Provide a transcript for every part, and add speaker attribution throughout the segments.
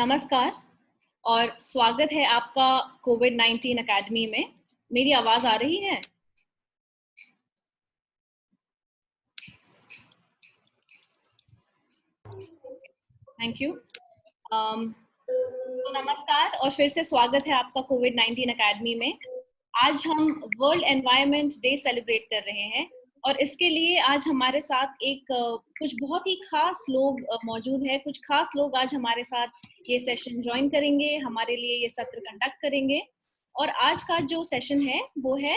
Speaker 1: नमस्कार और स्वागत है आपका कोविड-19 अकेडमी में। मेरी आवाज आ रही है? Thank you. तो नमस्कार और फिर से स्वागत है आपका कोविड-19 अकेडमी में। आज हम वर्ल्ड एनवायरनमेंट डे सेलिब्रेट कर रहे हैं और इसके लिए आज हमारे साथ कुछ बहुत ही खास लोग मौजूद है। कुछ खास लोग आज हमारे साथ ये सेशन ज्वाइन करेंगे, हमारे लिए ये सत्र कंडक्ट करेंगे। और आज का जो सेशन है वो है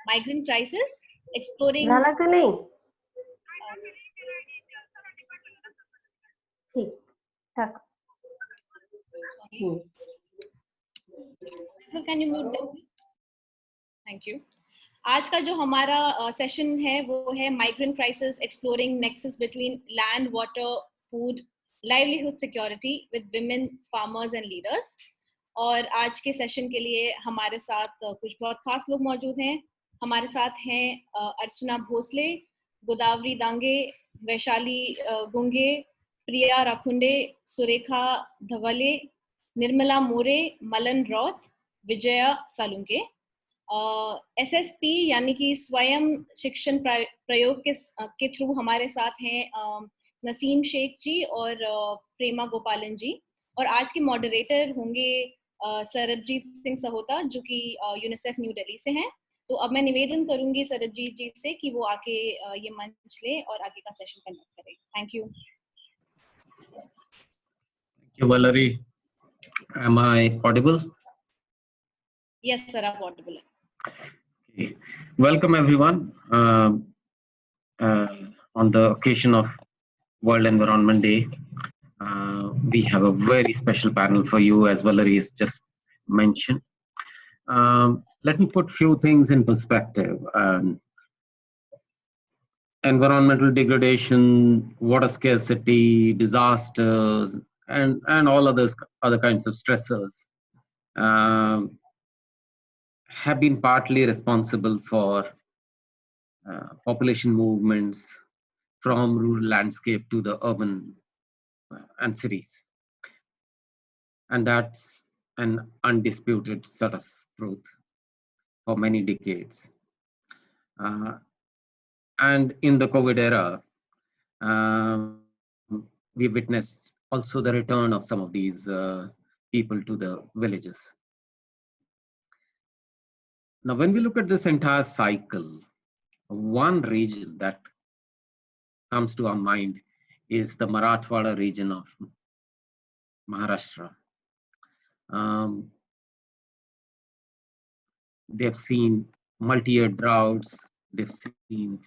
Speaker 1: माइग्रेंट क्राइसिस एक्सप्लोरिंग।
Speaker 2: झाला का नहीं? ठीक ठाक।
Speaker 1: Can you mute that? Thank you. आज का जो हमारा सेशन है वो है migrant crisis exploring nexus between land, water, food, livelihood security with women farmers and leaders. और आज के सेशन के लिए हमारे साथ कुछ बहुत खास लोग मौजूद हैं। हमारे साथ हैं अर्चना भोसले, गोदावरी दांगे, वैशाली गुंगे, प्रिया राखुंडे, सुरेखा धवले, निर्मला मोरे, मलन रौत, विजया सालुंके। SSP यानी कि स्वयं शिक्षण प्रयोग के थ्रू हमारे साथ हैं नसीम शेख जी और प्रेमा गोपालन जी। और आज के मॉडरेटर होंगे सरबजीत सिंह सहोता जो कि यूनिसेफ न्यू दिल्ली से हैं। तो अब मैं निवेदन करूंगी सरबजीत जी से कि वो आके ये मंच ले और आगे का सेशन कंडक्ट करें। Thank you.
Speaker 3: Thank you, Valerie. Am I audible?
Speaker 1: Yes, sir, आप audible.
Speaker 3: Okay. Welcome, everyone. On the occasion of World Environment Day, we have a very special panel for you, as Valerie has just mentioned. Let me put few things in perspective. Environmental degradation, water scarcity, disasters, and all other kinds of stressors have been partly responsible for population movements from rural landscape to the urban and cities. And that's an undisputed sort of truth for many decades. And in the COVID era, we witnessed also the return of some of these people to the villages. Now, when we look at this entire cycle, one region that comes to our mind is the Marathwada region of Maharashtra. They've seen multi-year droughts, they've seen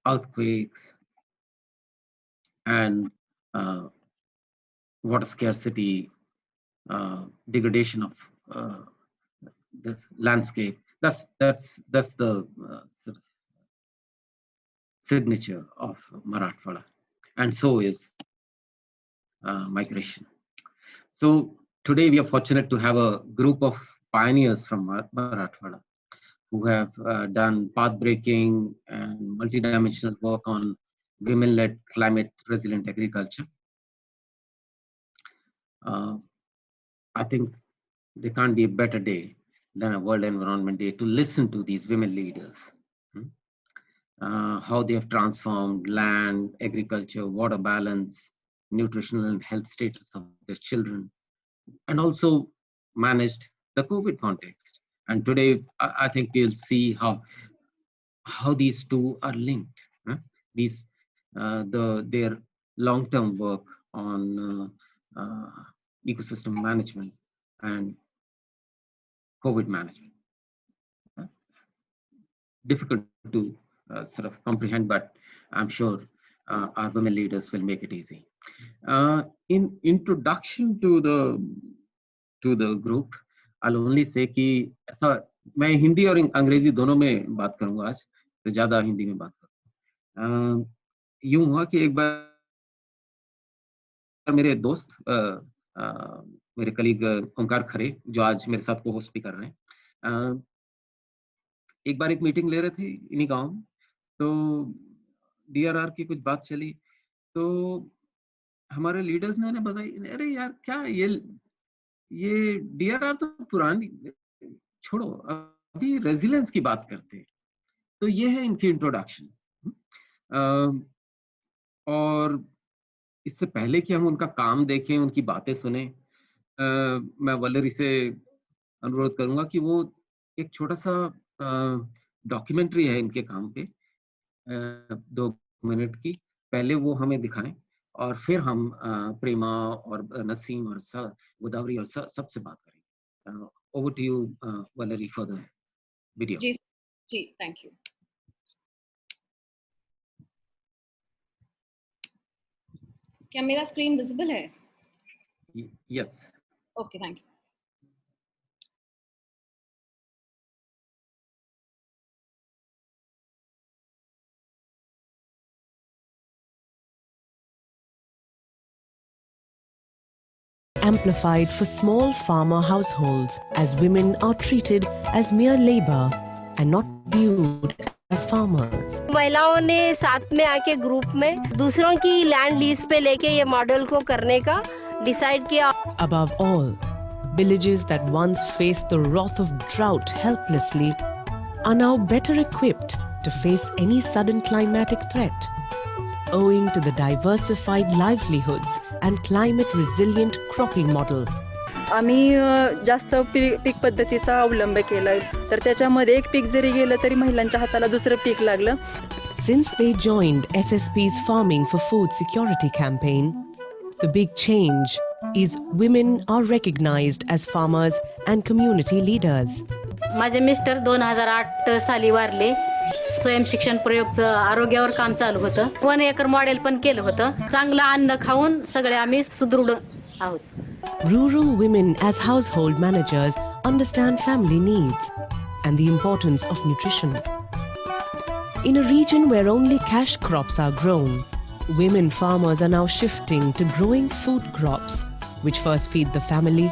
Speaker 3: earthquakes and water scarcity, degradation of this landscape. That's the sort of signature of Marathwada, and so is migration. So today we are fortunate to have a group of pioneers from Marathwada who have done path-breaking and multidimensional work on women-led climate-resilient agriculture. I think there can't be a better day than a World Environment Day to listen to these women leaders, how they have transformed land, agriculture, water balance, nutritional and health status of their children, and also managed the COVID context. And today, I think we'll see how these two are linked. Their long-term work on ecosystem management and COVID management. Difficult to sort of comprehend, but I'm sure our women leaders will make it easy. In introduction to the group, I'll only say कि ऐसा मैं हिंदी और अंग्रेजी दोनों में बात करूंगा आज, तो ज्यादा हिंदी में बात करूंगा। यूं हुआ कि एक बार मेरे दोस्त मेरे कलीग ओंकार खरे जो आज मेरे साथ को होस्ट भी कर रहे हैं, एक बार एक मीटिंग ले रहे थे इन्हीं गांव में, तो DRR की कुछ बात चली, तो हमारे लीडर्स ने उन्हें बताई, अरे यार क्या ये DRR तो पुरानी, छोड़ो, अभी रेजिलियंस की बात करते हैं। तो ये है इनकी इंट्रोडक्शन। और इससे पहले कि हम उनका काम देखें, उनकी बातें सुने, मैं वैलेरी से अनुरोध करूंगा कि वो एक छोटा सा डॉक्यूमेंट्री है इनके काम पे, 2 मिनट की, पहले वो हमें दिखाएं और फिर हम प्रेमा और नसीम और गोदावरी और सबसे बात करेंगे। Over to you Valerie for the video.
Speaker 1: जी जी, थैंक यू। क्या मेरा स्क्रीन विजिबल है?
Speaker 3: Yes.
Speaker 1: Okay, thank you.
Speaker 2: Amplified for small farmer households, as women are treated as mere labor and not viewed as farmers.
Speaker 4: महिलाओं ने साथ में आके ग्रुप में दूसरों की लैंड लीज पे लेके ये मॉडल को करने का डिसाइड किया.
Speaker 2: Above all, villages that once faced the wrath of drought helplessly are now better equipped to face any sudden climatic threat, owing to the diversified livelihoods and climate-resilient cropping model.
Speaker 5: आम्ही जास्त peak पद्धतीचा अवलंब केलाय, तर त्याच्यामध्ये एक peak जरी गेलं तरी महिलांच्या हाताला दुसरं पीक लागलं.
Speaker 2: Since they joined SSP's Farming for Food Security campaign, the big change is women are recognized as farmers and community leaders.
Speaker 6: माझे मिस्टर 2008 साली वारले. स्वयं शिक्षण प्रयोगचं आरोग्यावर काम चालू होतं. 1 एकर मॉडेल पण केलं होतं. चांगलं अन्न खाऊन सगळे आम्ही सुदृढ आहोत.
Speaker 2: Rural women as household managers understand family needs and the importance of nutrition. In a region where only cash crops are grown, women farmers are now shifting to growing food crops, which first feed the family,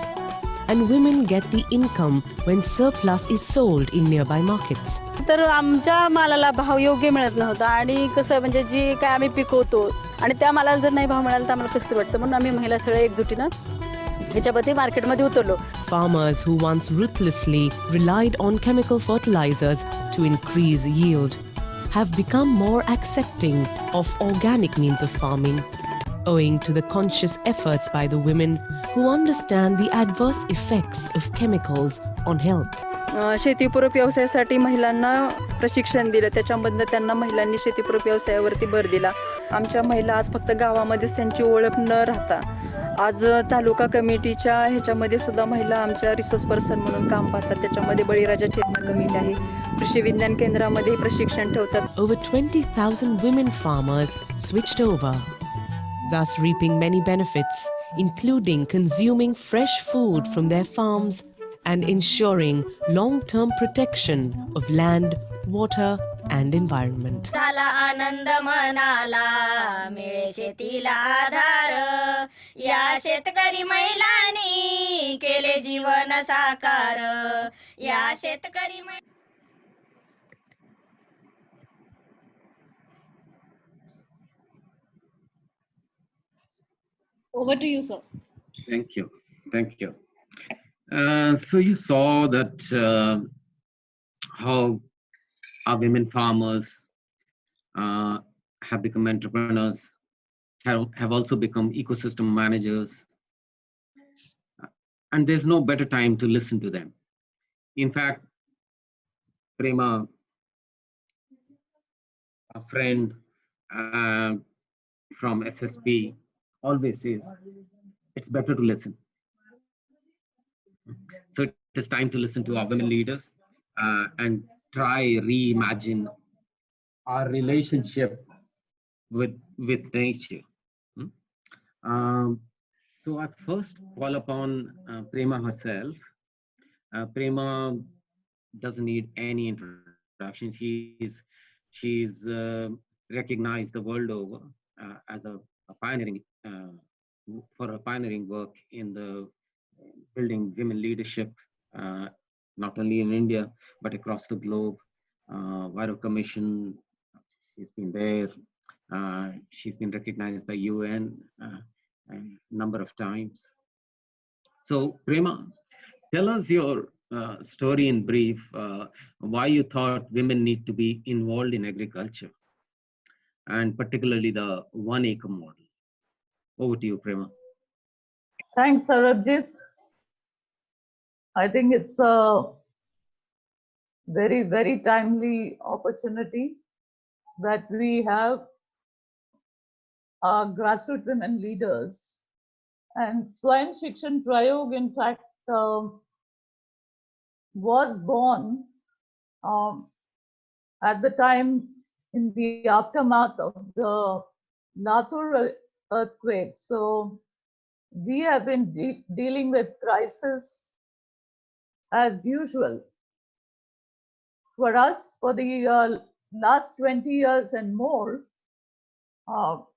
Speaker 2: and women get the income when surplus is sold in nearby markets.
Speaker 7: तर आमच्या मालाला भाव योग्य मिळत नव्हता आणि कसं म्हणजे जी काय आम्ही पिकवतो आणि त्या मालाला जर नाही भाव मिळाला तर आम्हाला कसं वाटतं, म्हणून आम्ही महिला सगळ्या एकजुटीनं ह्याच्यामध्ये मार्केटमध्ये उतरलो.
Speaker 2: Farmers who once ruthlessly relied on chemical fertilizers to increase yield have become more accepting of organic means of farming, owing to the conscious efforts by the women who understand the adverse effects of chemicals on health.
Speaker 5: शेतीपूरक व्यवसायासाठी महिलांना प्रशिक्षण दिलं, त्याच्यामधनं त्यांना महिलांनी शेतीपूरक व्यवसायावरती भर दिला. आमच्या महिला आज फक्त गावामध्येच त्यांची ओळख न राहता आज तालुका कमिटीच्या ह्याच्यामध्ये सुद्धा महिला आमच्या रिसोर्स पर्सन म्हणून काम पाहतात. त्याच्यामध्ये बळीराजा चेतना कमिटी आहे, कृषी विज्ञान केंद्रामध्ये प्रशिक्षण ठेवतात.
Speaker 2: Over 20,000 women farmers switched over, thus reaping many benefits, including consuming fresh food from their farms and ensuring long-term protection of land, water and environment.
Speaker 8: झाला आनंद मनाला, मिळे शेतीला आधार, या शेतकरी महिलांनी केले जीवन साकार, या शेतकरी
Speaker 1: Over to you, sir.
Speaker 3: Thank you. Thank you. So you saw that how our women farmers have become entrepreneurs, have also become ecosystem managers, and there's no better time to listen to them. In fact, Prema, a friend from SSP, always says it's better to listen. So it is time to listen to our women leaders and try reimagine our relationship with nature. So I first call upon Prema herself. Prema doesn't need any introduction. She's recognized the world over as a pioneering for a pioneering work in the building women leadership, not only in India but across the globe. Viro Commission, she's been there. She's been recognized by UN. a number of times. So, Prema, tell us your story in brief, why you thought women need to be involved in agriculture, and particularly the 1 acre model. Over to you, Prema.
Speaker 9: Thanks, Sarabjit. I think it's a very, very timely opportunity that we have our grassroots women leaders. And Swayam Shikshan Prayog, in fact, was born at the time in the aftermath of the Latur earthquake. So we have been dealing with crisis as usual. For us, for the last 20 years and more,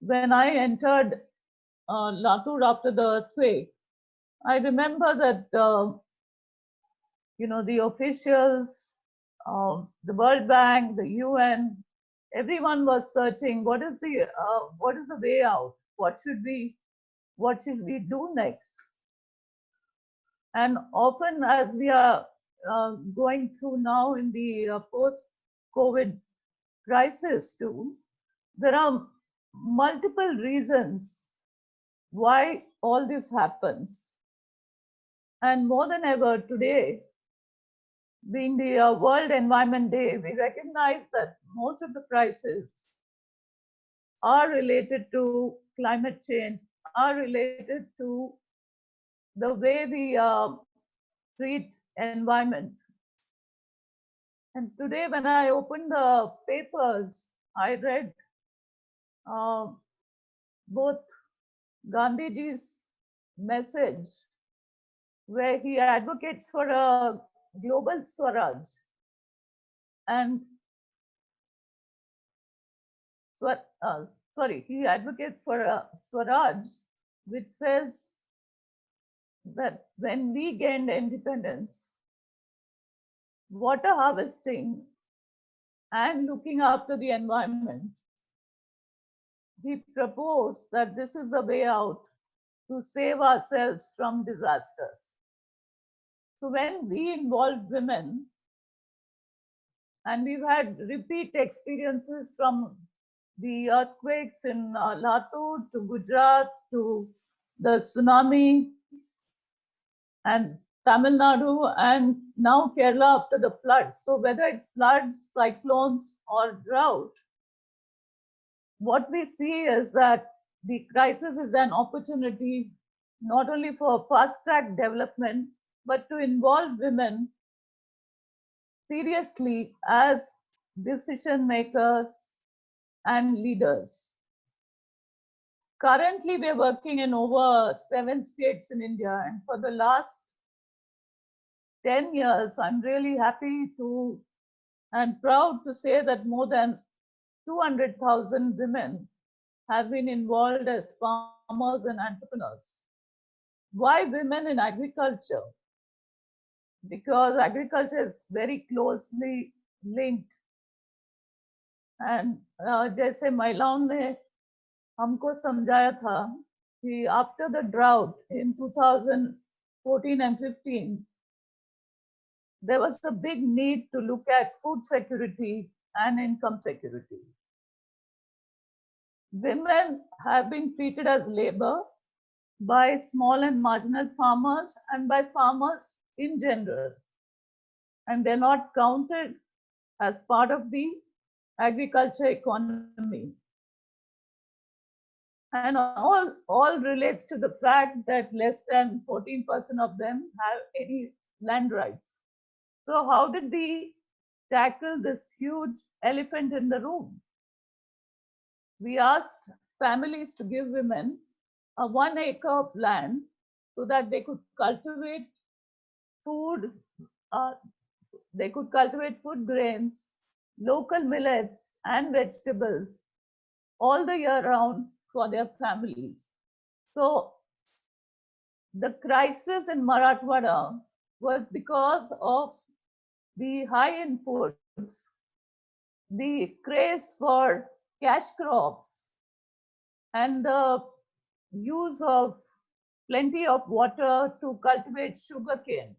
Speaker 9: when I entered Latur after the earthquake, I remember that the officials, the World Bank, the UN, everyone was searching what is the way out? What should we do next? And often, as we are going through now in the post-COVID crisis too, there are multiple reasons why all this happens. And more than ever today, being the World Environment Day, we recognize that most of the crises are related to climate change, are related to the way we treat environment. And today, when I opened the papers, I read both Gandhiji's message, where he advocates for a global Swaraj, and he advocates for a Swaraj, which says that when we gained independence, water harvesting and looking after the environment, he proposed that this is the way out to save ourselves from disasters. So when we involve women, and we've had repeat experiences from the earthquakes in Latur to Gujarat to the tsunami and Tamil Nadu, and now Kerala after the floods. So whether it's floods, cyclones, or drought, what we see is that the crisis is an opportunity not only for fast-track development, but to involve women seriously as decision makers and leaders. Currently, we are working in over 7 states in India, and for the last 10 years, I'm really happy to and proud to say that more than 200,000 women have been involved as farmers and entrepreneurs. Why women in agriculture? Because agriculture is very closely linked. And जैसे महिलाओं ने हमको समझाया था कि after the drought in 2014 and 15, there was a big need to look at food security and income security. Women have been treated as labor by small and marginal farmers and by farmers in general, and they're not counted as part of the agriculture economy. And all relates to the fact that less than 14% of them have any land rights. So how did we tackle this huge elephant in the room? We asked families to give women a 1 acre of land so that they could cultivate food, food grains, local millets and vegetables all the year round for their families. So the crisis in Marathwada was because of the high inputs, the craze for cash crops, and the use of plenty of water to cultivate sugarcane,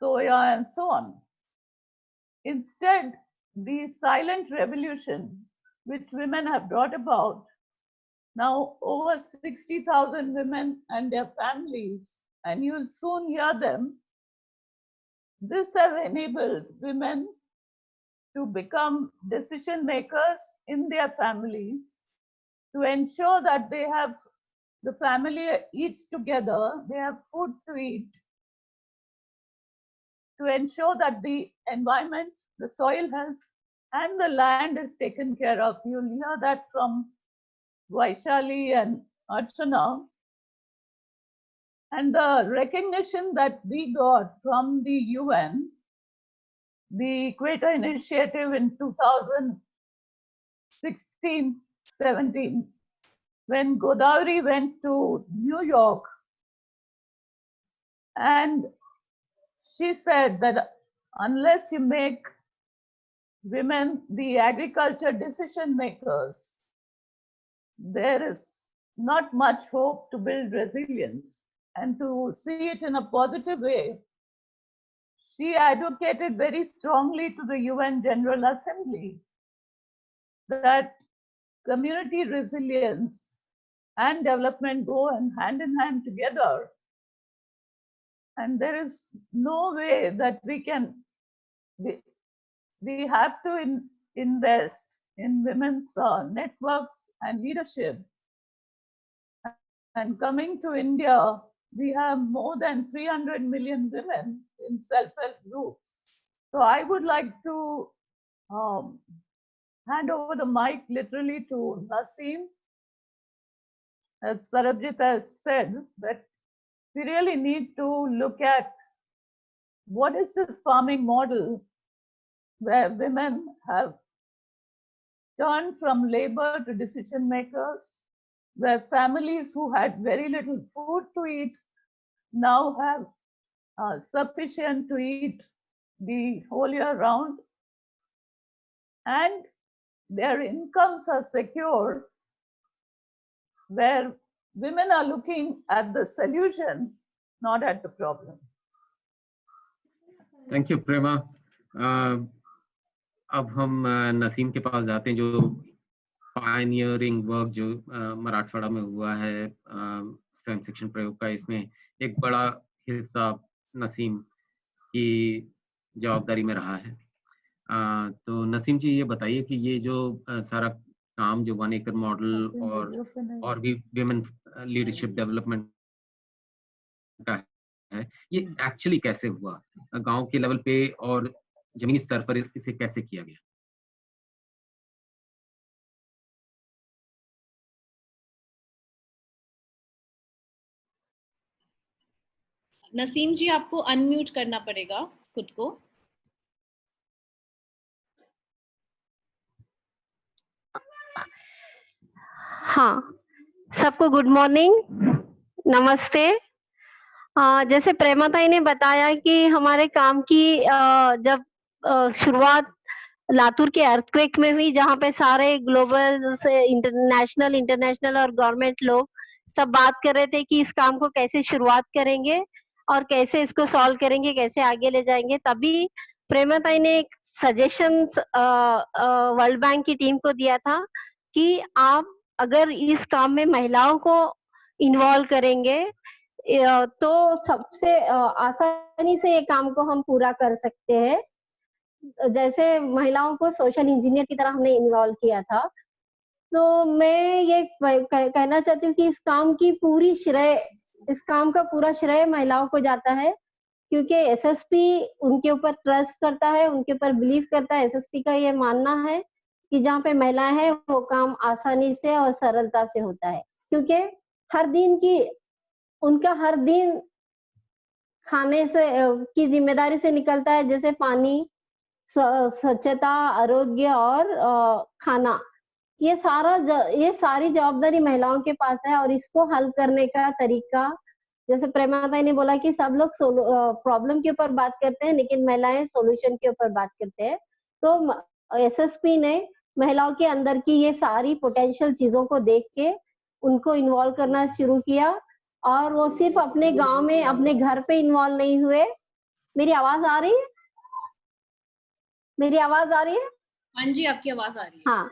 Speaker 9: soya, and so on. Instead, the silent revolution which women have brought about, now over 60,000 women and their families, and you'll soon hear them, this has enabled women to become decision makers in their families, to ensure that they have, the family eats together, they have food to eat, to ensure that the environment, the soil health, and the land is taken care of. You'll hear that from Vaishali and Archana. And the recognition that we got from the UN, the Equator Initiative in 2016-17, when Godavari went to New York, and she said that unless you make women the agriculture decision makers, there is not much hope to build resilience. And to see it in a positive way, she advocated very strongly to the UN General Assembly that community resilience and development go hand in hand together. And there is no way that we can, we have to invest in women's networks and leadership. And coming to India, we have more than 300 million women in self-help groups. So I would like to hand over the mic literally to Naseem. As Sarabjit has said, that we really need to look at what is this farming model where women have turned from labor to decision makers, where families who had very little food to eat now have sufficient to eat the whole year round, and their incomes are secure, where women are looking at the solution, not at the problem.
Speaker 3: Thank you, Prema. अब हम नसीम के पास जाते हैं, जो pioneering work जो मराठवाड़ा में हुआ है स्वयं शिक्षण प्रयोग का, इसमें एक बड़ा हिस्सा नसीम की जवाबदारी में रहा है। तो नसीम जी ये बताइए कि ये जो सारा काम जो 1 एकड़ मॉडल और भी विमेन लीडरशिप डेवलपमेंट का है, ये एक्चुअली कैसे हुआ, गांव के लेवल पे और जमीनी स्तर पर इसे कैसे किया गया?
Speaker 1: नसीम जी, आपको अनम्यूट करना पड़ेगा खुद को।
Speaker 4: हाँ, सबको गुड मॉर्निंग, नमस्ते। जैसे प्रेमाताई ने बताया कि हमारे काम की जब शुरुआत लातूर के अर्थक्वेक में हुई, जहाँ पे सारे ग्लोबल से इंटरनेशनल और गवर्नमेंट लोग सब बात कर रहे थे कि इस काम को कैसे शुरुआत करेंगे और कैसे इसको सॉल्व करेंगे, कैसे आगे ले जाएंगे। तभी प्रेमाताई ने एक सजेशन वर्ल्ड बैंक की टीम को दिया था कि आप अगर इस काम में महिलाओं को इन्वॉल्व करेंगे तो सबसे आसानी से ये काम को हम पूरा कर सकते हैं। जैसे महिलाओं को सोशल इंजीनियर की तरह हमने इन्वॉल्व किया था। तो मैं ये कहना चाहती हूँ कि इस काम का पूरा श्रेय महिलाओं को जाता है, क्योंकि एसएसपी उनके ऊपर ट्रस्ट करता है, उनके ऊपर बिलीव करता है। एसएसपी का ये मानना है कि जहाँ पे महिलाएं हैं वो काम आसानी से और सरलता से होता है, क्योंकि उनका हर दिन खाने से की जिम्मेदारी से निकलता है, जैसे पानी, स्वच्छता, आरोग्य और खाना। ये सारी जवाबदारी महिलाओं के पास है और इसको हल करने का तरीका, जैसे प्रेमाताई ने बोला कि सब लोग प्रॉब्लम के ऊपर बात करते हैं लेकिन महिलाएं सॉल्यूशन के ऊपर बात करते हैं। तो एसएसपी ने महिलाओं के अंदर की ये सारी पोटेंशियल चीजों को देख के उनको इन्वॉल्व करना शुरू किया। और वो सिर्फ अपने गांव में, अपने घर पे इन्वॉल्व नहीं हुए। मेरी आवाज आ रही है? मेरी आवाज आ रही है?
Speaker 1: हाँ जी, आपकी आवाज आ रही है।
Speaker 4: हाँ,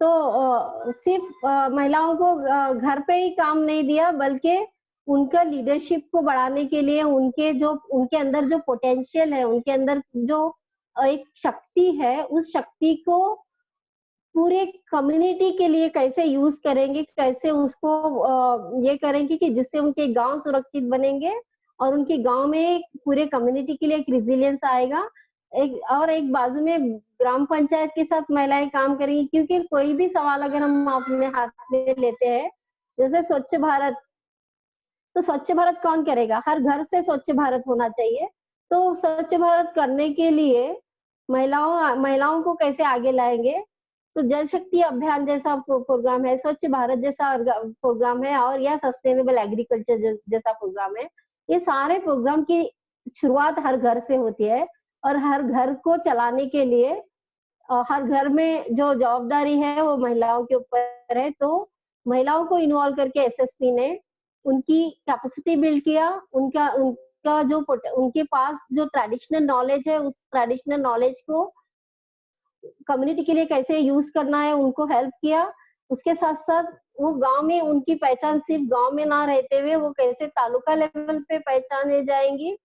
Speaker 4: तो सिर्फ महिलाओं को घर पे ही काम नहीं दिया, बल्कि उनका लीडरशिप को बढ़ाने के लिए उनके अंदर जो पोटेंशियल है, उनके अंदर जो एक शक्ति है, उस शक्ति को पूरे कम्युनिटी के लिए कैसे यूज करेंगे, कैसे उसको ये करेंगे कि जिससे उनके गांव सुरक्षित बनेंगे और उनके गांव में पूरे कम्युनिटी के लिए एक रिजिलियंस आएगा। एक बाजू में ग्राम पंचायत के साथ महिलाएं काम करेंगी, क्योंकि कोई भी सवाल अगर हम अपने हाथ में लेते हैं, जैसे स्वच्छ भारत, तो स्वच्छ भारत कौन करेगा? हर घर से स्वच्छ भारत होना चाहिए। तो स्वच्छ भारत करने के लिए महिलाओं को कैसे आगे लाएंगे? तो जल शक्ति अभियान जैसा प्रोग्राम है, स्वच्छ भारत जैसा प्रोग्राम है, और या सस्टेनेबल एग्रीकल्चर जैसा प्रोग्राम है। ये सारे प्रोग्राम की शुरुआत हर घर से होती है, और हर घर को चलाने के लिए हर घर में जो जवाबदारी है वो महिलाओं के ऊपर है। तो महिलाओं को इन्वॉल्व करके एसएसपी ने उनकी कैपेसिटी बिल्ड किया। उनका जो उनके पास जो ट्रेडिशनल नॉलेज है, उस ट्रेडिशनल नॉलेज को कम्युनिटी के लिए कैसे यूज करना है, उनको हेल्प किया। उसके साथ साथ वो गांव में उनकी पहचान सिर्फ गांव में ना रहते हुए वो कैसे तालुका लेवल पे पहचाने जाएंगी,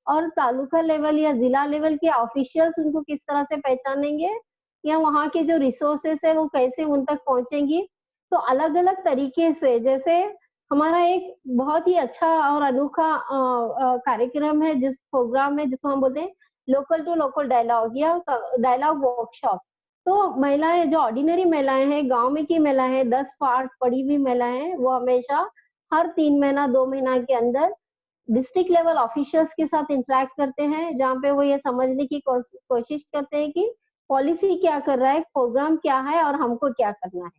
Speaker 4: और तालुका लेवल या जिला लेवल के ऑफिशियल्स उनको किस तरह से पहचानेंगे, या वहाँ के जो रिसोर्सेस है वो कैसे उन तक पहुंचेंगी। तो अलग अलग तरीके से, जैसे हमारा एक बहुत ही अच्छा और अनोखा कार्यक्रम है, प्रोग्राम है जिसको हम बोलते हैं लोकल टू लोकल डायलॉग या डायलॉग वर्कशॉप्स। तो महिलाएं, जो ऑर्डिनरी महिलाएं हैं, गांव में की महिलाएं हैं, 10 पाठ पढ़ी हुई महिलाएं हैं, वो हमेशा हर 3 महीना 2 महीना के अंदर डिस्ट्रिक्ट लेवल ऑफिशियल्स के साथ इंटरेक्ट करते हैं, जहाँ पे वो ये समझने की कोशिश करते हैं कि पॉलिसी क्या कर रहा है, प्रोग्राम क्या है और हमको क्या करना है।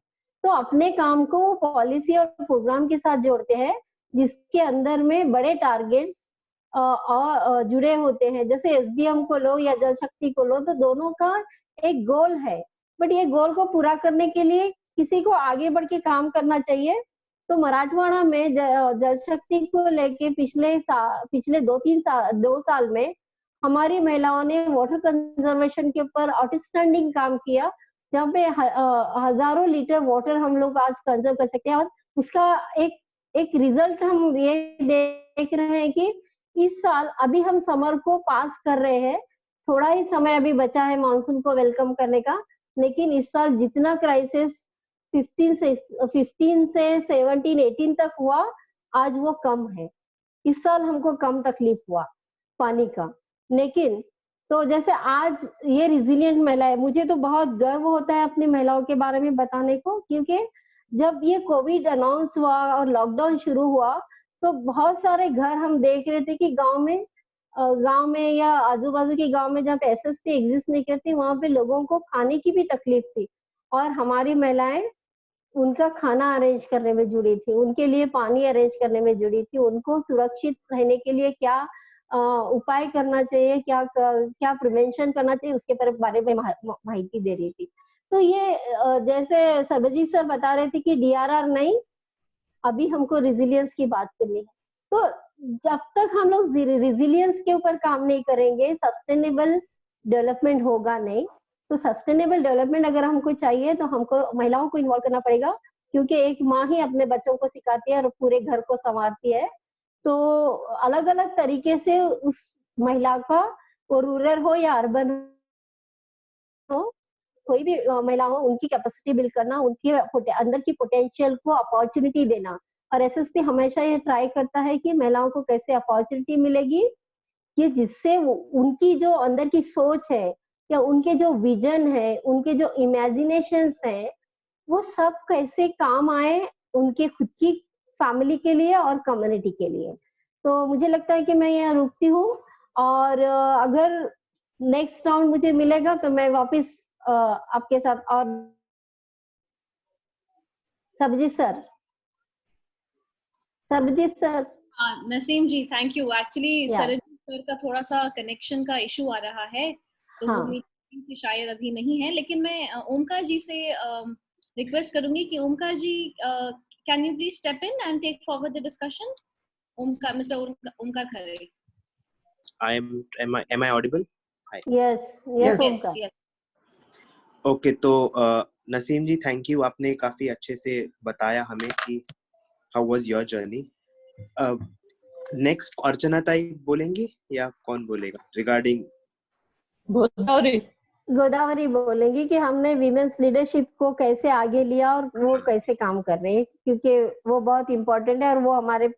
Speaker 4: तो अपने काम को पॉलिसी और प्रोग्राम के साथ जोड़ते हैं, जिसके अंदर में बड़े टारगेट्स और जुड़े होते हैं। जैसे एसबीएम को लो या जल शक्ति को लो, तो दोनों का एक गोल है, बट ये गोल को पूरा करने के लिए किसी को आगे बढ़ के काम करना चाहिए। तो मराठवाड़ा में जल शक्ति को लेके पिछले 2 साल में हमारी महिलाओं ने वाटर कंजर्वेशन के ऊपर आउटस्टैंडिंग काम किया, जहाँ पे हजारों लीटर वाटर हम लोग आज कंजर्व कर सकते हैं। और उसका एक रिजल्ट हम ये देख रहे हैं कि इस साल अभी हम समर को पास कर रहे हैं, थोड़ा ही समय अभी बचा है मानसून को वेलकम करने का, लेकिन इस साल जितना क्राइसिस 15 से 17, 18 तक हुआ, आज वो कम है। इस साल हमको कम तकलीफ हुआ पानी का। लेकिन तो जैसे आज ये रिजिलियंट महिला है, मुझे तो बहुत गर्व होता है अपनी महिलाओं के बारे में बताने को, क्योंकि जब ये कोविड अनाउंस हुआ और लॉकडाउन शुरू हुआ, तो बहुत सारे घर हम देख रहे थे कि गांव में या आजू बाजू के गांव में जहाँ पे एसएसपी एग्जिस्ट नहीं करती, वहां पे लोगों को खाने की भी तकलीफ थी, और हमारी महिलाएं उनका खाना अरेंज करने में जुड़ी थी, उनके लिए पानी अरेंज करने में जुड़ी थी, उनको सुरक्षित रहने के लिए क्या उपाय करना चाहिए, क्या प्रिवेंशन करना चाहिए, उसके बारे में माहिती दे रही थी। तो ये जैसे सर्वजीत सर बता रहे थे कि डीआरआर नहीं, अभी हमको रिजिलियंस की बात करनी है। तो जब तक हम लोग रिजिलियंस के ऊपर काम नहीं करेंगे, सस्टेनेबल डेवलपमेंट होगा नहीं। तो सस्टेनेबल डेवलपमेंट अगर हमको चाहिए तो हमको महिलाओं को इन्वॉल्व करना पड़ेगा, क्योंकि एक माँ ही अपने बच्चों को सिखाती है और पूरे घर को संवारती है। तो अलग अलग तरीके से उस महिला का, वो रूरल हो या अर्बन हो, कोई भी महिला हो, उनकी कैपेसिटी बिल्ड करना, उनके अंदर की पोटेंशियल को अपॉर्चुनिटी देना। और एसएसपी हमेशा ये ट्राई करता है कि महिलाओं को कैसे अपॉर्चुनिटी मिलेगी कि जिससे उनकी जो अंदर की सोच है या उनके जो विजन है, उनके जो इमेजिनेशंस है, वो सब कैसे काम आए उनके खुद की फैमिली के लिए और कम्युनिटी के लिए। तो मुझे लगता है कि मैं यहाँ रुकती हूँ, और अगर नेक्स्ट राउंड मुझे मिलेगा तो मैं वापस आपके साथ। और Sarabjit sir.
Speaker 1: Naseem ji, thank you. Actually Sarabjit sir का थोड़ा सा कनेक्शन का इशू आ रहा है, तो वो मीटिंग से शायद अभी नहीं है, लेकिन मैं ओमकार जी से रिक्वेस्ट करूंगी कि Omkar ji, can you please step in and take forward the discussion? Omkar, mister Omkar Khare.
Speaker 10: Am I audible? Hi.
Speaker 4: Yes,
Speaker 1: Yes,
Speaker 4: Omkar.
Speaker 1: yes.
Speaker 10: Okay, तो नसीम जी, थैंक यू, आपने काफी अच्छे से बताया हमें कि how was your journey. Next Archana tai बोलेंगी या कौन बोलेगा रिगार्डिंग?
Speaker 4: गोदावरी बोलेंगी कि हमने विमेन्स लीडरशिप को कैसे आगे लिया और वो कैसे काम कर रहे हैं, क्योंकि वो बहुत इम्पोर्टेंट है और वो हमारे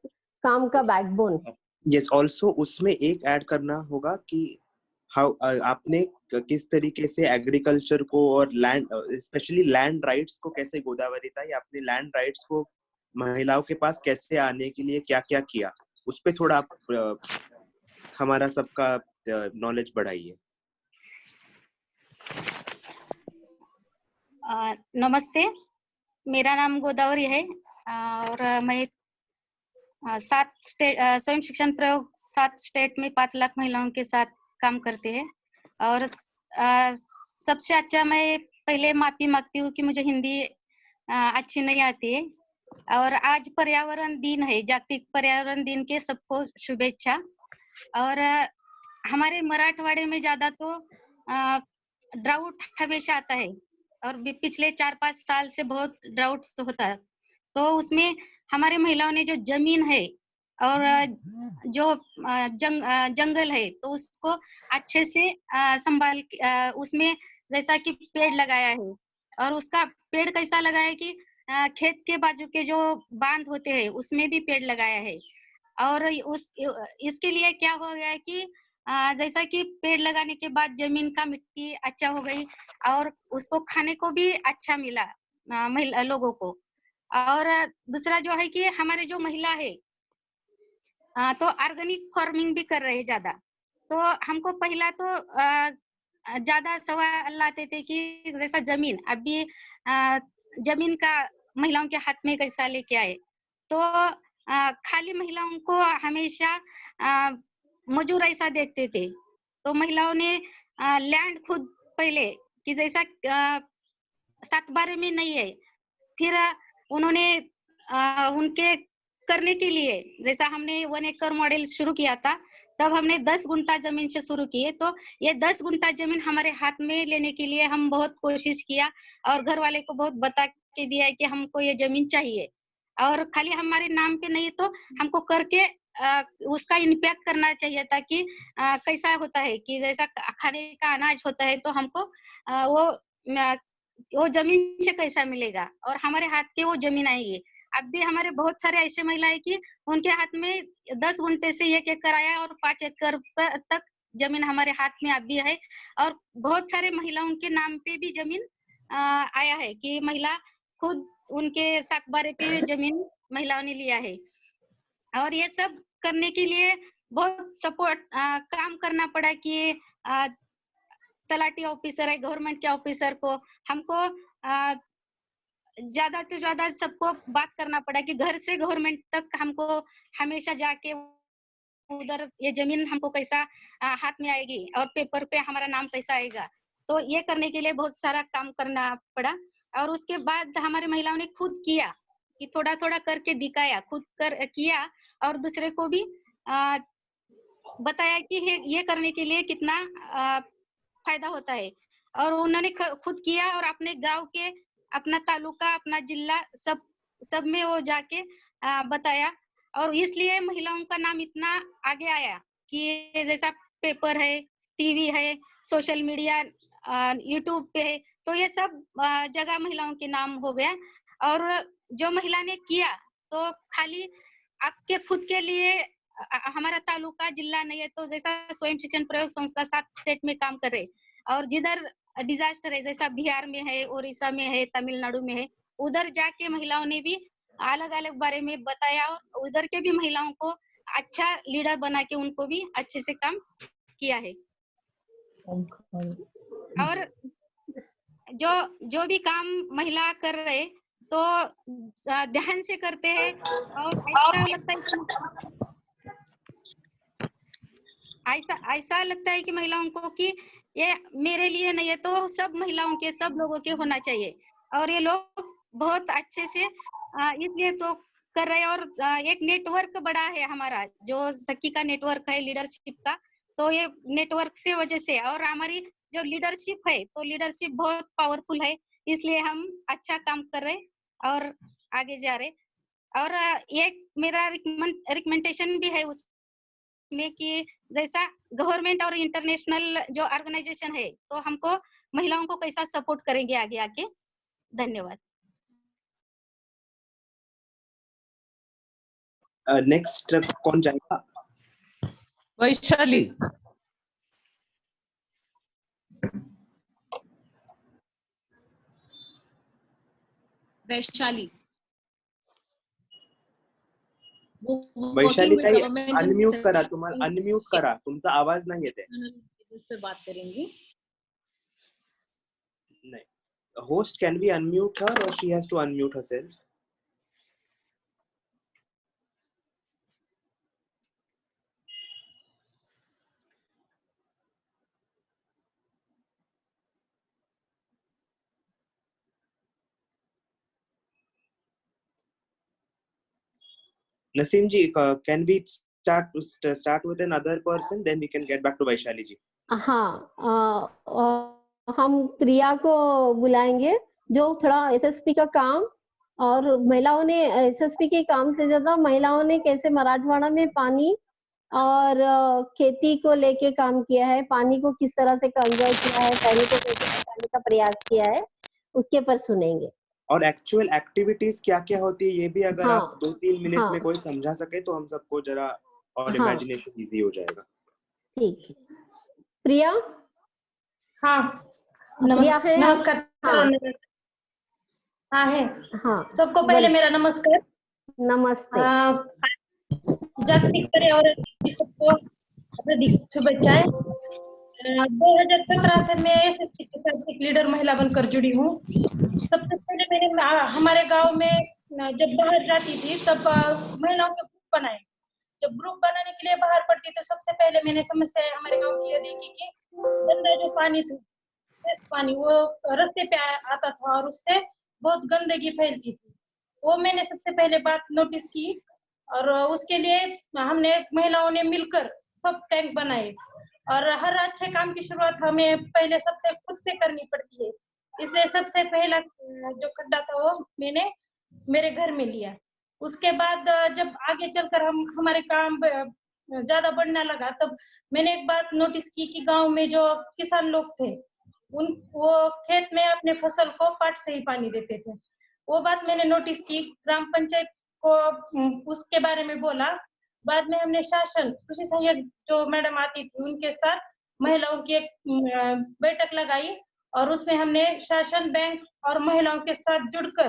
Speaker 4: काम का बैकबोन.
Speaker 10: यस, ऑल्सो उसमें एक ऐड करना होगा कि हाउ आपने किस तरीके से एग्रीकल्चर को और लैंड, स्पेशली लैंड राइट्स को कैसे, गोदावरी ताई आपने लैंड राइट्स को महिलाओं के पास कैसे आने के लिए क्या क्या किया, उस पे थोड़ा आप हमारा सबका नॉलेज बढ़ाइए.
Speaker 11: नमस्ते, मेरा नाम गोदावरी है और मैं 7 स्टेट स्वयं शिक्षण प्रयोग 7 स्टेट में 5 लाख महिलाओं के साथ काम करते हैं. और सबसे अच्छा मैं पहले माफी मांगती हूँ कि मुझे हिंदी अच्छी नहीं आती है. और आज पर्यावरण दिन है, जागतिक पर्यावरण दिन के सबको शुभेच्छा. और हमारे मराठवाड़े में ज्यादा तो ड्राउट हमेशा आता है और पिछले 4-5 साल से बहुत ड्राउट होता है. तो उसमें हमारे महिलाओं ने जो जमीन है और जो जंगल है तो उसको अच्छे से संभाल उसमें जैसा कि पेड़ लगाया है. और उसका पेड़ कैसा लगाया है कि खेत के बाजू के जो बांध होते हैं उसमें भी पेड़ लगाया है. और इसके लिए क्या हो गया है कि जैसा कि पेड़ लगाने के बाद जमीन का मिट्टी अच्छा हो गई और उसको खाने को भी अच्छा मिला महिला लोगों को. और दूसरा जो है कि हमारे जो महिला है तो ऑर्गेनिक फार्मिंग भी कर रहे हैं ज्यादा. तो हमको पहला तो ज्यादा सवाल आते थे कि जैसा जमीन, अभी जमीन का महिलाओं के हाथ में कैसा लेके आए. तो खाली महिलाओं को हमेशा मजूर ऐसा देखते थे. तो महिलाओं ने लैंड खुद पहले कि जैसा 7/12 में नहीं है, फिर उन्होंने उनके करने के लिए जैसा हमने 1 एकड़ मॉडल शुरू किया था, तब हमने 10 गुंठा जमीन से शुरू किए. तो ये 10 गुंठा जमीन हमारे हाथ में लेने के लिए हम बहुत कोशिश किया और घर वाले को बहुत बता के दिया है कि हमको ये जमीन चाहिए और खाली हमारे नाम पे नहीं तो हमको करके उसका इम्पैक्ट करना चाहिए था कि कैसा होता है कि जैसा खाने का अनाज होता है तो हमको वो जमीन से कैसा मिलेगा और हमारे हाथ के वो जमीन आएगी. अब भी हमारे बहुत सारे ऐसे महिलाएं कि उनके हाथ में 10 गुंठे से 1 एकड़ आया और 5 एकड़ तक जमीन हमारे हाथ में अब भी है. और बहुत सारे महिलाओं के नाम पे भी जमीन आया है कि महिला खुद उनके 7/12 पे जमीन महिलाओं ने लिया है. और ये सब करने के लिए बहुत सपोर्ट काम करना पड़ा कि तलाटी ऑफिसर है, गवर्नमेंट के ऑफिसर को हमको ज्यादा से ज्यादा सबको बात करना पड़ा कि घर से गवर्नमेंट तक हमको हमेशा जाके उधर ये जमीन हमको कैसा हाथ में आएगी और पेपर पे हमारा नाम कैसा आएगा. तो ये करने के लिए बहुत सारा काम करना पड़ा. और उसके बाद हमारे महिलाओं ने खुद किया कि थोड़ा थोड़ा करके दिखाया, खुद किया और दूसरे को भी बताया कि ये करने के लिए कितना फायदा होता है. और उन्होंने खुद किया और अपने गांव के, अपना तालुका, अपना जिला सब में वो जाके बताया. और इसलिए महिलाओं का नाम इतना आगे आया कि जैसा पेपर है, टीवी है, सोशल मीडिया, यूट्यूब पे है, तो ये सब जगह महिलाओं के नाम हो गया. और जो महिला ने किया तो खाली आपके खुद के लिए हमारा तालुका जिला नहीं है, तो जैसा स्वयं शिक्षण प्रयोग संस्था 7 स्टेट में काम कर रहे और जिधर डिजास्टर है जैसा बिहार में है, उड़ीसा में है, तमिलनाडु में है, उधर जाके महिलाओं ने भी अलग अलग बारे में बताया और उधर के भी महिलाओं को अच्छा लीडर बना के उनको भी अच्छे से काम किया है. और जो भी काम महिला कर रहे तो ध्यान से करते हैं और ऐसा लगता है कि महिलाओं को कि ये मेरे लिए नहीं है, तो सब महिलाओं के, सब लोगों के होना चाहिए. और ये लोग बहुत अच्छे से इसलिए तो कर रहे हैं। और एक नेटवर्क बड़ा है हमारा, जो सखी का नेटवर्क है लीडरशिप का, तो ये नेटवर्क से वजह से, और हमारी जो लीडरशिप है तो लीडरशिप बहुत पावरफुल है, इसलिए हम अच्छा काम कर रहे और आगे जा रहे। और एक मेरा रिकमेंडेशन भी है उसमें कि जैसा गवर्नमेंट और इंटरनेशनल जो ऑर्गेनाइजेशन है तो हमको महिलाओं को कैसा सपोर्ट करेंगे आगे आके। धन्यवाद।
Speaker 10: नेक्स्ट कौन जाएगा?
Speaker 12: वैशाली।
Speaker 1: वैशाली
Speaker 10: वैशाली ताई अनम्यूट करा, तुम्हाला अनम्यूट करा, तुमचा आवाज नाही येते।
Speaker 1: उस पे बात करेंगे।
Speaker 10: नहीं, host can we unmute her or she has to unmute herself? Naseem ji, can we start with another person, then we can get back to Vaishali ji.
Speaker 4: हाँ, हम प्रिया को बुलाएंगे जो थोड़ा एसएसपी का काम, और महिलाओं ने एसएसपी के काम से ज्यादा महिलाओं ने कैसे मराठवाड़ा में पानी और खेती को लेके काम किया है, पानी को किस तरह से कंजर्व किया है, पानी को कैसे बचाने का प्रयास किया है, उसके पर सुनेंगे।
Speaker 10: और एक्चुअल एक्टिविटीज क्या क्या होती है ये भी अगर आप 2-3 मिनट में कोई समझा सके तो हम सबको जरा और इमेजिनेशन इजी हो जाएगा। ठीक है।
Speaker 4: प्रिया?
Speaker 13: हाँ, नमस्कार। हाँ है। हाँ, सबको पहले मेरा नमस्कार।
Speaker 4: नमस्ते।
Speaker 13: जागतिक पर्यावरण सबको अपने शुभेच्छाएं। 2017 से मैं एसएसपी के साथ एक लीडर महिला बनकर जुड़ी हूँ। सबसे पहले मैंने हमारे गांव में जब बाहर जाती थी तब महिलाओं के ग्रुप बनाए। जब ग्रुप बनाने के लिए बाहर पड़ती तो सबसे पहले मैंने समस्या हमारे गांव की ये देखी कि गंदा जो पानी था, पानी वो रास्ते पे आता था और उससे बहुत गंदगी फैलती थी। वो मैंने सबसे पहले बात नोटिस की और उसके लिए हमने महिलाओं ने मिलकर सब टैंक बनाए। और हर अच्छे काम की शुरुआत हमें पहले सबसे खुद से करनी पड़ती है, इसलिए सबसे पहला जो खड्डा था वो मैंने मेरे घर में लिया। उसके बाद जब आगे चलकर हमारे काम ज्यादा बढ़ने लगा तब मैंने एक बात नोटिस की कि गांव में जो किसान लोग थे वो खेत में अपने फसल को पाट से ही पानी देते थे। वो बात मैंने नोटिस की, ग्राम पंचायत को उसके बारे में बोला। बाद में हमने शासन कृषि सहायक जो मैडम आती थी उनके साथ महिलाओं की एक बैठक लगाई और उसमें हमने शासन बैंक और महिलाओं के साथ जुड़कर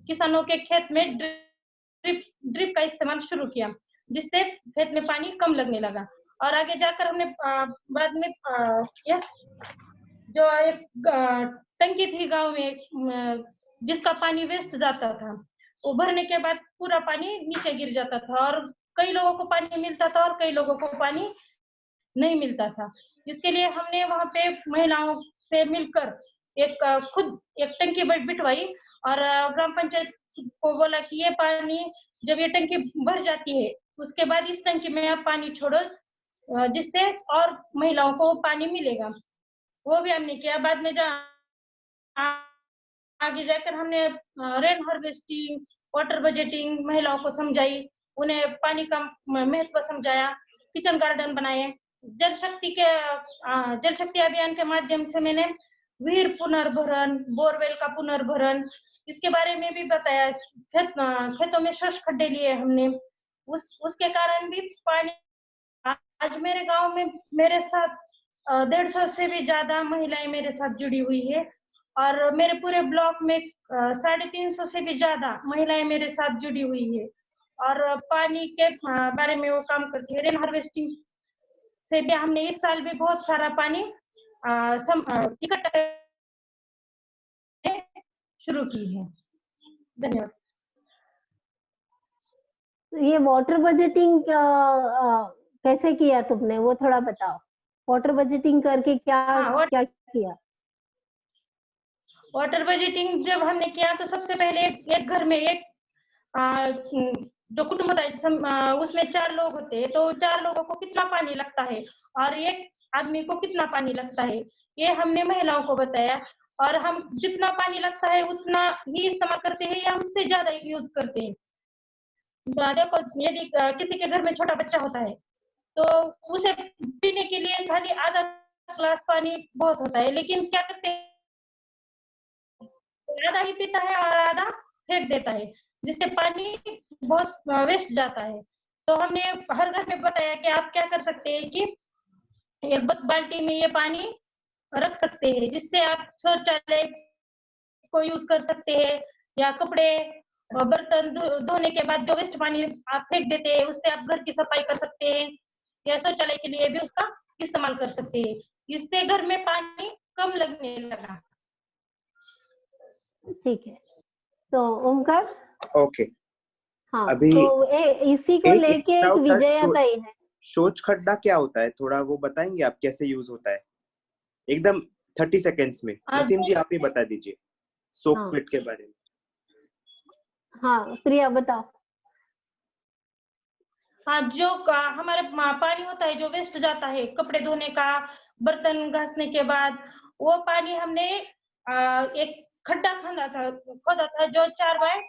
Speaker 13: किसानों के खेत में ड्रिप का इस्तेमाल शुरू किया, जिससे खेत में पानी कम लगने लगा। और आगे जाकर हमने बाद में जो एक टंकी थी गांव में जिसका पानी वेस्ट जाता था, वो भरने के बाद पूरा पानी नीचे गिर जाता था और कई लोगों को पानी मिलता था और कई लोगों को पानी नहीं मिलता था। इसके लिए हमने वहां पे महिलाओं से मिलकर खुद एक टंकी बिठवाई और ग्राम पंचायत को बोला कि ये पानी जब ये टंकी भर जाती है उसके बाद इस टंकी में आप पानी छोड़ो, जिससे और महिलाओं को पानी मिलेगा। वो भी हमने किया। बाद में आगे जाकर हमने रेन हार्वेस्टिंग, वाटर बजटिंग महिलाओं को समझाई, उन्हें पानी का महत्व समझाया, किचन गार्डन बनाए। जल शक्ति अभियान के माध्यम से मैंने विहिर पुनर्भरण, बोरवेल का पुनर्भरण, इसके बारे में भी बताया। खेतों में शुष्क खड्डे लिए हमने, उसके कारण भी पानी। आज मेरे गांव में मेरे साथ 150 से भी ज्यादा महिलाएं मेरे साथ जुड़ी हुई है और मेरे पूरे ब्लॉक में 350 से भी ज्यादा महिलाएं मेरे साथ जुड़ी हुई है और पानी के बारे में वो काम करती है। रेन हार्वेस्टिंग से भी हमने इस साल भी बहुत सारा पानी इकट्ठा शुरू की है। धन्यवाद।
Speaker 4: ये वाटर बजटिंग कैसे किया तुमने, वो थोड़ा बताओ। वाटर बजटिंग करके क्या क्या किया?
Speaker 13: वाटर बजटिंग जब हमने किया तो सबसे पहले एक घर में एक जो कुटुंब होता है उसमें 4 लोग होते हैं, तो 4 लोगों को कितना पानी लगता है और एक आदमी को कितना पानी लगता है, ये हमने महिलाओं को बताया। और हम जितना पानी लगता है उतना ही इस्तेमाल करते हैं या उससे ज्यादा यूज करते हैं। देखो यदि किसी के घर में छोटा बच्चा होता है तो उसे पीने के लिए खाली आधा ग्लास पानी बहुत होता है, लेकिन क्या करते हैं आधा ही पीता है और आधा फेंक देता है, जिससे पानी बहुत वेस्ट जाता है। तो हमने हर घर में बताया कि आप क्या कर सकते हैं कि एक बाल्टी में ये पानी रख सकते हैं, जिससे आप शौचालय को यूज कर सकते हैं या कपड़े और बर्तन धोने के बाद जो वेस्ट पानी आप फेंक देते हैं उससे आप घर की सफाई कर सकते हैं या शौचालय के लिए भी उसका इस्तेमाल कर सकते हैं। इससे घर में पानी कम लगने लगा।
Speaker 4: ठीक है, तो ओमकार।
Speaker 10: ओके,
Speaker 4: हाँ,
Speaker 10: अभी
Speaker 4: तो इसी को लेके एक विजया ताई है।
Speaker 10: शौच खड्डा क्या होता है, थोड़ा वो बताएंगे आप कैसे यूज होता है? एकदम 30 सेकेंड्स में। नसीम जी आप ही बता दीजिए सोक पिट के बारे में।
Speaker 4: हाँ प्रिया बताओ।
Speaker 13: हाँ, जो हमारे पानी होता है जो वेस्ट जाता है कपड़े धोने का, बर्तन घासने के बाद, वो पानी हमने एक खड्डा खोदा था जो 4 बाय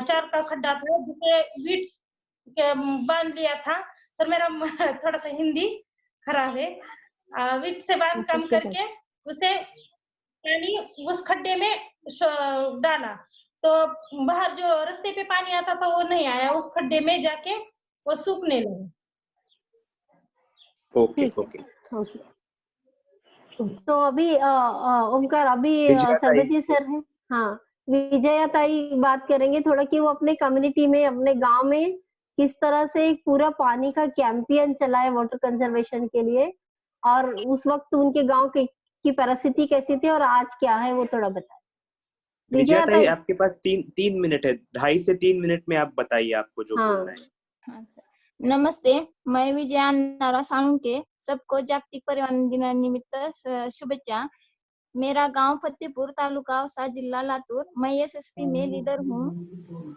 Speaker 13: 4 का खड्डा था, जिसे वीट के बांध लिया था। सर मेरा थोड़ा सा हिंदी खराब है। वीट से बांध काम करके उसे पानी उस खड्डे में डाला, तो बाहर जो रास्ते पे पानी आता था वो नहीं आया, उस खड्डे में जाके वो सूखने लगे।
Speaker 10: Okay okay.
Speaker 4: तो अभी ओमकार, अभी सर्वजी सर है, हाँ विजया ताई बात करेंगे थोड़ा कि वो अपने कम्युनिटी में, अपने गांव में किस तरह से एक पूरा पानी का कैंपेन चलाए वाटर कंजर्वेशन के लिए, और उस वक्त उनके गांव की परिस्थिति कैसी थी और आज क्या है वो थोड़ा बताए।
Speaker 10: विजया ताई आपके पास 3 मिनट है, 2.5 से 3 मिनट में आप बताइए आपको जो बोलना है।
Speaker 8: हाँ सर, नमस्ते, मैं विजया नारा साळुंके। सबको जागतिक पर्यावरण दिनानिमित्त शुभेच्छा। मेरा गांव फतेहपुर, तालुका औसा, जिला लातूर। मैं एसएसपी में लीडर हूँ।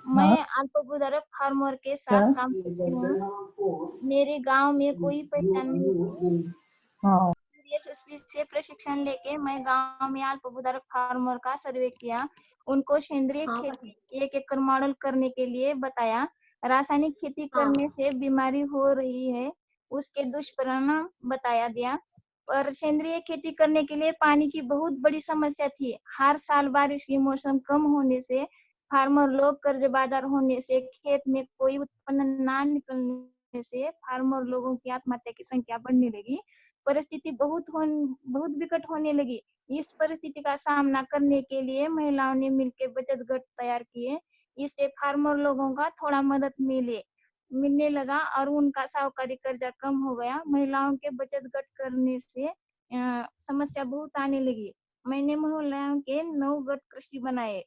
Speaker 8: मैं अल्पभूधारक फार्मर के साथ काम करती हूँ। मेरे गांव में कोई पहचान नहीं। एसएसपी से प्रशिक्षण लेके मैं गांव में अल्पभूधारक फार्मर का सर्वे किया, उनको सेंद्रीय खेती 1 एकड़ मॉडल करने के लिए बताया। रासायनिक खेती करने से बीमारी हो रही है, उसके दुष्परिणाम बताया दिया। और सेंद्रीय खेती करने के लिए पानी की बहुत बड़ी समस्या थी। हर साल बारिश की मौसम कम होने से फार्मर लोग कर्ज बाजार होने से, खेत में कोई उत्पन्न ना निकलने से फार्मर लोगों की आत्महत्या की संख्या बढ़ने लगी। परिस्थिति बहुत विकट होने लगी। इस परिस्थिति का सामना करने के लिए महिलाओं ने मिलकर बचत गट तैयार किए। इससे फार्मर लोगों का थोड़ा मदद मिलने लगा और उनका साहूकारी कर्जा कम हो गया। महिलाओं के बचत गट करने से समस्या बहुत आने लगी। मैंने महिलाओं के 9 गट कृषि बनाए।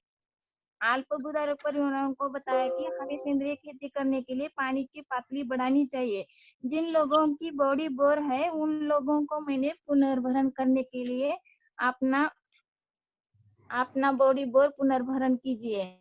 Speaker 8: अल्पभूधारक परिवारों को बताया कि हमें सेंद्रीय खेती करने के लिए पानी की पातली बढ़ानी चाहिए। जिन लोगों की बॉडी बोर है उन लोगों को मैंने पुनर्भरण करने के लिए अपना बॉडी बोर पुनर्भरण कीजिए।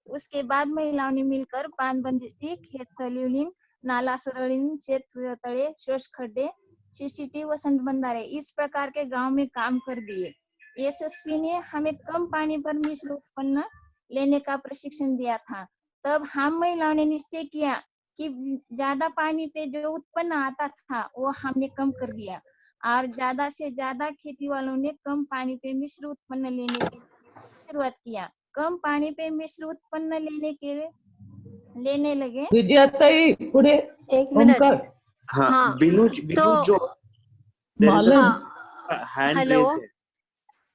Speaker 8: उसके बाद महिलाओं ने मिलकर बांध बंदिस्ती, खेत तलीलिंग, नाला सरलिंग, शेत तळे, शोष खड्डे, सीसीटी, वसंत बंधारे इस प्रकार के गांव में काम कर दिए। एसएसपी ने हमें कम पानी पर मिश्र उत्पन्न लेने का प्रशिक्षण दिया था। तब हम महिलाओं ने निश्चय किया कि ज्यादा पानी पे जो उत्पन्न आता था वो हमने कम कर दिया और ज्यादा से ज्यादा खेती वालों ने कम पानी पे मिश्र उत्पन्न लेने की शुरुआत किया। कम पानी पे मिश्र उत्पन्न लेने लगे।
Speaker 12: विजया ताई पुढे
Speaker 4: 1 मिनट।
Speaker 10: हाँ, बिनु जो हैंड रेज है।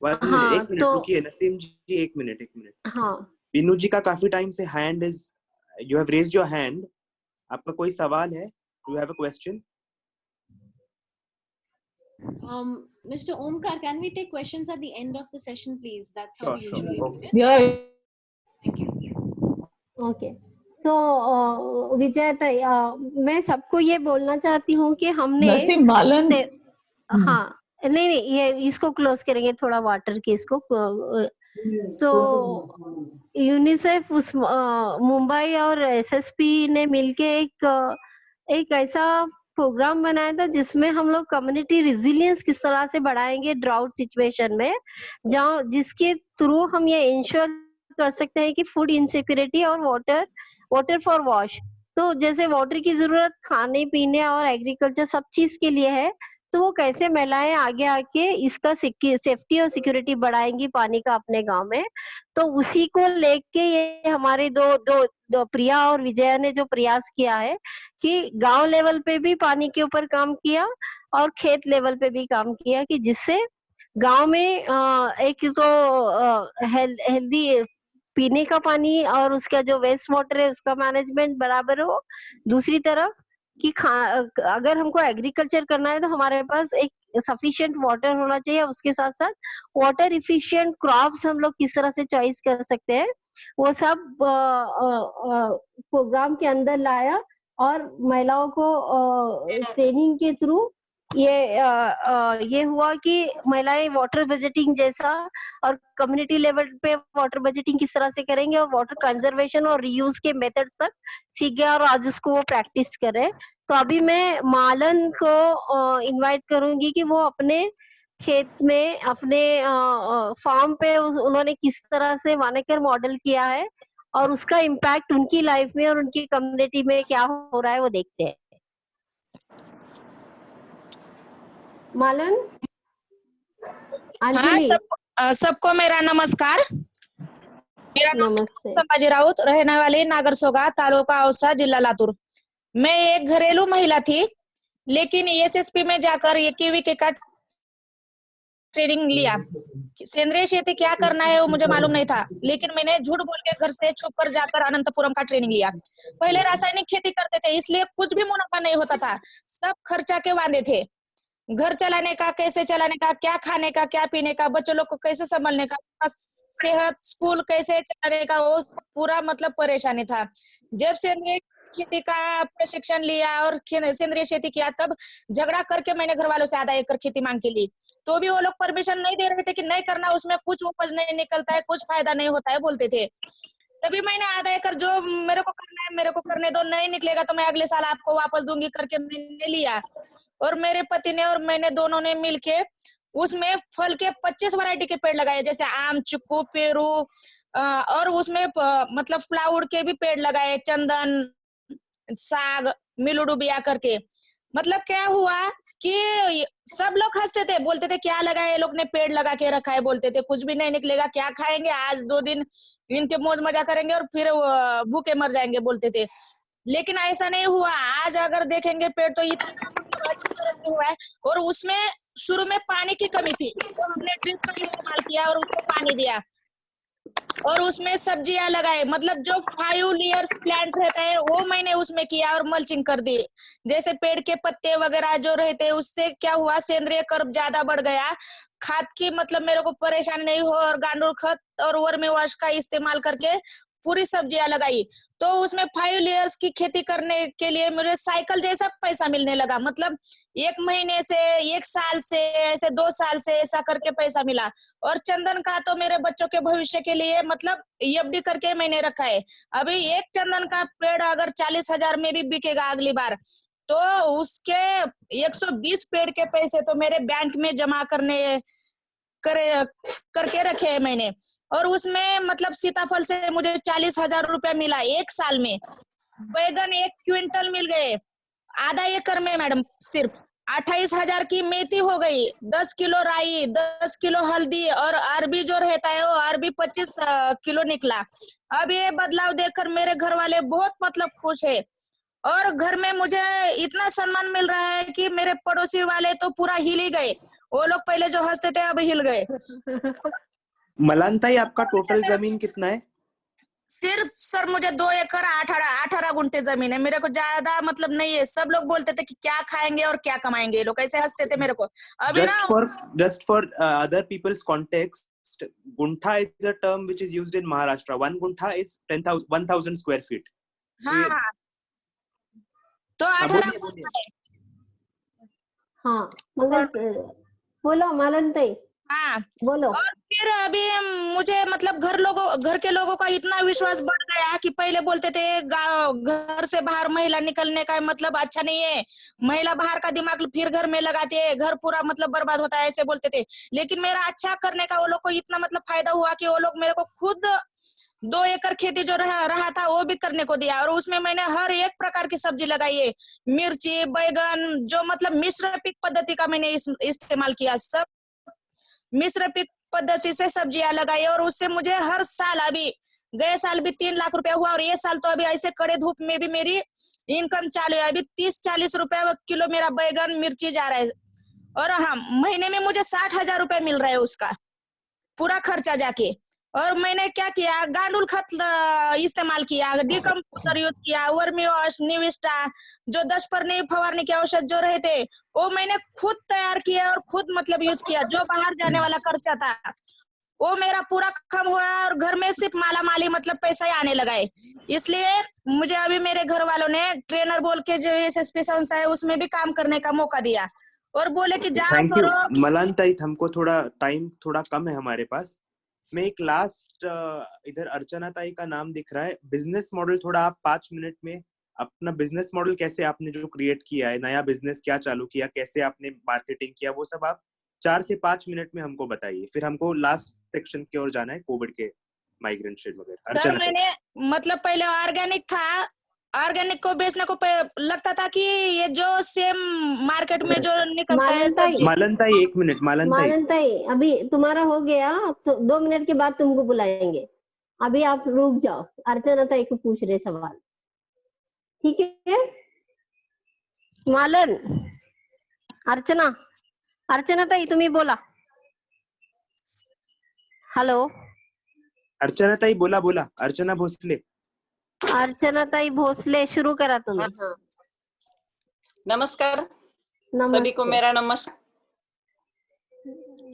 Speaker 10: 1 मिनट, 1 मिनट रुकिए नसीम जी, 1 मिनट।
Speaker 4: हाँ,
Speaker 10: बिनु जी का काफी टाइम से hand is, you have raised your hand. आपका कोई सवाल है? Do you have a question?
Speaker 1: Mr. Omkar, can we take questions at the end of the session, please? That's how we usually do it.
Speaker 12: Yeah.
Speaker 1: Thank you.
Speaker 4: Okay. So, विजय ताई, मैं सबको ये बोलना चाहती हूँ कि हमने हाँ नहीं ये इसको क्लोज करेंगे थोड़ा वाटर के इसको। तो यूनिसेफ उस मुंबई और एसएसपी ने मिलके एक ऐसा प्रोग्राम बनाया था जिसमें हम लोग कम्युनिटी रिजिलियंस किस तरह से बढ़ाएंगे ड्राउट सिचुएशन में, जहाँ जिसके थ्रू हम ये इंश्योर कर सकते हैं कि फूड इनसिक्योरिटी और वाटर फॉर वॉश, तो जैसे वाटर की जरूरत खाने पीने और एग्रीकल्चर सब चीज के लिए है, तो वो कैसे महिलाएं आगे आके इसका सेफ्टी और सिक्योरिटी बढ़ाएंगी पानी का अपने गांव में। तो उसी को लेके ये हमारे दो प्रिया और विजया ने जो प्रयास किया है कि गांव लेवल पे भी पानी के ऊपर काम किया और खेत लेवल पे भी काम किया, कि जिससे गांव में एक तो हेल्दी पीने का पानी और उसका जो वेस्ट वाटर है उसका मैनेजमेंट बराबर हो, दूसरी तरफ कि अगर हमको एग्रीकल्चर करना है तो हमारे पास एक सफिशिएंट वाटर होना चाहिए, उसके साथ साथ वाटर इफिशिएंट क्रॉप्स हम लोग किस तरह से चॉइस कर सकते हैं, वो सब प्रोग्राम के अंदर लाया और महिलाओं को ट्रेनिंग के थ्रू ये हुआ कि महिलाएं वाटर बजटिंग जैसा और कम्युनिटी लेवल पे वाटर बजटिंग किस तरह से करेंगे और वाटर कंजर्वेशन और रीयूज के मेथड तक सीख गया और आज उसको वो प्रैक्टिस करे। तो अभी मैं मालन को इनवाइट करूंगी कि वो अपने खेत में अपने फार्म पे उन्होंने किस तरह से वानेकर मॉडल किया है और उसका इम्पैक्ट उनकी लाइफ में और उनकी कम्युनिटी में क्या हो रहा है वो देखते हैं। मालन,
Speaker 14: हाँ, सबको मेरा नमस्कार। मेरा नाम संभाजी राउत, रहने वाली नागरसोगा, तालुका औसा, जिला लातूर। मैं एक घरेलू महिला थी, लेकिन एसएसपी में जाकर ये कीवी का ट्रेनिंग लिया। सेंद्रीय खेती क्या करना है वो मुझे मालूम नहीं था, लेकिन मैंने झूठ बोल के घर से छुप कर जाकर अनंतपुरम का ट्रेनिंग लिया। पहले रासायनिक खेती करते थे, इसलिए कुछ भी मुनाफा नहीं होता था, सब खर्चा के वादे थे। घर चलाने का, कैसे चलाने का, क्या खाने का, क्या पीने का, बच्चों लोग को कैसे संभालने का, सेहत, स्कूल कैसे चलाने का, वो पूरा मतलब परेशानी था। जब सेंद्रीय खेती का प्रशिक्षण लिया और सेंद्रीय खेती किया, तब झगड़ा करके मैंने घर वालों से आधा एकड़ खेती मांग के ली, तो भी वो लोग परमिशन नहीं दे रहे थे कि नहीं करना, उसमें कुछ उपज नहीं निकलता है, कुछ फायदा नहीं होता है बोलते थे। तभी मैंने आधा एकड़ जो मेरे को करना है मेरे को करने दो, नहीं निकलेगा तो मैं अगले साल आपको वापस दूंगी करके मैंने लिया। और मेरे पति ने और मैंने दोनों ने मिलके उसमें फल के 25 वैरायटी के पेड़ लगाए, जैसे आम, चिक्कू, पेरू, और उसमें मतलब फ्लावर के भी पेड़ लगाए, चंदन, साग, मिलुडू बिया करके। मतलब क्या हुआ कि सब लोग हंसते थे, बोलते थे क्या लगा है, लोग ने पेड़ लगा के रखा है, बोलते थे कुछ भी नहीं निकलेगा, क्या खाएंगे, आज 2 दिन इनके मौज मजा करेंगे और फिर भूखे मर जाएंगे बोलते थे। लेकिन ऐसा नहीं हुआ। आज अगर देखेंगे पेड़ तो इतना हुआ है। और उसमें शुरू में पानी की कमी थी, तो हमने ड्रिप का इस्तेमाल किया और उसको पानी दिया और उसमें सब्जियां लगाए। मतलब जो 5 लेयर्स प्लांट रहता है वो मैंने उसमें किया और मल्चिंग कर दी। जैसे पेड़ के पत्ते वगैरह जो रहते हैं, उससे क्या हुआ, सेंद्रीय कर्ब ज्यादा बढ़ गया। खाद की मतलब मेरे को परेशानी नहीं हो, और गांडूल खत और वर्मी वाश का इस्तेमाल करके पूरी सब्जियां लगाई। तो उसमें 5 लेयर्स की खेती करने के लिए मुझे साइकिल जैसा पैसा मिलने लगा। मतलब 1 महीने से, 1 साल से, ऐसे 2 साल से ऐसा करके पैसा मिला। और चंदन का तो मेरे बच्चों के भविष्य के लिए मतलब एफडी करके मैंने रखा है। अभी एक चंदन का पेड़ अगर 40,000 में भी बिकेगा अगली बार, तो उसके 120 पेड़ के पैसे तो मेरे बैंक में जमा करके रखे है मैंने। और उसमें मतलब सीताफल से मुझे 40,000 रुपया मिला 1 साल में। बैगन 1 क्विंटल मिल गए आधा एकड़ में मैडम। सिर्फ 28,000 की मेथी हो गई, 10 किलो राई, 10 किलो हल्दी, और अरबी जो रहता है वो अरबी 25 किलो निकला। अब ये बदलाव देखकर मेरे घर वाले बहुत मतलब खुश है। और घर में मुझे इतना सम्मान मिल रहा है कि मेरे पड़ोसी वाले तो पूरा हिल ही गए। वो लोग पहले जो हंसते थे अब हिल गए।
Speaker 10: मलानताई, आपका टोटल जमीन कितना है?
Speaker 14: सिर्फ सर मुझे 2 एकड़ 18 गुंठे जमीन है। मेरे को ज्यादा मतलब नहीं है। सब लोग बोलते थे कि क्या खाएंगे और क्या कमाएंगे, ये लोग ऐसे हंसते थे मेरे को। अभी
Speaker 10: just for other people's context, guntha is a term which is used in Maharashtra. 1 guntha is 1,000 square feet.
Speaker 14: हाँ हाँ, तो 18
Speaker 4: हाँ मंगल बोलो मालन ताई।
Speaker 14: हाँ
Speaker 4: बोलो।
Speaker 14: और फिर अभी मुझे मतलब घर के लोगों का इतना विश्वास बढ़ गया कि पहले बोलते थे घर से बाहर महिला निकलने का मतलब अच्छा नहीं है, महिला बाहर का दिमाग फिर घर में लगाती है, घर पूरा मतलब बर्बाद होता है, ऐसे बोलते थे। लेकिन मेरा अच्छा करने का वो लोग को इतना मतलब फायदा हुआ कि वो लोग मेरे को खुद 2 एकड़ खेती जो रहा था वो भी करने को दिया, और उसमें मैंने हर एक प्रकार की सब्जी लगाई है, मिर्ची, बैगन, जो मतलब मिश्र पिक पद्धति का मैंने इस्तेमाल किया। सब मिश्र पिक पद्धति से सब्जियां लगाई, और उससे मुझे हर साल, अभी गए साल भी 3 लाख रुपया हुआ, और ये साल तो अभी ऐसे कड़े धूप में भी मेरी इनकम चालू है। अभी 30-40 रुपया किलो मेरा बैगन मिर्ची जा रहा है, और हाँ, महीने में मुझे 60,000 रुपया मिल रहा है उसका पूरा खर्चा जाके। और मैंने क्या किया, गांडुल खत इस्तेमाल किया, डीकम्पोजर यूज किया, वर्मी वॉश, निविस्टा, जो 10 पर फवारने के औषध जो रहे थे वो मैंने खुद तैयार किया और खुद मतलब यूज किया। जो बाहर जाने वाला खर्चा था वो मेरा पूरा कम हुआ, और घर में सिर्फ माला माली मतलब पैसा ही आने लगा है। इसलिए मुझे अभी मेरे घर वालों ने ट्रेनर बोल के जो एसएसपी संस्था है उसमें भी काम करने का मौका दिया, और बोले कि जाओ
Speaker 10: थैंक यू
Speaker 14: करो।
Speaker 10: मलानताई, हमको टाइम थोड़ा कम है हमारे पास। मैं एक लास्ट, इधर अर्चना ताई का नाम दिख रहा है। बिजनेस मॉडल थोड़ा आप 5 मिनट में अपना बिजनेस मॉडल कैसे आपने जो क्रिएट किया है, नया बिजनेस क्या चालू किया, कैसे आपने मार्केटिंग किया, वो सब आप 4 से 5 मिनट में हमको बताइए। फिर हमको लास्ट सेक्शन की ओर जाना है, कोविड के माइग्रेंट शेड वगैरह।
Speaker 14: सर
Speaker 10: अर्चना
Speaker 14: मैंने मतलब पहले ऑर्गेनिक था, ऑर्गेनिक को बेचने को लगता था कि ये जो सेम मार्केट में जो निकलता है सब्जी।
Speaker 10: मालनताई 1 मिनट,
Speaker 4: मालनताई अभी तुम्हारा हो गया, तो 2 मिनट के बाद तुमको बुलाएंगे, अभी आप रुक जाओ। अर्चना ताई को पूछ रहे सवाल, ठीक है? मालन, अर्चना ताई तुम्ही बोला। हेलो
Speaker 10: अर्चना ताई बोला, अर्चना भोसले।
Speaker 4: अर्चना ताई भोसले, शुरू करा तुम्ही। हाँ।
Speaker 15: नमस्कार सभी को, मेरा नमस्कार।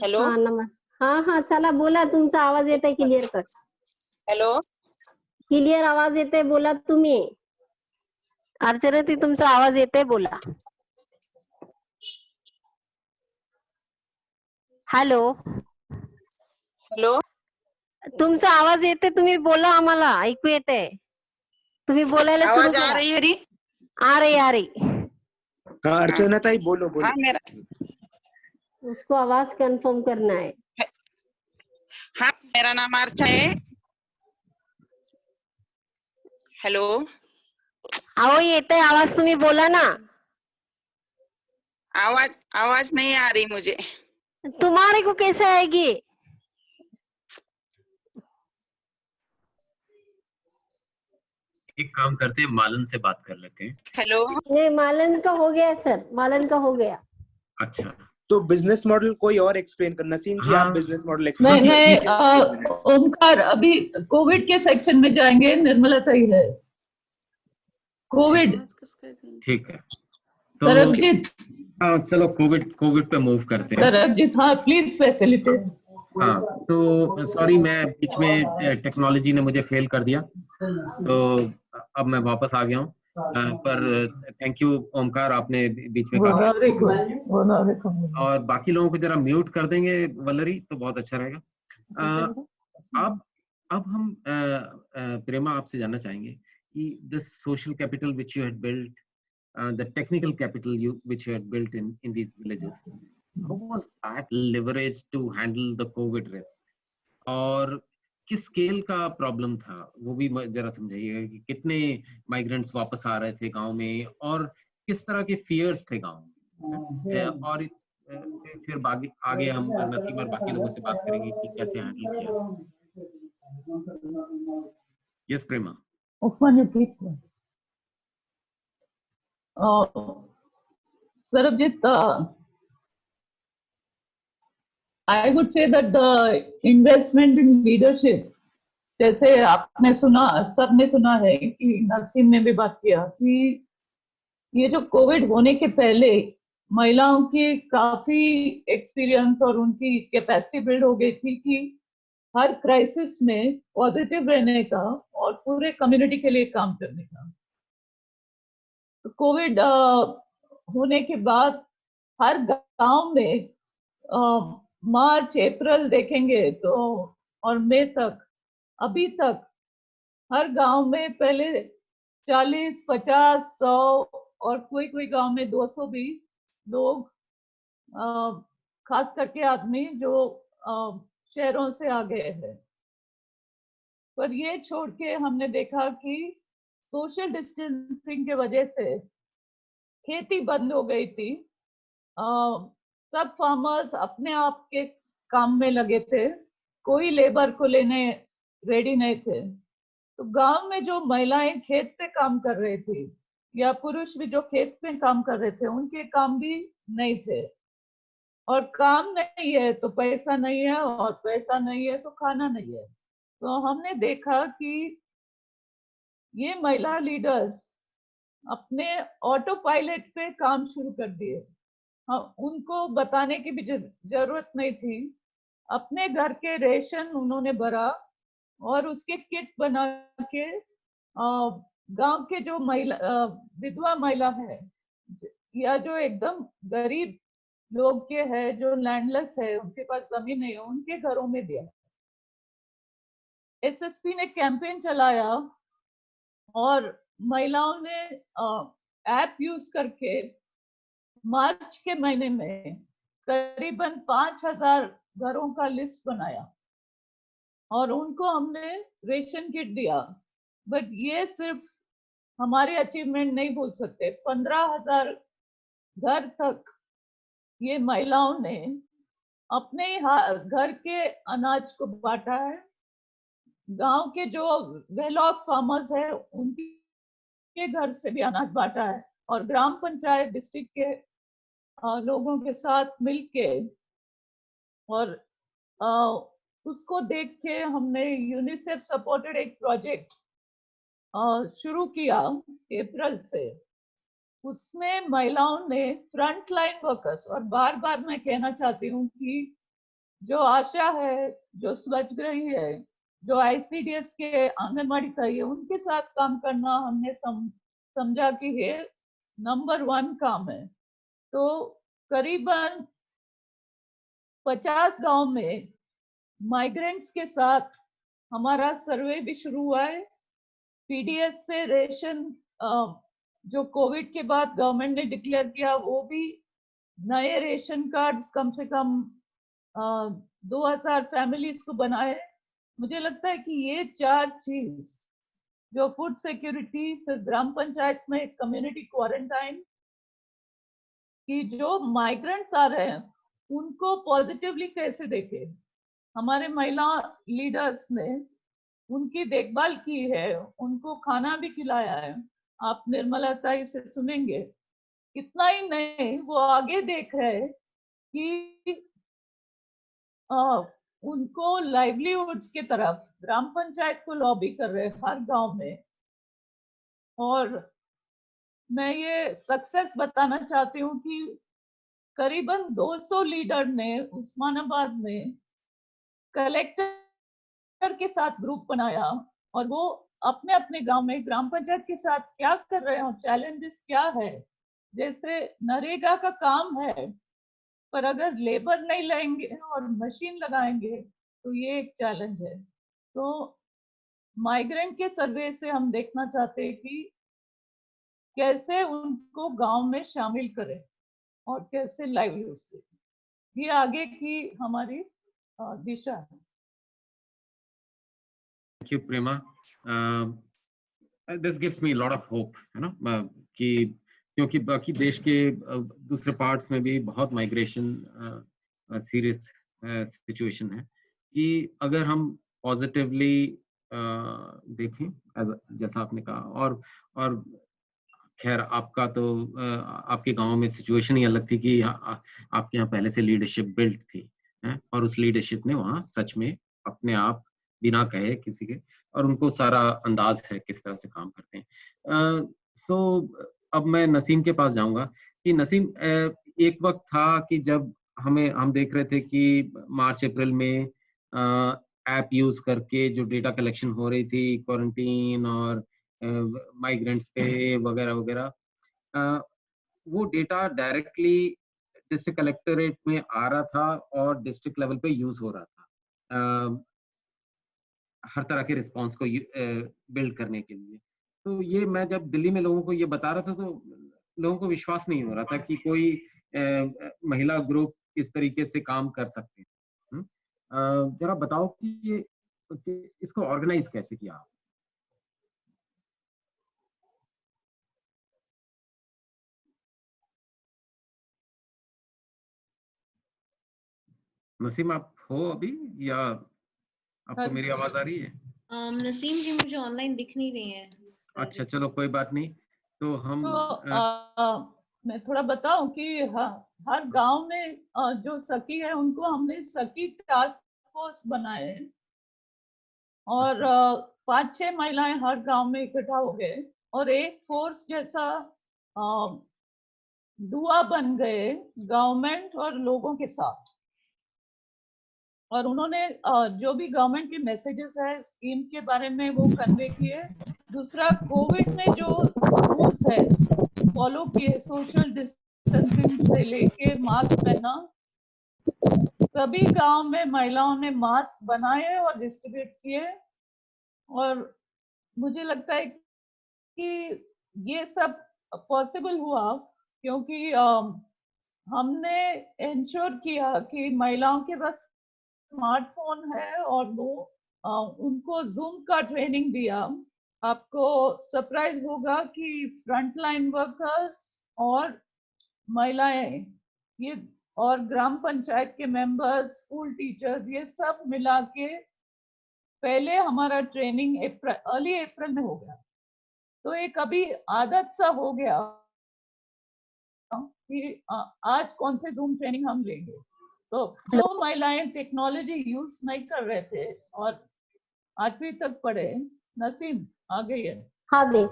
Speaker 15: हेलो।
Speaker 4: हाँ नमस्कार, हाँ चला बोला, तुमचा आवाज येत आहे क्लिअर कट।
Speaker 15: हॅलो,
Speaker 4: क्लिअर आवाज येत आहे, बोला तुम्ही। अर्चना ती तुमचा आवाज येत आहे, बोला। हॅलो
Speaker 15: हॅलो,
Speaker 4: तुमचा आवाज येते, तुम्ही बोला, आम्हाला ऐकू येते, तुम्ही बोलायला सुरू
Speaker 15: आवाज
Speaker 4: करा।
Speaker 15: आ रही है?
Speaker 4: आ रही।
Speaker 10: हाँ अर्चना ताई बोलो।
Speaker 15: हाँ,
Speaker 4: उसको आवाज कंफर्म करना है।
Speaker 15: हाँ, मेरा नाम अर्चा है। हेलो,
Speaker 4: आओ येते आवाज, तुम्ही बोला ना।
Speaker 15: आवाज नहीं आ रही मुझे।
Speaker 4: तुम्हारे को कैसे आएगी?
Speaker 3: एक काम करते हैं, मालन से बात कर लेते हैं।
Speaker 15: हेलो।
Speaker 4: नहीं, मालन का हो गया सर, मालन का हो गया।
Speaker 3: अच्छा,
Speaker 10: तो बिजनेस मॉडल कोई और एक्सप्लेन कर, नसीम जी आप बिजनेस मॉडल
Speaker 9: नहीं
Speaker 10: एक्सप्लेन।
Speaker 9: ओमकार अभी कोविड के सेक्शन में जाएंगे, निर्मला ताई है। कोविड
Speaker 3: ठीक है, तो
Speaker 9: सरबजीत,
Speaker 3: हाँ चलो कोविड पे मूव करते हैं।
Speaker 9: सरबजीत हाँ प्लीज फैसिलिटेट।
Speaker 3: हाँ तो सॉरी, मैं बीच में टेक्नोलॉजी ने मुझे फेल कर दिया, तो अब मैं वापस आ गया हूँ। पर थैंक यू ओमकार, आपने बीच में और बाकी लोगों को जरा म्यूट कर देंगे वल्लरी, तो बहुत अच्छा रहेगा। अब हम प्रेमा आपसे जानना चाहेंगे कि the social capital which you had built, the technical capital which you had built in these villages, how was that leveraged to handle the COVID risk? और किस स्केल का प्रॉब्लम था वो भी जरा समझाइएगा कि कितने माइग्रेंट्स वापस आ रहे थे गांव में, और किस तरह के फियर्स थे गांव में, और फिर आगे हम नसीम और बाकी लोगों से बात करेंगे कि कैसे हैंडल किया। Yes Prema.
Speaker 9: Sarabjit, I would say that the investment in leadership, जैसे आपने सुना, सबने सुना है कि नसीम ने भी बात किया कि ये जो कोविड होने के पहले महिलाओं की काफी एक्सपीरियंस और उनकी कैपेसिटी बिल्ड हो गई थी कि हर क्राइसिस में पॉजिटिव रहने का और पूरे कम्युनिटी के लिए काम करने का। कोविड होने के बाद हर गांव में मार्च अप्रैल देखेंगे तो और मई तक, अभी तक हर गांव में पहले 40, 50, 100 और कोई कोई गांव में 200 भी लोग, खास करके आदमी जो शहरों से आ गए हैं। पर ये छोड़ के हमने देखा कि सोशल डिस्टेंसिंग के वजह से खेती बंद हो गई थी। सब फार्मर्स अपने आप के काम में लगे थे, कोई लेबर को लेने रेडी नहीं थे। तो गांव में जो महिलाएं खेत पे काम कर रहे थे या पुरुष भी जो खेत पे काम कर रहे थे, उनके काम भी नहीं थे। और काम नहीं है तो पैसा नहीं है, और पैसा नहीं है तो खाना नहीं है। तो हमने देखा कि ये महिला लीडर्स अपने ऑटो पायलट पे काम शुरू कर दिए। उनको बताने की भी जरूरत नहीं थी। अपने घर के रेशन उन्होंने भरा और उसके किट बना के गांव के जो महिला, विधवा महिला है या जो एकदम गरीब लोग के है, जो लैंडलेस है, उनके पास जमीन नहीं है, उनके घरों में दिया। एसएसपी ने कैंपेन चलाया और महिलाओं ने ऐप यूज करके मार्च के महीने में करीबन 5000 घरों का लिस्ट बनाया और उनको हमने रेशन किट दिया। बट ये सिर्फ हमारे अचीवमेंट नहीं बोल सकते। 15,000 घर तक ये महिलाओं ने अपने घर के अनाज को बांटा है। गांव के जो वेल ऑफ फार्मर्स है उनके घर से भी अनाज बांटा है और ग्राम पंचायत डिस्ट्रिक्ट के लोगों के साथ मिलके, और उसको देख के हमने यूनिसेफ सपोर्टेड एक प्रोजेक्ट शुरू किया अप्रैल से। उसमें महिलाओं ने फ्रंट लाइन वर्कर्स, और बार बार मैं कहना चाहती हूँ कि जो आशा है, जो स्वच्छग्रही है, जो ICDS के आंगनबाड़ी है, उनके साथ काम करना हमने समझा कि ये नंबर 1 काम है। तो करीबन 50 गांव में माइग्रेंट्स के साथ हमारा सर्वे भी शुरू हुआ है। PDS से रेशन जो कोविड के बाद गवर्नमेंट ने डिक्लेयर किया, वो भी नए रेशन कार्ड्स कम से कम 2000 फैमिलीज को बनाए। मुझे लगता है कि ये 4 चीज, जो फूड सिक्योरिटी, फिर ग्राम पंचायत में कम्युनिटी क्वारंटाइन, कि जो माइग्रेंट्स आ रहे हैं उनको पॉजिटिवली कैसे देखे। हमारे महिला लीडर्स ने उनकी देखभाल की है, उनको खाना भी खिलाया है। आप निर्मला ताई से सुनेंगे। इतना ही नहीं, वो आगे देख रहे हैं कि उनको लाइवलीहुड्स की तरफ ग्राम पंचायत को लॉबी कर रहे हैं हर गांव में। और मैं ये सक्सेस बताना चाहती हूँ कि करीबन 200 लीडर ने उस्मानाबाद में कलेक्टर के साथ ग्रुप बनाया और वो अपने अपने गांव में ग्राम पंचायत के साथ क्या कर रहे हैं, चैलेंजेस क्या है। जैसे नरेगा का काम है, पर अगर लेबर नहीं लाएंगे और मशीन लगाएंगे तो ये एक चैलेंज है। तो माइग्रेंट के सर्वे से हम देखना चाहते हैं कि कैसे उनको गांव में शामिल करें और कैसे लाइवलीहुड से। ये आगे की हमारी दिशा है।
Speaker 3: Thank you, Prema. This gives me a lot of hope, है ना, कि क्योंकि बाकी देश के दूसरे पार्ट्स में भी बहुत माइग्रेशन सीरियस सिचुएशन है, कि अगर हम पॉजिटिवली देखें, जैसा आपने कहा। और खैर आपका तो आपके गांव में सिचुएशन ही अलग थी कि आपके यहाँ पहले से लीडरशिप बिल्ट थी, है? और उस लीडरशिप ने वहाँ सच में अपने आप बिना कहे किसी के, और उनको सारा अंदाज है किस तरह से काम करते हैं। सो अब मैं नसीम के पास जाऊंगा कि नसीम, एक वक्त था कि जब हम देख रहे थे कि मार्च अप्रैल में ऐप यूज करके जो डेटा कलेक्शन हो रही थी क्वारंटीन और माइग्रेंट्स पे वगैरह वगैरह, वो डेटा डायरेक्टली डिस्ट्रिक्ट कलेक्टरेट में आ रहा था और डिस्ट्रिक्ट लेवल पे यूज हो रहा था हर तरह के रिस्पांस को बिल्ड करने के लिए। तो ये मैं जब दिल्ली में लोगों को ये बता रहा था तो लोगों को विश्वास नहीं हो रहा था कि कोई महिला ग्रुप इस तरीके से काम कर सकते हैं। जरा बताओ कि इसको ऑर्गेनाइज कैसे किया? नसीम आप हो अभी या आपको मेरी आवाज आ रही है?
Speaker 1: नसीम जी मुझे ऑनलाइन दिख नहीं रही है।
Speaker 3: अच्छा चलो कोई बात नहीं। तो हम
Speaker 9: मैं थोड़ा बताऊं कि हर गांव में जो सखी है उनको हमने सखी टास्क फोर्स बनाए और 5-6 महिलाएं हर गांव में इकट्ठा हो गए और एक फोर्स जैसा दुआ बन गए गवर्नमेंट और लोगों के साथ। और उन्होंने जो भी गवर्नमेंट के मैसेजेस है स्कीम के बारे में वो कन्वे किए। दूसरा, कोविड में जो रूल्स है फॉलो किए, सोशल डिस्टेंसिंग से लेके मास्क पहना। सभी गांव में महिलाओं ने मास्क बनाए और डिस्ट्रीब्यूट किए और मुझे लगता है कि ये सब पॉसिबल हुआ क्योंकि हमने इंश्योर किया कि महिलाओं के पास स्मार्टफोन है और वो उनको जूम का ट्रेनिंग दिया। आपको सरप्राइज होगा कि फ्रंटलाइन वर्कर्स और महिलाएं ये और ग्राम पंचायत के मेंबर्स, स्कूल टीचर्स, ये सब मिला के पहले हमारा ट्रेनिंग अर्ली अप्रैल में हो गया। तो एक अभी आदत सा हो गया कि आज कौन से जूम ट्रेनिंग हम लेंगे। तो जो महिलाएं टेक्नोलॉजी यूज नहीं कर रहे थे और 8वीं तक पढ़े, नसीम आ गई है।
Speaker 4: हाँ दे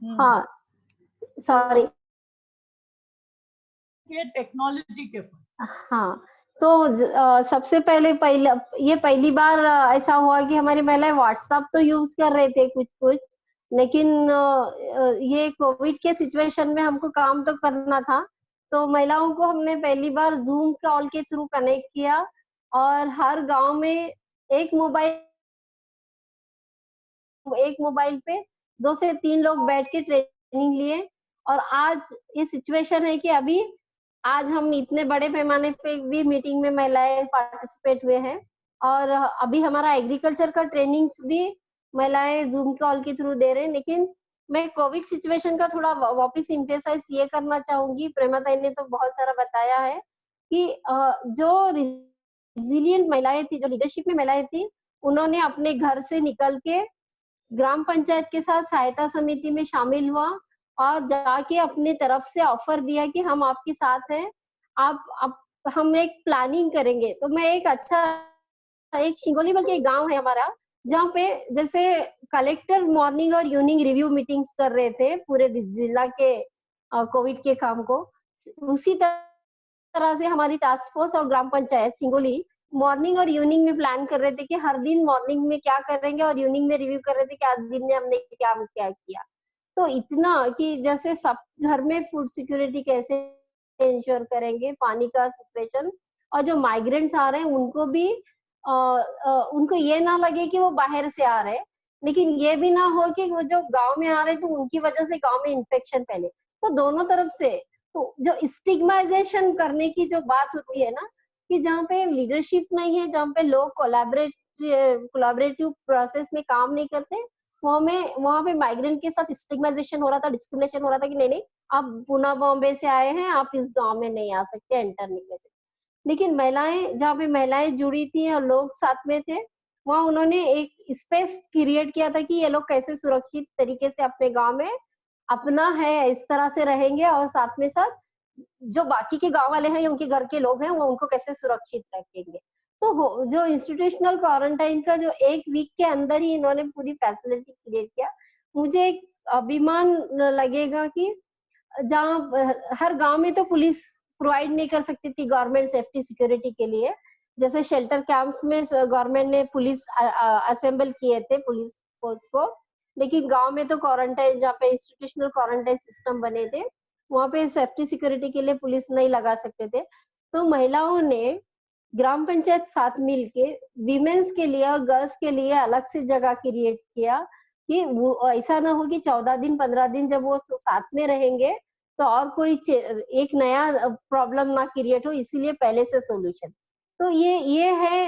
Speaker 4: हाँ सॉरी
Speaker 9: ये टेक्नोलॉजी के
Speaker 4: हाँ तो सबसे पहले ये पहली बार ऐसा हुआ कि हमारी महिलाएं व्हाट्सएप तो यूज कर रहे थे कुछ, लेकिन ये कोविड के सिचुएशन में हमको काम तो करना था, तो महिलाओं को हमने पहली बार जूम कॉल के थ्रू कनेक्ट किया और हर गांव में एक मोबाइल पे 2 से 3 लोग बैठ के ट्रेनिंग लिए। और आज ये सिचुएशन है कि अभी आज हम इतने बड़े पैमाने पे भी मीटिंग में महिलाएं पार्टिसिपेट हुए हैं और अभी हमारा एग्रीकल्चर का ट्रेनिंग्स भी महिलाएं जूम कॉल के थ्रू दे रहे हैं। लेकिन मैं कोविड सिचुएशन का थोड़ा वापस एम्फेसाइज ये करना चाहूंगी, प्रेमाताई ने तो बहुत सारा बताया है कि जो रिजिलियंट महिलाएं थी, जो लीडरशिप में महिलाएं थी, उन्होंने अपने घर से निकल के ग्राम पंचायत के साथ सहायता समिति में शामिल हुआ और जाके अपने तरफ से ऑफर दिया कि हम आपके साथ हैं, हम एक प्लानिंग करेंगे। तो मैं एक शिंगोली बल्कि एक गांव है हमारा, जहाँ पे जैसे कलेक्टर मॉर्निंग और इवनिंग रिव्यू मीटिंग्स कर रहे थे पूरे जिला के कोविड के काम को, उसी तरह से हमारी टास्क फोर्स और ग्राम पंचायत सिंगोली मॉर्निंग और इवनिंग में प्लान कर रहे थे कि हर दिन मॉर्निंग में क्या करेंगे और इवनिंग में रिव्यू कर रहे थे कि आज दिन में हमने क्या किया। तो इतना कि जैसे सब घर में फूड सिक्योरिटी कैसे इंश्योर करेंगे, पानी का सिचुएशन, और जो माइग्रेंट्स आ रहे हैं उनको भी उनको ये ना लगे कि वो बाहर से आ रहे हैं, लेकिन ये भी ना हो कि वो जो गांव में आ रहे हैं तो उनकी वजह से गांव में इन्फेक्शन फैले। तो दोनों तरफ से तो जो स्टिग्माइजेशन करने की जो बात होती है ना, कि जहाँ पे लीडरशिप नहीं है, जहाँ पे लोग कोलैबोरेटिव प्रोसेस में काम नहीं करते, वहां पे माइग्रेंट के साथ स्टिग्माइजेशन हो रहा था, डिस्क्रिमिनेशन हो रहा था कि नहीं आप पुणे बॉम्बे से आए हैं, आप इस गांव में नहीं आ सकते, एंटर नहीं कर सकते। लेकिन महिलाएं, जहाँ पे महिलाएं जुड़ी थी और लोग साथ में थे, वहाँ उन्होंने एक स्पेस क्रिएट किया था कि ये लोग कैसे सुरक्षित तरीके से अपने गांव में अपना है इस तरह से रहेंगे और साथ में साथ जो बाकी के गांव वाले हैं, उनके घर के लोग हैं, वो उनको कैसे सुरक्षित रखेंगे। तो जो इंस्टीट्यूशनल क्वारंटाइन का जो 1 वीक के अंदर ही इन्होंने पूरी फैसिलिटी क्रिएट किया, मुझे एक अभिमान लगेगा कि जहाँ हर गांव में तो पुलिस प्रोवाइड नहीं कर सकती थी गवर्नमेंट सेफ्टी सिक्योरिटी के लिए, जैसे शेल्टर कैंप्स में गवर्नमेंट ने पुलिस असेंबल किए थे पुलिस फोर्स को, लेकिन गांव में तो क्वारंटाइन, जहाँ पे इंस्टीट्यूशनल क्वारंटाइन सिस्टम बने थे, वहाँ पे सेफ्टी सिक्योरिटी के लिए पुलिस नहीं लगा सकते थे, तो महिलाओं ने ग्राम पंचायत साथ मिलके विमेन्स के लिए और गर्ल्स के लिए अलग से जगह क्रिएट किया कि वो ऐसा ना हो कि 14 दिन 15 दिन जब वो साथ में रहेंगे तो और कोई एक नया प्रॉब्लम ना क्रिएट हो, इसीलिए पहले से सॉल्यूशन। तो ये है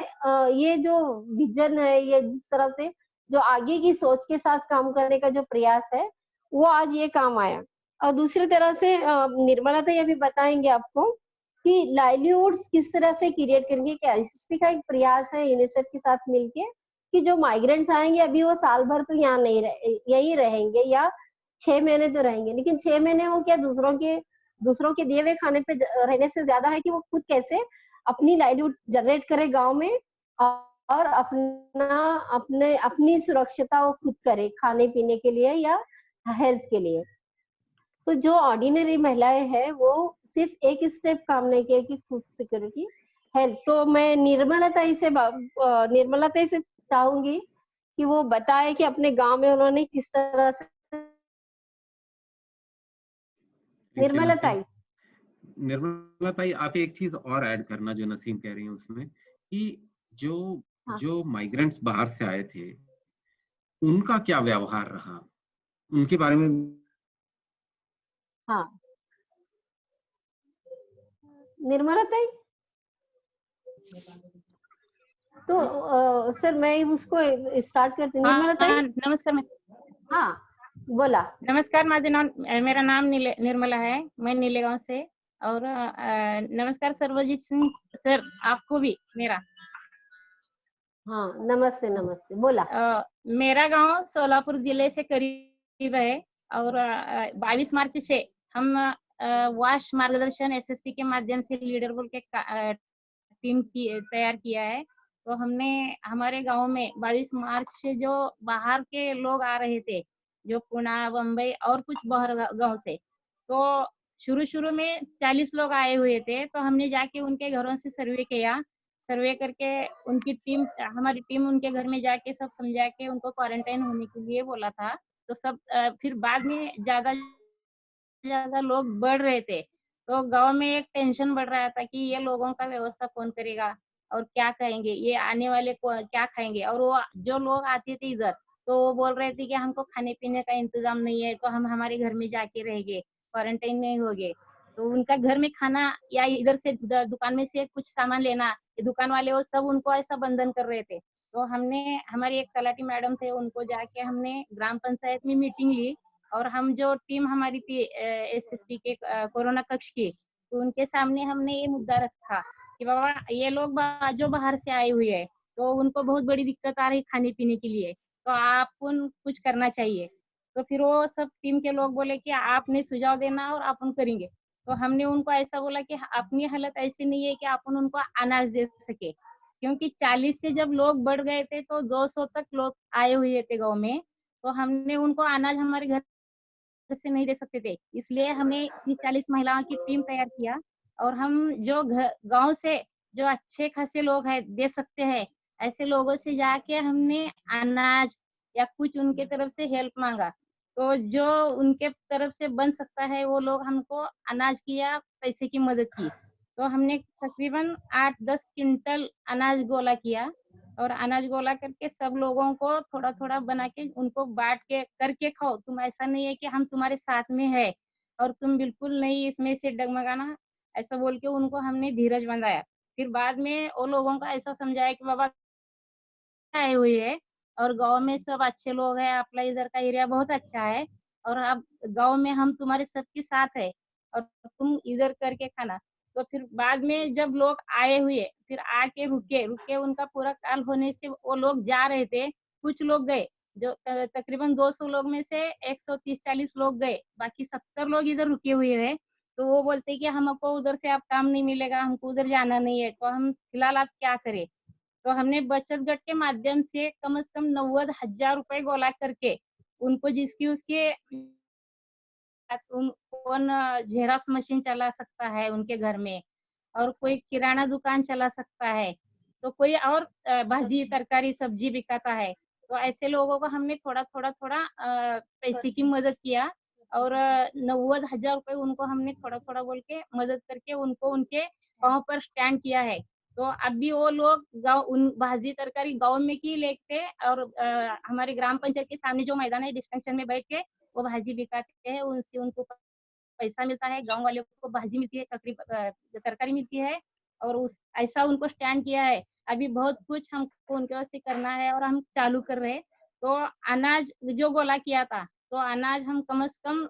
Speaker 4: ये जो विजन है, ये जिस तरह से जो आगे की सोच के साथ काम करने का जो प्रयास है वो आज ये काम आया। और दूसरी तरह से निर्मला तो ये भी बताएंगे आपको कि लाइवलीहुड्स किस तरह से क्रिएट करेंगे, क्या एसएसपी का एक प्रयास है यूनिसेफ के साथ मिलके कि जो माइग्रेंट्स आएंगे अभी वो साल भर तो यहाँ नहीं यही रहेंगे या 6 महीने तो रहेंगे, लेकिन 6 महीने वो क्या दूसरों के दिए हुए खाने पे रहने से ज्यादा है कि वो खुद कैसे अपनी लाइवलीहुड जनरेट करे गांव में और अपनी सुरक्षिता वो खुद करे खाने पीने के लिए या हेल्थ के लिए। तो जो ऑर्डिनरी महिलाएं हैं वो सिर्फ एक स्टेप काम नहीं किया कि खुद सिक्योरिटी हेल्थ। तो मैं निर्मलता से चाहूंगी कि वो बताए कि अपने गांव में उन्होंने किस तरह से।
Speaker 3: निर्मलता आप एक चीज और ऐड करना जो नसीम कह रही है उसमें कि जो माइग्रेंट्स बाहर से आए थे उनका क्या व्यवहार रहा, उनके बारे में।
Speaker 4: हाँ निर्मलता तो सर मैं उसको स्टार्ट करती हूँ। निर्मलता
Speaker 16: नमस्कार।
Speaker 4: हाँ बोला।
Speaker 16: नमस्कार, मेरा नाम निर्मला है, मैं नीलेगांव से। और नमस्कार सर्वजीत सिंह सर, आपको भी मेरा।
Speaker 4: हाँ नमस्ते नमस्ते, बोला।
Speaker 16: मेरा गांव सोलापुर जिले से करीब है और 22 मार्च से हम वाश मार्गदर्शन एसएसपी के माध्यम से लीडर बोल के टीम तैयार किया है। तो हमने हमारे गांव में 22 मार्च से जो बाहर के लोग आ रहे थे, जो पुणे, बम्बई और कुछ बाहर गांव से, तो शुरू में 40 लोग आए हुए थे। तो हमने जाके उनके घरों से सर्वे किया, सर्वे करके हमारी टीम उनके घर में जाके सब समझा के उनको क्वारंटाइन होने के लिए बोला था। तो सब फिर बाद में ज्यादा लोग बढ़ रहे थे, तो गांव में एक टेंशन बढ़ रहा था कि ये लोगों का व्यवस्था कौन करेगा और क्या कहेंगे, ये आने वाले को क्या खाएंगे। और वो जो लोग आते थे इधर तो वो बोल रहे थे कि हमको खाने पीने का इंतजाम नहीं है, तो हम हमारे घर में जाके रहेंगे, क्वारंटाइन नहीं होंगे। तो उनका घर में खाना या इधर से दुकान में से कुछ सामान लेना, दुकान वाले वो सब उनको ऐसा बंधन कर रहे थे। तो हमने हमारी एक तलाटी मैडम थे, उनको जाके हमने ग्राम पंचायत में मीटिंग ली और हम जो टीम हमारी थी एसएसपी के कोरोना कक्ष की, तो उनके सामने हमने ये मुद्दा रखा कि बाबा ये लोग जो बाहर से आए हुए हैं तो उनको बहुत बड़ी दिक्कत आ रही खाने पीने के लिए, तो आपको कुछ करना चाहिए। तो फिर वो सब टीम के लोग बोले कि आपने सुझाव देना और अपन करेंगे। तो हमने उनको ऐसा बोला कि अपनी हालत ऐसी नहीं है कि अपन उनको अनाज दे सके, क्योंकि 40 से जब लोग बढ़ गए थे तो 200 तक लोग आए हुए थे गाँव में, तो हमने उनको अनाज हमारे घर से नहीं दे सकते थे। इसलिए हमने 40 महिलाओं की टीम तैयार किया और हम जो गांव से जो अच्छे खासे लोग हैं दे सकते हैं, ऐसे लोगों से जाके हमने अनाज या कुछ उनके तरफ से हेल्प मांगा। तो जो उनके तरफ से बन सकता है वो लोग हमको अनाज की या पैसे की मदद की। तो हमने तकरीबन 8-10 क्विंटल अनाज गोला किया और अनाज गोला करके सब लोगों को थोड़ा थोड़ा बना के उनको बांट के करके खाओ, तुम ऐसा नहीं है कि हम तुम्हारे साथ में है और तुम बिल्कुल नहीं इसमें से डगमगाना, ऐसा बोल के उनको हमने धीरज बंधाया। फिर बाद में वो लोगों को ऐसा समझाया कि बाबा आए हुए है और गांव में सब अच्छे लोग हैं, आपका इधर का एरिया बहुत अच्छा है और अब गांव में हम तुम्हारे सबके साथ है और तुम इधर करके खाना। तो फिर बाद में जब लोग आए हुए फिर आके रुके उनका पूरा काल होने से वो लोग जा रहे थे, कुछ लोग गए, जो तकरीबन 200 लोग में से 130-140 लोग गए, बाकी 70 लोग इधर रुके हुए हैं। तो वो बोलते कि हमको उधर से अब काम नहीं मिलेगा, हमको उधर जाना नहीं है, तो हम फिलहाल आप क्या करें। तो हमने बचत गट के माध्यम से कम 90,000 रुपए गोला करके उनको जिसकी उसके कौन जेरॉक्स मशीन चला सकता है उनके घर में, और कोई किराना दुकान चला सकता है, तो कोई और भाजी तरकारी सब्जी बिकाता है, तो ऐसे लोगों को हमने थोड़ा पैसे की मदद किया और 90,000 रुपए उनको हमने थोड़ा थोड़ा बोल के मदद करके उनको उनके पाँव पर स्टैंड किया है। तो अभी वो लोग गाँव उन भाजी तरकारी गाँव में की लेते और हमारे ग्राम पंचायत के सामने जो मैदान है डिस्टंक्शन में बैठ के वो भाजी बिकाते हैं, उनसे उनको पैसा मिलता है, गाँव वाले को भाजी मिलती है, तरकारी मिलती है और उस ऐसा उनको स्टैंड किया है। अभी बहुत कुछ हमको उनके वजह से करना है और हम चालू कर रहे हैं। तो अनाज जो गोला किया था, तो अनाज हम कम से कम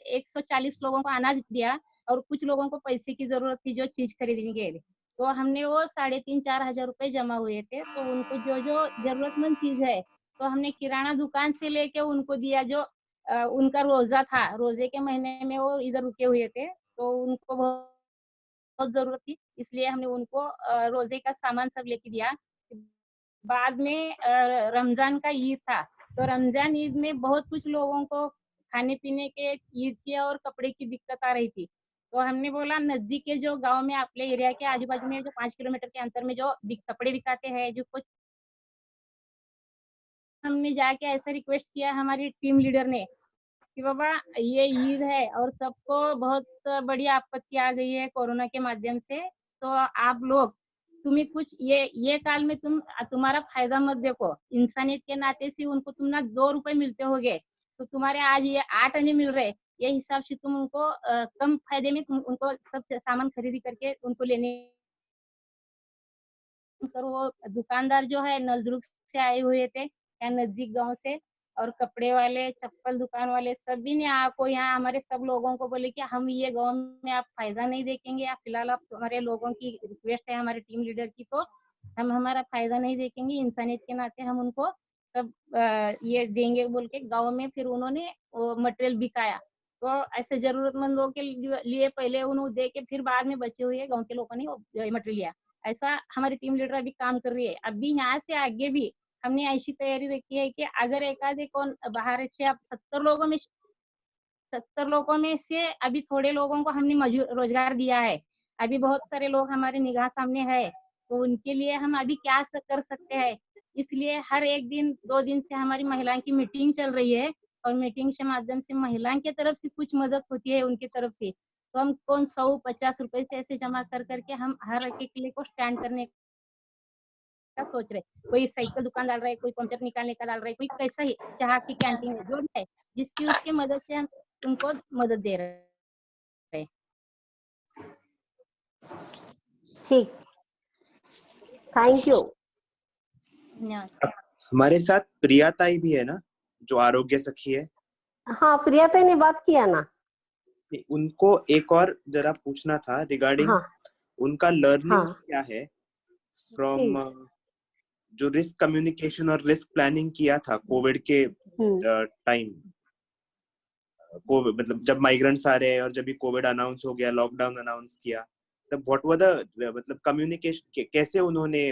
Speaker 16: 140 लोगों को अनाज दिया और कुछ लोगों को पैसे की जरूरत थी जो चीज खरीदने के लिए। तो हमने वो 3,500-4 हजार रुपए जमा हुए थे, तो उनको जो जो जरूरतमंद चीज है तो हमने किराना दुकान से लेके उनको दिया। जो उनका रोजा था, रोजे के महीने में वो इधर रुके हुए थे, तो उनको बहुत जरूरत थी, इसलिए हमने उनको रोजे का सामान सब लेके दिया। बाद में रमजान का ईद था, तो रमजान ईद में बहुत कुछ लोगों को खाने पीने के, ईद के और कपड़े की दिक्कत आ रही थी। तो हमने बोला नजदीक के जो गांव में अपने एरिया के आजू बाजू में जो 5 किलोमीटर के अंतर में जो कपड़े बिकाते हैं, जो कुछ हमने जाके ऐसा रिक्वेस्ट किया हमारी टीम लीडर ने कि बाबा ये ईद है और सबको बहुत बड़ी आपत्ति आ गई है कोरोना के माध्यम से, तो आप लोग तुम्हें कुछ ये काल में तुम्हारा फायदा मत देखो, इंसानियत के नाते से उनको तुम ना 2 रुपए मिलते होगे, तो तुम्हारे आज ये 8 आने मिल रहे, ये हिसाब से तुम उनको कम फायदे में तुम उनको सब सामान खरीदी करके उनको लेने करो। वो दुकानदार जो है नलदुर्ग से आए हुए थे या नजदीक गांव से, और कपड़े वाले, चप्पल दुकान वाले सभी ने आपको यहाँ हमारे सब लोगों को बोले कि हम ये गांव में आप फायदा नहीं देखेंगे, आप फिलहाल आप हमारे लोगों की रिक्वेस्ट है हमारे टीम लीडर की, तो हम हमारा फायदा नहीं देखेंगे, इंसानियत के नाते हम उनको सब ये देंगे बोल के गाँव में फिर उन्होंने मटेरियल बिकाया। तो ऐसे जरूरतमंदों के लिए पहले उन्होंने दे के फिर बाद में बचे हुए गाँव के लोगों ने मटेरियल लिया। ऐसा हमारी टीम लीडर अभी काम कर रही है। अभी यहाँ से आगे भी हमने ऐसी तैयारी रखी है कि अगर एकाधे कौन बाहर से आप 70 लोगों में से अभी थोड़े लोगों को हमने रोजगार दिया है, अभी बहुत सारे लोग हमारे निगाह सामने है, तो उनके लिए हम अभी क्या कर सकते हैं, इसलिए हर 1 दिन 2 दिन से हमारी महिलाओं की मीटिंग चल रही है और मीटिंग के माध्यम से महिलाओं की तरफ से कुछ मदद होती है उनकी तरफ से, तो हम 100-50 रुपए से ऐसे जमा कर करके हम हर एक के लिए को स्टैंड करने का सोच रहे। कोई साइकिल दुकान डाल रहा है, कोई पंचर निकालने का डाल रहा है, कोई कैसा ही चाह की कैंटीन है, जो भी है जिसकी उसकी मदद से हम उनको मदद दे रहे हैं।
Speaker 4: ठीक, थैंक यू।
Speaker 10: हमारे साथ प्रिया ताई भी है ना, जो आरोग्य सखी है।
Speaker 4: हाँ, प्रिया ताई ने बात किया ना,
Speaker 10: उनको एक और जरा पूछना था रिगार्डिंग उनका लर्निंग क्या है फ्रॉम जो रिस्क कम्युनिकेशन और रिस्क प्लानिंग किया था कोविड के टाइम, कोविड मतलब जब माइग्रेंट्स आ रहे हैं और जब भी कोविड अनाउंस हो गया, लॉकडाउन अनाउंस किया, तब व्हाट वर द मतलब कम्युनिकेशन, कैसे उन्होंने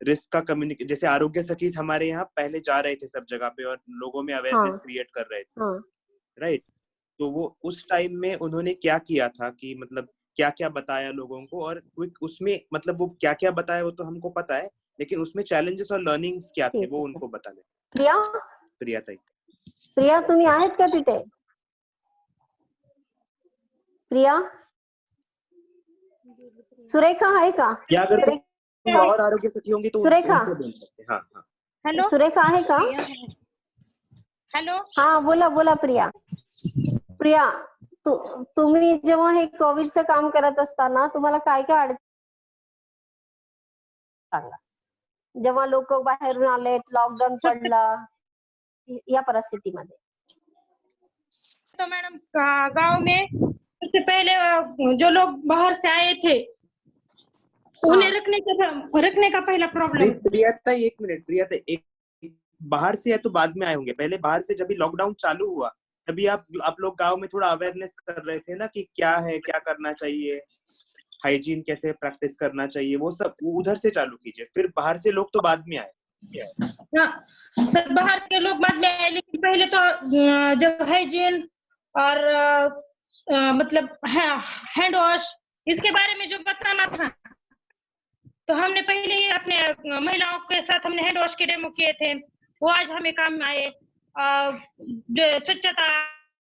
Speaker 10: रिस्क का कम्युनिकेशन, जैसे आरोग्य सखी हमारे यहाँ पहले जा रहे थे सब जगह पे और लोगों में अवेयरनेस क्रिएट कर रहे थे, राइट? तो वो उस टाइम में उन्होंने क्या किया था कि मतलब क्या क्या बताया लोगों को, और उसमें मतलब वो क्या क्या बताया वो तो हमको पता है, लेकिन उसमें चॅलेंजेस और लर्निंग्स क्या थे वो उनको बताने। प्रिया ताई,
Speaker 4: प्रिया तुम्ही आहेत का तिथे? प्रिया, सुरेखा आहे का?
Speaker 10: या अगर और आरोग्य सखी होंगी तो
Speaker 4: सुरेखा
Speaker 10: बोल सकते। हाँ हाँ,
Speaker 11: हेलो
Speaker 4: सुरेखा आहे का?
Speaker 11: हेलो,
Speaker 4: हाँ बोला बोला प्रिया। प्रिया, तुम्ही जेव्हा हे कोविडचं काम करत असताना तुम्हाला काय काय अडचण, जेव्हा लोक बाहेरून आले, लॉकडाऊन पडला, या परिस्थितीमध्ये?
Speaker 13: तो मैडम गांव में सबसे पहले जो लोग बाहर से आए थे उन्हें रखने का पहला प्रॉब्लम।
Speaker 10: प्रिया ताई एक मिनट, प्रिया ताई एक बाहर से है तो बाद में आए होंगे, पहले बाहर से जब भी लॉकडाउन चालू हुआ तभी आप लोग गांव में थोड़ा अवेयरनेस कर रहे थे ना कि क्या है, क्या करना चाहिए, हाइजीन कैसे प्रैक्टिस करना चाहिए, वो सब उधर से चालू कीजिए, फिर बाहर से लोग तो बाद में आए।
Speaker 13: सर बाहर के लोग बाद में आए, लेकिन पहले तो जब हाइजीन और मतलब हैंड वॉश इसके बारे में जो बताना था, तो हमने पहले ही अपने महिलाओं के साथ हमने हैंड वॉश के डेमो किए थे, वो आज हमें काम में आए। जो स्वच्छता,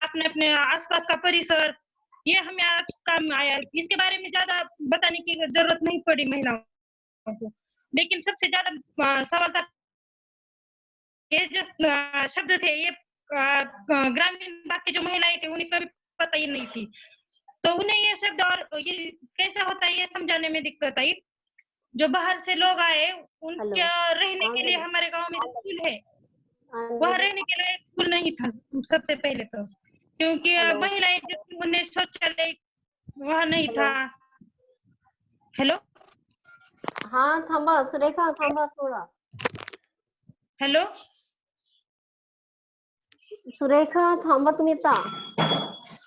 Speaker 13: अपने अपने आसपास का परिसर, ये हमें आज काम आया। इसके बारे में ज्यादा बताने की जरूरत नहीं पड़ी महिलाओं को, लेकिन सबसे ज्यादा सवाल था ये जो शब्द थे, ये ग्रामीण भाग की जो महिलाएं थी उन्हें कभी पता ही नहीं थी, तो उन्हें ये शब्द और ये कैसे होता है ये समझाने में दिक्कत आई। जो बाहर से लोग आए उनके रहने के लिए हमारे गांव में स्कूल है, वहाँ रहने के लिए स्कूल नहीं था सबसे पहले तो, क्योंकि महिलाएं उन्हें शौचालय वहाँ नहीं था। हेलो,
Speaker 4: हाँ थांबा सुरेखा, थांबा थोड़ा।
Speaker 13: हेलो
Speaker 4: सुरेखा थांबा तुम्ही आता।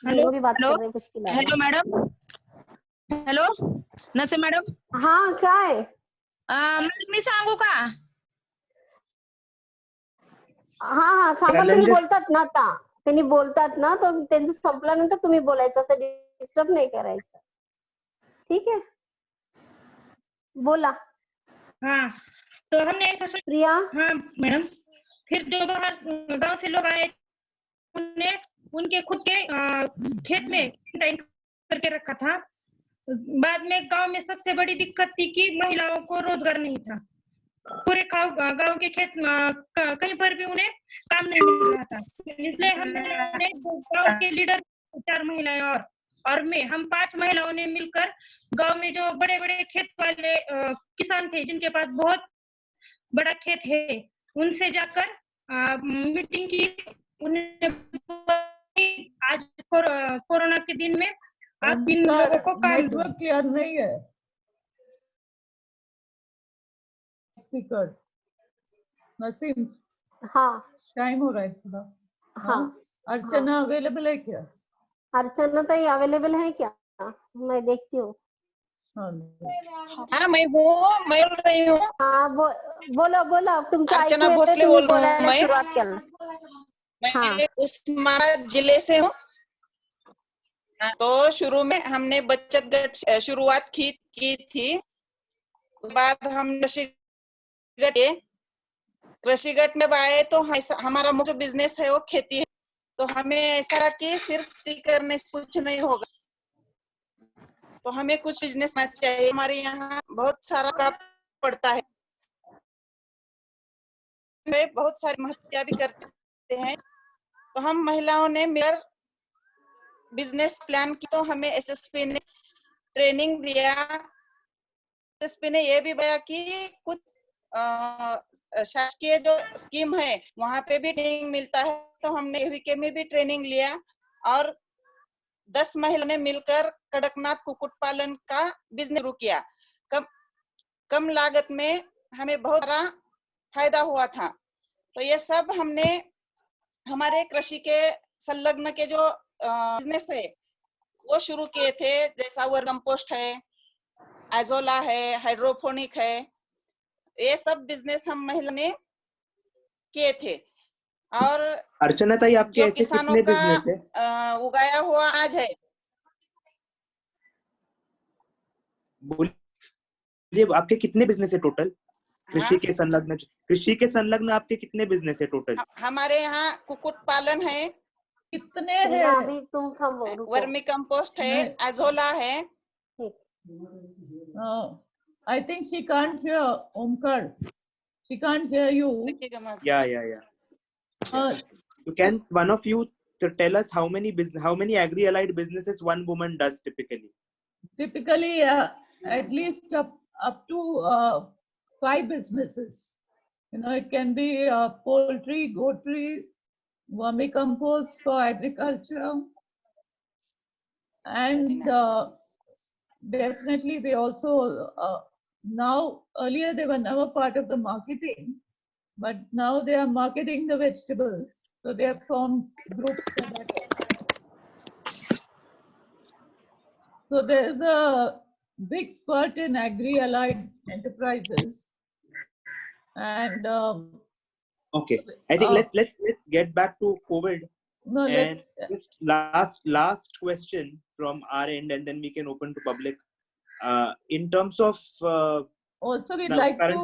Speaker 14: हेलो
Speaker 4: भी बात कर रहे मुश्किल है।
Speaker 14: हेलो मैडम, हेलो नसे मॅडम।
Speaker 4: हाँ काय
Speaker 14: मॅडम मी सांगू का?
Speaker 4: हाँ सांगा, तुम्ही बोलतात ना आता, त्यांनी बोलतात ना, तर त्यांचं संपल्यानंतर तुम्ही बोलायचं, असं डिस्टर्ब नहीं करायचं, ठीक है? बोला।
Speaker 13: हाँ, तो हमने ऐसा
Speaker 4: प्रिया।
Speaker 13: हाँ मैडम, फिर जो बाहर गांव से लोग आए उन्हें उनके खुद के खेत में करके रखा था। बाद में गांव में सबसे बड़ी दिक्कत थी कि महिलाओं को रोजगार नहीं था, पूरे गांव के खेत कहीं पर भी उन्हें काम नहीं मिल रहा था, इसलिए हमने गांव के लीडर 4 महिलाएं और मैं, हम 5 महिलाओं ने मिलकर गांव में जो बड़े बड़े खेत वाले किसान थे जिनके पास बहुत बड़ा खेत है, उनसे जाकर मीटिंग की। उन्हें आज कोरोना के दिन में आप इन लोगों को काम
Speaker 9: नेटवर्क क्लियर नहीं है। स्पीकर नसीम,
Speaker 4: हाँ
Speaker 9: टाइम हो रहा है थोड़ा।
Speaker 4: हाँ
Speaker 9: अर्चना अवेलेबल है क्या?
Speaker 4: अर्चना तो अवेलेबल है क्या? मैं देखती हूँ।
Speaker 15: हाँ मैं हूँ, मैं बोल रही हूँ।
Speaker 4: हाँ बोलो बोलो, तुमचं
Speaker 15: अर्चना
Speaker 4: ऐकू येतंय,
Speaker 15: भोसले
Speaker 4: तुम्ही
Speaker 15: बोल रही हूँ
Speaker 4: बोलायला
Speaker 15: मैं।
Speaker 4: सुरुवात केलं।
Speaker 15: मैं उस्मानाबाद जिले से हूँ। तो शुरू में हमने बचत गट शुरुआत की थी, उसके बाद हम कृषि गट में आए तो हमारा जो बिजनेस है वो खेती है, तो हमें ऐसा कि सिर्फ खेती करने से कुछ नहीं होगा, तो हमें कुछ बिजनेस करना चाहिए। हमारे यहाँ बहुत सारा काम पड़ता है, बहुत सारी महत्या भी करते हैं, तो हम महिलाओं ने मिलकर बिजनेस प्लान की, तो हमें एसएसपी ने ट्रेनिंग दिया। एसएसपी ने ये भी बताया कि कुछ शासकीय जो स्कीम है वहां पे भी ट्रेनिंग मिलता है, तो हमने एवीके में भी ट्रेनिंग लिया और 10 महिलाओं ने मिलकर कड़कनाथ कुक्कुट पालन का बिजनेस शुरू किया। कम लागत में हमें बहुत सारा फायदा हुआ था। तो ये सब हमने हमारे कृषि के संलग्न के जो बिजनेस है वो शुरू किए थे, जैसा वर्मी कंपोस्ट है, एजोला है, हाइड्रोपोनिक है, ये सब बिजनेस हम महिलाओं ने किए थे। और
Speaker 10: अर्चना ताई, आपके
Speaker 15: जो
Speaker 10: ऐसे
Speaker 15: किसानों
Speaker 10: कितने
Speaker 15: का
Speaker 10: बिजनेस है?
Speaker 15: उगाया हुआ आज है,
Speaker 10: बोलिए आपके कितने बिजनेस है टोटल?
Speaker 15: हाँ?
Speaker 10: कृषि के संलग्न आपके कितने बिजनेस है टोटल?
Speaker 15: हमारे यहाँ कुक्कुट पालन है,
Speaker 9: कितने हैं?
Speaker 4: अभी तुम थांबो, रुको।
Speaker 15: वर्मी कंपोस्ट है, एजोला है।
Speaker 9: I think she can't hear, Omkar. She can't hear you.
Speaker 10: Yeah. So can one of you to tell us how many agri-allied businesses one woman does typically?
Speaker 9: Typically, at least up to 5 businesses. You know, it can be poultry, goatry, vermi compost for agriculture, and definitely they also now, earlier they were never part of the marketing, but now they are marketing the vegetables, so they have formed groups for that. So there is a big spurt in agri-allied enterprises, and
Speaker 10: okay, I think let's get back to COVID. No, and just last question from our end, and then we can open to public. In terms of
Speaker 9: also we'd like to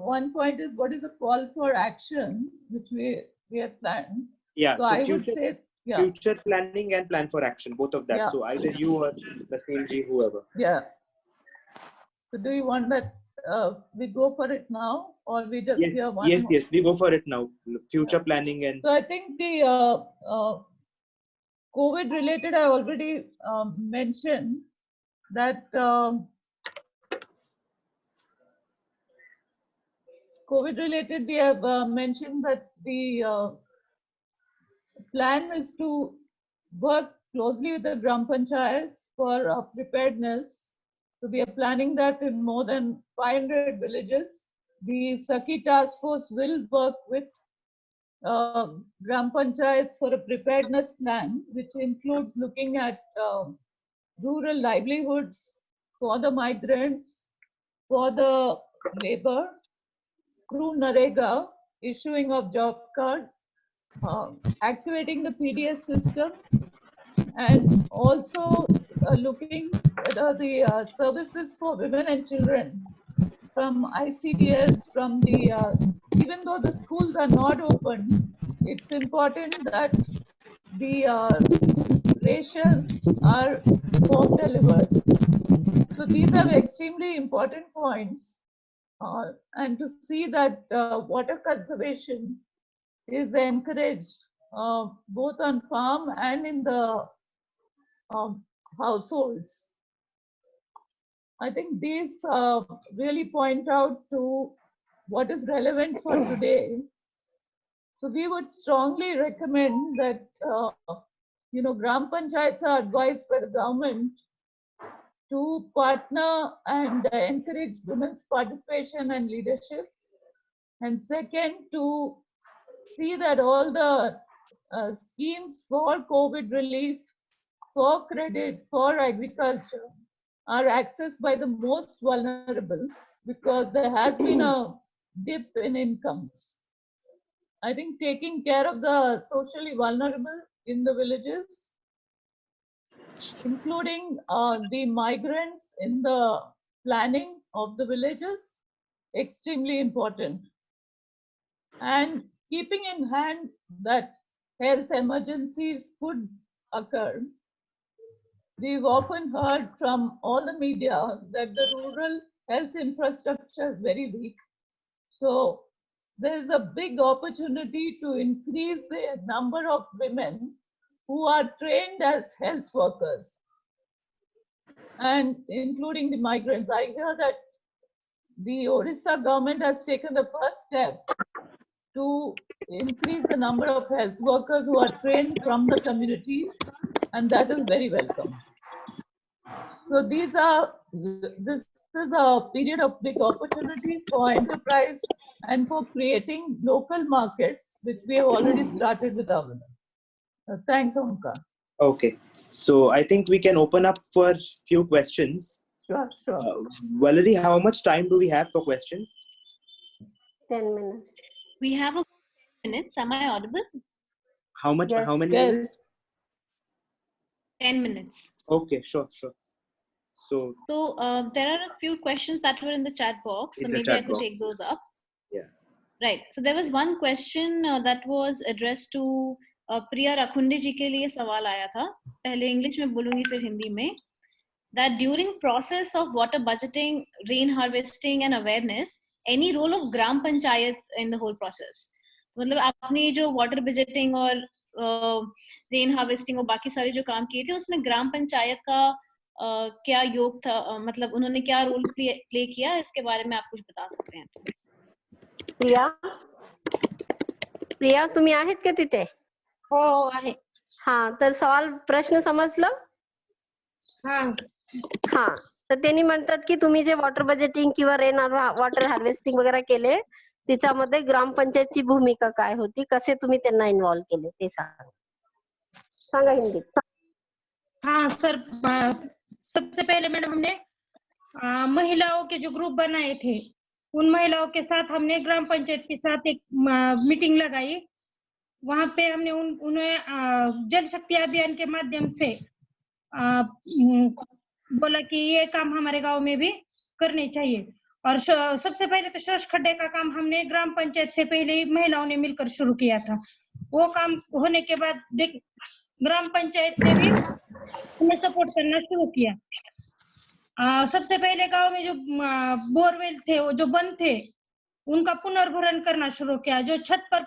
Speaker 9: one point is what is the call for action which we we have planned.
Speaker 10: Yeah.
Speaker 9: So I would say, yeah.
Speaker 10: Future planning and plan for action, both of that.
Speaker 9: Yeah.
Speaker 10: So either you or Naseem ji, whoever.
Speaker 9: Yeah. So do you want that we go for it now, or we just hear one more?
Speaker 10: Yes, we go for it now. Future planning and.
Speaker 9: So I think the COVID related, I already mentioned that COVID related, we have mentioned that the plan is to work closely with the Gram Panchayats for preparedness. So we are planning that in more than 500 villages. The Sakhi task force will work with Gram Panchayats for a preparedness plan, which includes looking at rural livelihoods for the migrants, for the labor, through NREGA, issuing of job cards, activating the PDS system, and also looking whether the services for women and children from ICDS, from the, even though the schools are not open, it's important that the rations are home delivered. So these are extremely important points. And to see that water conservation is encouraged both on farm and in the households. I think these really point out to what is relevant for today. So we would strongly recommend that, Gram Panchayats are advised by the government to partner and encourage women's participation and leadership. And second, to see that all the schemes for COVID relief, for credit, for agriculture are accessed by the most vulnerable, because there has been a dip in incomes. I think taking care of the socially vulnerable in the villages, including the migrants in the planning of the villages, extremely important. And keeping in hand that health emergencies could occur. We've often heard from all the media that the rural health infrastructure is very weak. So there's a big opportunity to increase the number of women who are trained as health workers, and including the migrants. I hear that the Orissa government has taken the first step to increase the number of health workers who are trained from the community, and that is very welcome. So this is a period of big opportunity for enterprise and for creating local markets, which we have already started with our women. Thanks, Omkar.
Speaker 10: Okay, so I think we can open up for few questions.
Speaker 9: Sure.
Speaker 10: Valerie, how much time do we have for questions?
Speaker 4: 10 minutes.
Speaker 1: We have 10 minutes. Am I audible?
Speaker 10: How much?
Speaker 4: Yes.
Speaker 10: How many
Speaker 9: Yes.
Speaker 10: minutes?
Speaker 1: 10 minutes.
Speaker 10: Okay, sure. So
Speaker 1: there are a few questions that were in the chat box, so
Speaker 10: In the
Speaker 1: maybe
Speaker 10: chat
Speaker 1: I could
Speaker 10: box.
Speaker 1: take those up.
Speaker 10: Yeah.
Speaker 1: Right. So there was one question that was addressed to Priya Rakhundi ji के लिए सवाल आया था. पहले English में बोलूंगी फिर हिंदी में. That during process of water budgeting, rain harvesting and awareness, any role of Gram Panchayat in the whole process? मतलब आपने जो water budgeting और rain harvesting और बाकी सारे जो काम किए थे उसमें ग्राम पंचायत का क्या योग था, मतलब उन्होंने क्या रोल प्ले किया, इसके बारे में आप कुछ बता सकते हैं?
Speaker 4: प्रिया तुम्ही आहेत का तिथे?
Speaker 11: हो आहे.
Speaker 4: हा, तर सवाल प्रश्न समजलं? हा, तर त्यांनी म्हणतात की तुम्ही जे वॉटर बजेटिंग किंवा रेन वॉटर हार्वेस्टिंग वगैरे केले, त्याच्यामध्ये ग्रामपंचायतची भूमिका काय होती, कसे तुम्ही त्यांना इन्व्हॉल्व केले ते सांगा हिंदीत.
Speaker 13: हाँ सर, सबसे पहले मैडम हमने महिलाओं के जो ग्रुप बनाए थे, उन महिलाओं के साथ हमने ग्राम पंचायत के साथ एक मीटिंग लगाई. वहां पे हमने उन्हें जल शक्ति अभियान के माध्यम से बोला कि ये काम हमारे गांव में भी करने चाहिए. और सबसे पहले तो शोष खड्डे का काम हमने ग्राम पंचायत से पहले ही महिलाओं ने मिलकर शुरू किया था। वो काम होने के बाद ग्राम पंचायत ने भी हमें सपोर्ट करना शुरू किया। सबसे पहले गांव में जो बोरवेल थे वो जो बंद थे उनका पुनर्भरण करना शुरू किया। जो छत पर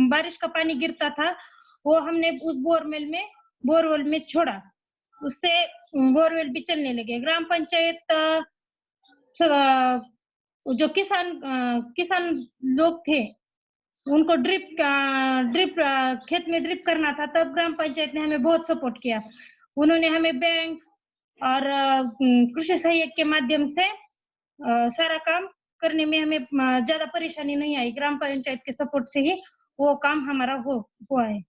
Speaker 13: बारिश का पानी गिरता था वो हमने उस बोरवेल में छोड़ा, उससे बोरवेल भी चलने लगे। ग्राम पंचायत जो किसान लोग थे उनको ड्रिप खेत में ड्रिप करना था, तब ग्राम पंचायत ने हमें बहुत सपोर्ट किया। उन्होंने हमें बैंक और कृषि सहयोग के माध्यम से सारा काम करने में हमें ज्यादा परेशानी नहीं आई। ग्राम पंचायत के सपोर्ट से ही वो काम हमारा हुआ है।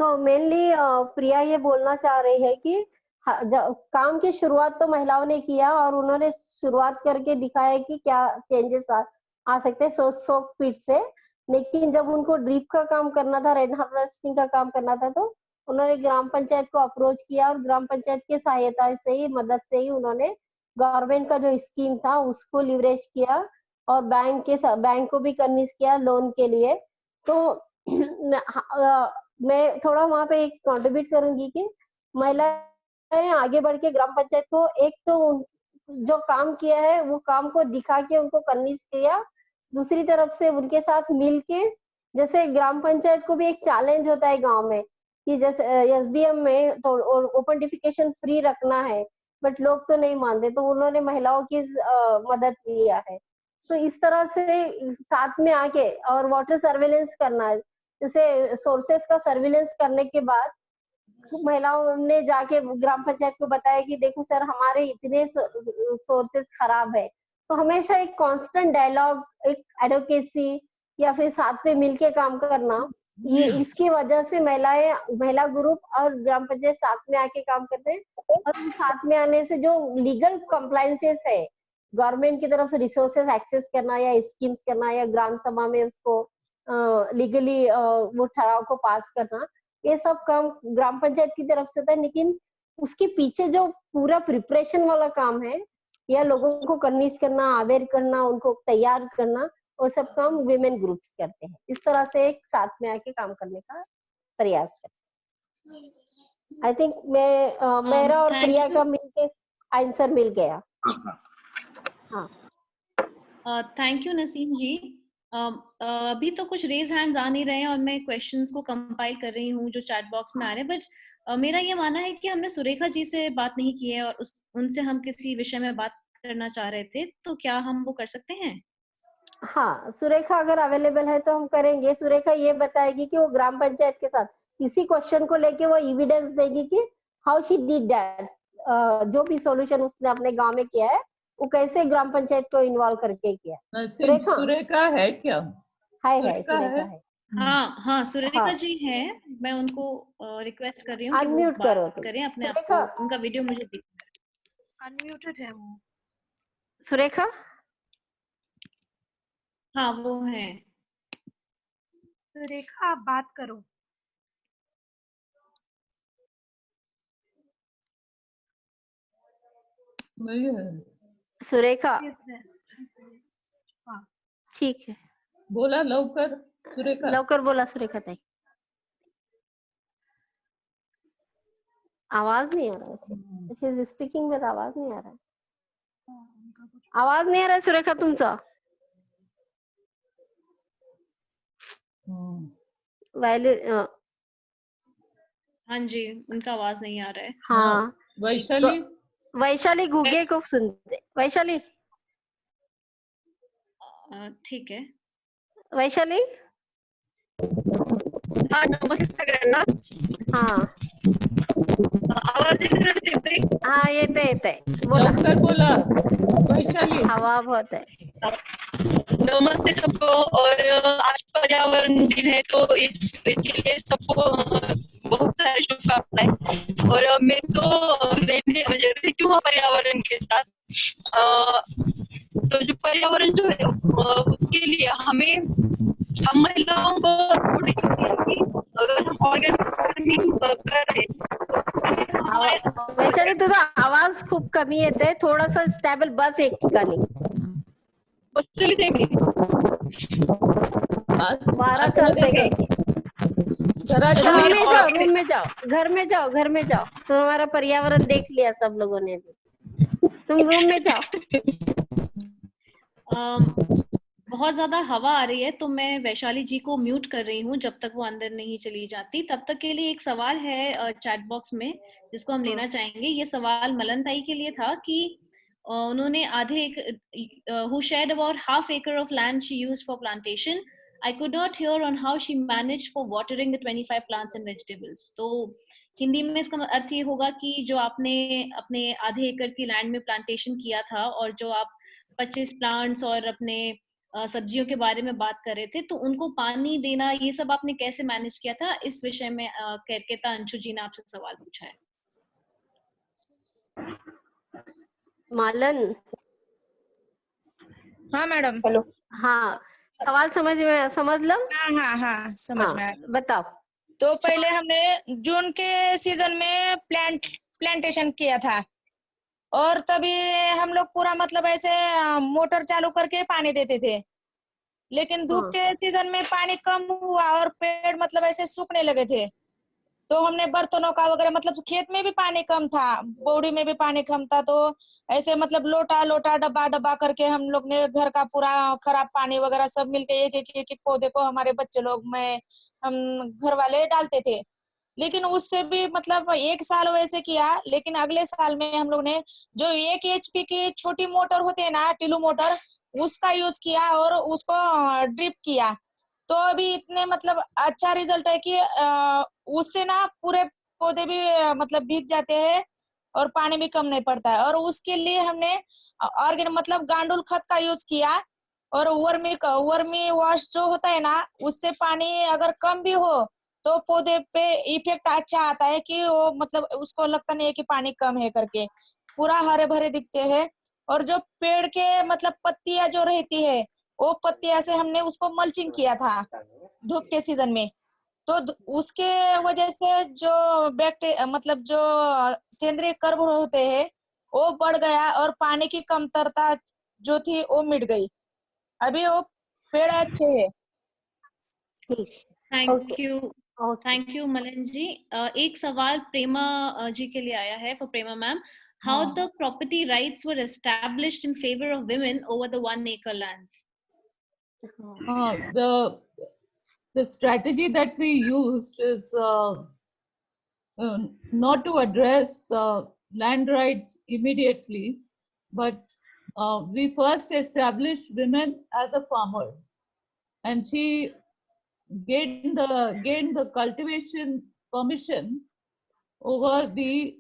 Speaker 4: सो मेनली प्रिया ये बोलना चाह रही है कि काम की शुरुआत तो महिलाओं ने किया और उन्होंने शुरुआत करके दिखाया कि क्या चेंजेस आ सकते हैं सौ फीट से। लेकिन जब उनको ड्रिप का काम करना था, रेन हार्वेस्टिंग का काम करना था, तो उन्होंने ग्राम पंचायत को अप्रोच किया और ग्राम पंचायत की सहायता से ही, मदद से ही उन्होंने गवर्नमेंट का जो स्कीम था उसको लिवरेज किया और बैंक को भी कन्विंस किया लोन के लिए। तो मैं थोड़ा वहां पे एक कंट्रीब्यूट करूंगी कि महिलाएं आगे बढ़ के ग्राम पंचायत को एक तो जो काम किया है वो काम को दिखा के उनको कन्विंस किया, दूसरी तरफ से उनके साथ मिल के, जैसे ग्राम पंचायत को भी एक चैलेंज होता है गांव में कि जैसे एसबीएम में तो ओपन डिफिकेशन फ्री रखना है, बट लोग तो नहीं मानते, तो उन्होंने महिलाओं की मदद लिया है। तो इस तरह से साथ में आके और वाटर सर्वेलेंस करना, जैसे सोर्सेस का सर्वेलेंस करने के बाद महिलाओं ने जाके ग्राम पंचायत को बताया कि देखो सर हमारे इतने सोर्सेस खराब है। तो हमेशा एक कांस्टेंट डायलॉग, एक एडवोकेसी या फिर साथ में मिलके काम करना, ये इसकी वजह से महिला ग्रुप और ग्राम पंचायत साथ में आके काम करते हैं। और साथ में आने से जो लीगल कंप्लायंसेस है, गवर्नमेंट की तरफ से रिसोर्सेस एक्सेस करना या स्कीम्स करना या ग्राम सभा में उसको लीगली वो ठराव को पास करना, ये सब काम ग्राम पंचायत की तरफ से होता है। लेकिन उसके पीछे जो पूरा प्रिपरेशन वाला काम है या लोगों को कन्विंस करना, अवेयर करना, उनको तैयार करना, वो सब काम विमेन ग्रुप्स करते हैं। इस तरह से एक साथ में आके काम करने का प्रयास करते हैं। आई थिंक मेरा और प्रिया का मिलके आंसर मिल गया। हाँ,
Speaker 1: थैंक यू नसीम जी। अभी तो कुछ रेज हैंड्स आ नहीं रहे हैं और मैं क्वेश्चंस को कंपाइल कर रही हूँ जो चैट बॉक्स में आ रहे हैं, बट मेरा ये मानना है कि हमने सुरेखा जी से बात नहीं की है और उनसे हम किसी विषय में बात करना चाह रहे थे, तो क्या हम वो कर सकते हैं?
Speaker 4: हाँ, सुरेखा अगर अवेलेबल है तो हम करेंगे। सुरेखा ये बताएगी कि वो ग्राम पंचायत के साथ इसी क्वेश्चन को लेके वो एविडेंस देगी कि हाउ शी डिड दैट, जो भी सॉल्यूशन उसने अपने गांव में किया है वो कैसे ग्राम पंचायत को इन्वॉल्व करके किया।
Speaker 9: सुरेखा है क्या?
Speaker 4: है सुरेखा है।
Speaker 1: हाँ, सुरेखा जी है। मैं उनको रिक्वेस्ट कर रही हूँ
Speaker 4: अनम्यूट करो,
Speaker 1: करें अपने आप को, उनका वीडियो मुझे दिखा।
Speaker 17: अनम्यूटेड है वो
Speaker 4: सुरेखा।
Speaker 1: हाँ वो है।
Speaker 17: सुरेखा आप बात करो।
Speaker 4: सुरेखा ठीक है,
Speaker 9: बोला लवकर सुरेखा,
Speaker 4: लवकर बोला सुरेखा ताई। आवाज नहीं आ रहा है, शी इज स्पीकिंग बट आवाज नहीं आ रहा है। आवाज नहीं आ रहा है सुरेखा तुमचा।
Speaker 1: हाँ जी, उनका आवाज नहीं आ रहा है।
Speaker 4: हाँ,
Speaker 9: वैशाली
Speaker 4: तो वैशाली घुगे को सुनते। वैशाली
Speaker 1: ठीक है।
Speaker 4: वैशाली
Speaker 18: हाँ, नमस्ते सगळ्यांना।
Speaker 4: हाँ,
Speaker 18: आवाज येतोय?
Speaker 4: हाँ येते
Speaker 9: बोला बोला वैशाली।
Speaker 4: हवा बहुत है।
Speaker 18: नमस्ते सबको। और आज पर्यावरण दिन है तो इसके लिए सबको बहुत सारी शुभकामनाएं। और मैं तो रहती हूँ पर्यावरण के साथ। तो जो पर्यावरण जो है उसके लिए हम महिलाओं को अगर हम ऑर्गेनिक फार्मिंग कर रहे
Speaker 4: वैशाली तुझा आवाज खूप कमी येते, थोडासा स्टेबल बस एक ठिकाणी. वारा चलते काय? रूम में जाओ, घर में जाओ, घर में जाओ. तुम्हारा पर्यावरण देख लिया सब लोगों ने भी. तुम रूम में जाओ.
Speaker 1: बहुत ज्यादा हवा आ रही है तो मैं वैशाली जी को म्यूट कर रही हूँ जब तक वो अंदर नहीं चली जाती. तब तक के लिए एक सवाल है चैट बॉक्स में जिसको हम लेना चाहेंगे. ये सवाल मलन ताई के लिए था कि उन्होंने आधे एक who shared about half acre of land she used for plantation. I could not hear on how she managed for watering the 25 plants and vegetables. तो हिंदी में इसका अर्थ ये होगा कि जो आपने अपने आधे एकड़ की लैंड में प्लांटेशन किया था और जो आप 25 प्लांट्स और अपने सब्जियों के बारे में बात कर रहे थे, तो उनको पानी देना ये सब आपने कैसे मैनेज किया था, इस विषय में केरकेता अंशु जी ने आपसे सवाल पूछा है.
Speaker 4: मालन.
Speaker 14: हाँ मैडम.
Speaker 4: हेलो. हाँ, सवाल समझ लो.
Speaker 14: हाँ समझ में आया.
Speaker 4: बताओ.
Speaker 14: तो पहले हमने जून के सीजन में प्लांटेशन किया था और तभी हम लोग पूरा मतलब ऐसे मोटर चालू करके पानी देते थे, लेकिन धूप के सीजन में पानी कम हुआ और पेड़ मतलब ऐसे सूखने लगे थे. तो हमने बर्तनों का वगैरह मतलब खेत में भी पानी कम था, बोड़ी में भी पानी कम था, तो ऐसे मतलब लोटा डब्बा करके हम लोग ने घर का पूरा खराब पानी वगैरह सब मिलके एक पौधे को हमारे बच्चे लोग में हम घर वाले डालते थे. लेकिन उससे भी मतलब 1 साल वैसे किया, लेकिन अगले साल में हम लोग ने जो 1 HP की छोटी मोटर होती है ना, टिलू मोटर, उसका यूज किया और उसको ड्रिप किया. तो अभी इतने मतलब अच्छा रिजल्ट है कि उससे ना पूरे पौधे भी मतलब भीग जाते हैं और पानी भी कम नहीं पड़ता है. और उसके लिए हमने ऑर्गेनिक मतलब गांडुल खत का यूज किया और वर्मी वॉश जो होता है ना, उससे पानी अगर कम भी हो तो पौधे पे इफेक्ट अच्छा आता है कि वो मतलब उसको लगता नहीं है कि पानी कम है करके, पूरा हरे भरे दिखते हैं. और जो पेड़ के मतलब पत्तियां जो रहती है, वो पत्तियां से हमने उसको मल्चिंग किया था धूप के सीजन में. तो उसके वजह से जो मतलब जो सेंद्रीय कर्ब होते हैं वो बढ़ गया और पानी की कमतरता जो थी वो मिट गई. अभी वो पेड़ अच्छे है.
Speaker 1: थैंक यू मलन जी. एक सवाल प्रेमा जी के लिए आया है for Prema ma'am. How the property rights were established in favor of women over the 1 acre lands?
Speaker 9: The strategy that we used is not to address land rights immediately, but we first established women as a farmer, and she gained the cultivation permission over the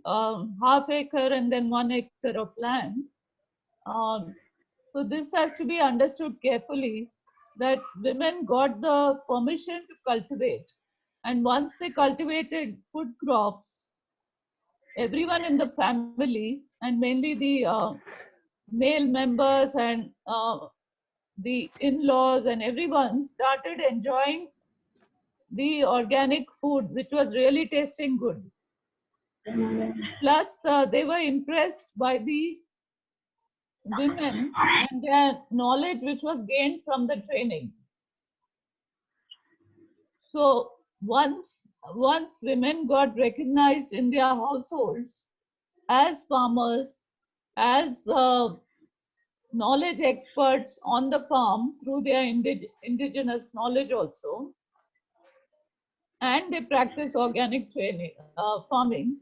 Speaker 9: half acre and then 1 acre of land. So this has to be understood carefully, that women got the permission to cultivate, and once they cultivated food crops, everyone in the family and mainly the male members and the in-laws and everyone started enjoying the organic food, which was really tasting good. Plus they were impressed by the women and their knowledge which was gained from the training. So once women got recognized in their households as farmers, as knowledge experts on the farm through their indigenous knowledge also, and they practice organic training, farming,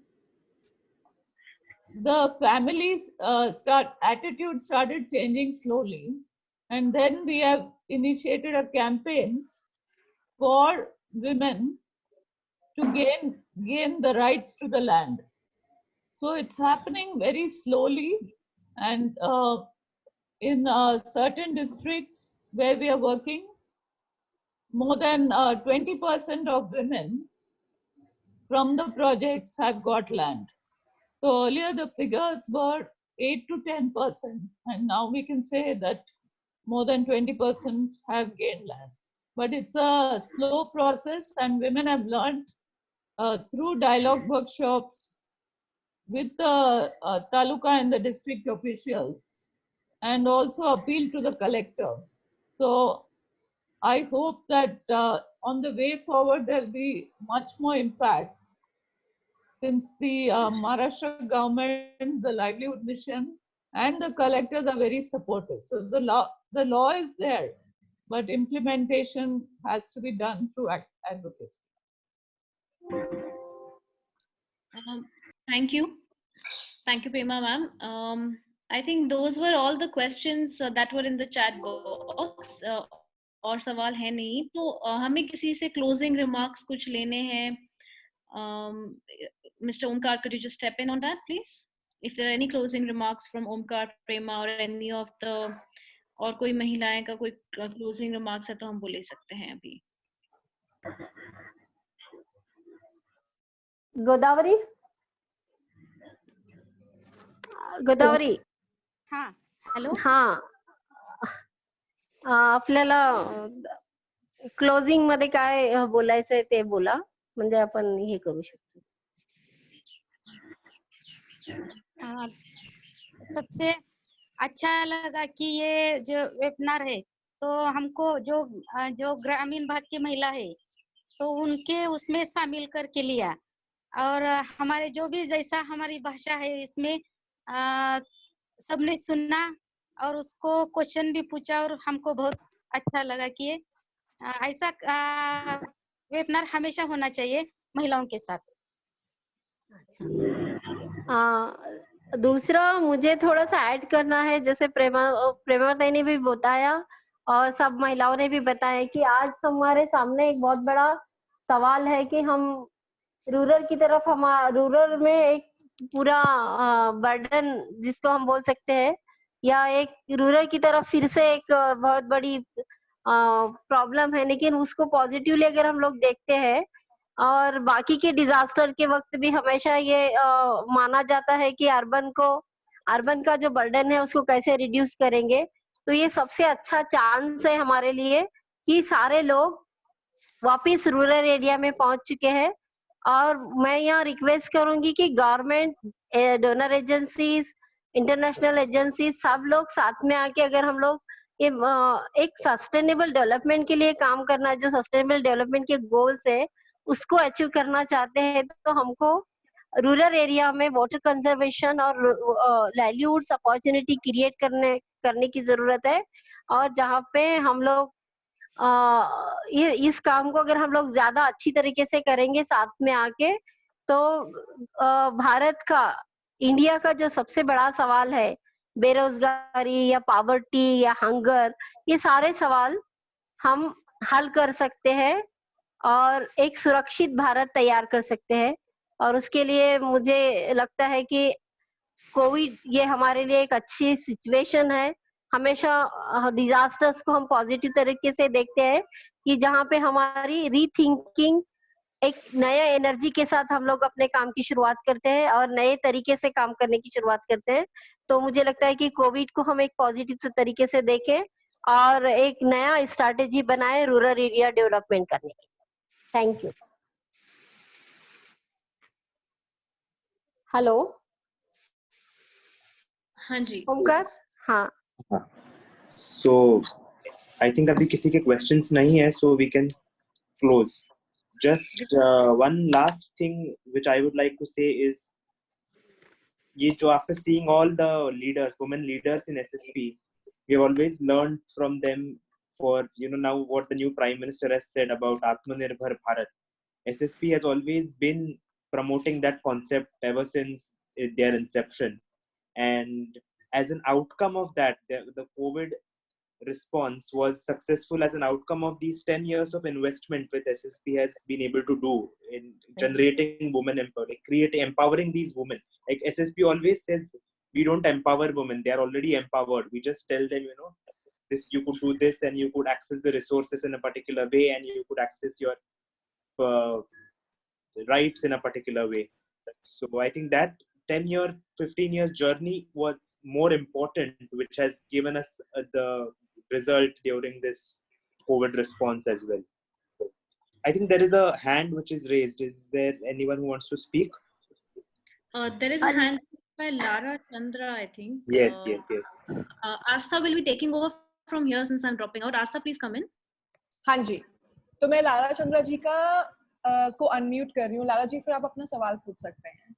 Speaker 9: the families attitude started changing slowly, and then we have initiated a campaign for women to gain the rights to the land. So it's happening very slowly, and in certain districts where we are working, more than 20% of women from the projects have got land. So earlier the figures were 8 to 10%, and now we can say that more than 20% have gained land. But it's a slow process, and women have learned through dialogue workshops, with the taluka and the district officials, and also appeal to the collector. So I hope that on the way forward, there'll be much more impact, since the Maharashtra government, the livelihood mission, and the collectors are very supportive. So the law is there, but implementation has to be done through advocacy.
Speaker 1: Thank you. Thank you, Prema ma'am. I think those were all the questions that were in the chat box. और सवाल है नहीं, तो हमें किसी से closing remarks कुछ लेने हैं. Mr. Omkar, could you just step in on that, please? If there are any closing remarks from Omkar, Prema, or any of the, और कोई महिलाएं का कोई closing remarks है तो हम बोले सकते हैं अभी.
Speaker 4: गोदावरी
Speaker 11: हा हॅलो
Speaker 4: हा आपल्याला क्लोजिंग मध्ये काय बोलायचंय ते बोला, म्हणजे आपण हे करू शकतो.
Speaker 11: सबसे अच्छा लगा कि ये जो वेबिनार है तो हमको जो ग्रामीण भाग की महिला है तो उनके उसमें शामिल करके लिया, और हमारे जो भी जैसा हमारी भाषा है इसमें सबने सुना और उसको क्वेश्चन भी पूछा, और हमको बहुत अच्छा लगा कि ऐसा वेबिनार हमेशा होना चाहिए महिलाओं के साथ.
Speaker 4: दूसरा मुझे थोड़ा सा ऐड करना है, जैसे प्रेमाताई ने भी बताया और सब महिलाओं ने भी बताया कि आज हमारे सामने एक बहुत बड़ा सवाल है कि हम रूरल की तरफ, रूरल में एक पूरा बर्डन जिसको हम बोल सकते हैं, या एक रूरल की तरफ फिर से एक बहुत बड़ी प्रॉब्लम है, लेकिन उसको पॉजिटिवली अगर हम लोग देखते हैं, और बाकी के डिजास्टर के वक्त भी हमेशा ये माना जाता है कि अर्बन का जो बर्डन है उसको कैसे रिड्यूस करेंगे, तो ये सबसे अच्छा चांस है हमारे लिए कि सारे लोग वापस रूरल एरिया में पहुंच चुके हैं. और मैं यहाँ रिक्वेस्ट करूंगी कि government, donor agencies, international agencies, सब लोग साथ में आके अगर हम लोग ये एक सस्टेनेबल डेवलपमेंट के लिए काम करना, जो सस्टेनेबल डेवलपमेंट के गोल्स है उसको अचीव करना चाहते हैं, तो हमको रूरल एरिया में वाटर कंजर्वेशन और लाइवलीहुड्स अपॉर्चुनिटी क्रिएट करने की जरूरत है. और जहाँ पे हम लोग इस काम को अगर हम लोग ज्यादा अच्छी तरीके से करेंगे साथ में आके, तो भारत का, इंडिया का जो सबसे बड़ा सवाल है बेरोजगारी या पॉवर्टी या हंगर, ये सारे सवाल हम हल कर सकते हैं और एक सुरक्षित भारत तैयार कर सकते हैं. और उसके लिए मुझे लगता है कि कोविड ये हमारे लिए एक अच्छी सिचुएशन है. हमेशा डिजास्टर्स को हम पॉजिटिव तरीके से देखते हैं कि जहाँ पे हमारी रीथिंकिंग, एक नया एनर्जी के साथ हम लोग अपने काम की शुरुआत करते हैं और नए तरीके से काम करने की शुरुआत करते हैं. तो मुझे लगता है कि कोविड को हम एक पॉजिटिव तरीके से देखें और एक नया स्ट्रैटेजी बनाए रूरल एरिया डेवलपमेंट करने की. Thank you. हेलो
Speaker 1: हाँ जी
Speaker 4: ओमकार. हाँ,
Speaker 10: so I think अभी किसी के questions नहीं है, so we can close. Just one last thing which I would like to say is, ये जो after seeing all the leaders, women leaders in SSP, we have always learned from them for, now what the new Prime Minister has said about Atmanirbhar Bharat. SSP has always been promoting that concept ever since their inception. And as an outcome of that, the COVID response was successful as an outcome of these 10 years of investment which SSP has been able to do in generating women empowerment, empowering these women. Like SSP always says, we don't empower women, they are already empowered. We just tell them, this, you could do this and you could access the resources in a particular way and you could access your rights in a particular way. So I think that 10-year, 15-year journey was more important, which has given us the result during this COVID response as well. I think there is a hand which is raised. Is there anyone who wants to speak?
Speaker 1: There is a hand by Lara Chandra, I think.
Speaker 10: Yes.
Speaker 1: Astha will be taking over from here since I'm dropping out. Astha, please come in.
Speaker 19: हाँ जी, तो मैं Lara Chandra जी का को unmute कर रही हूँ। Lara जी, फिर आप अपना सवाल पूछ सकते हैं।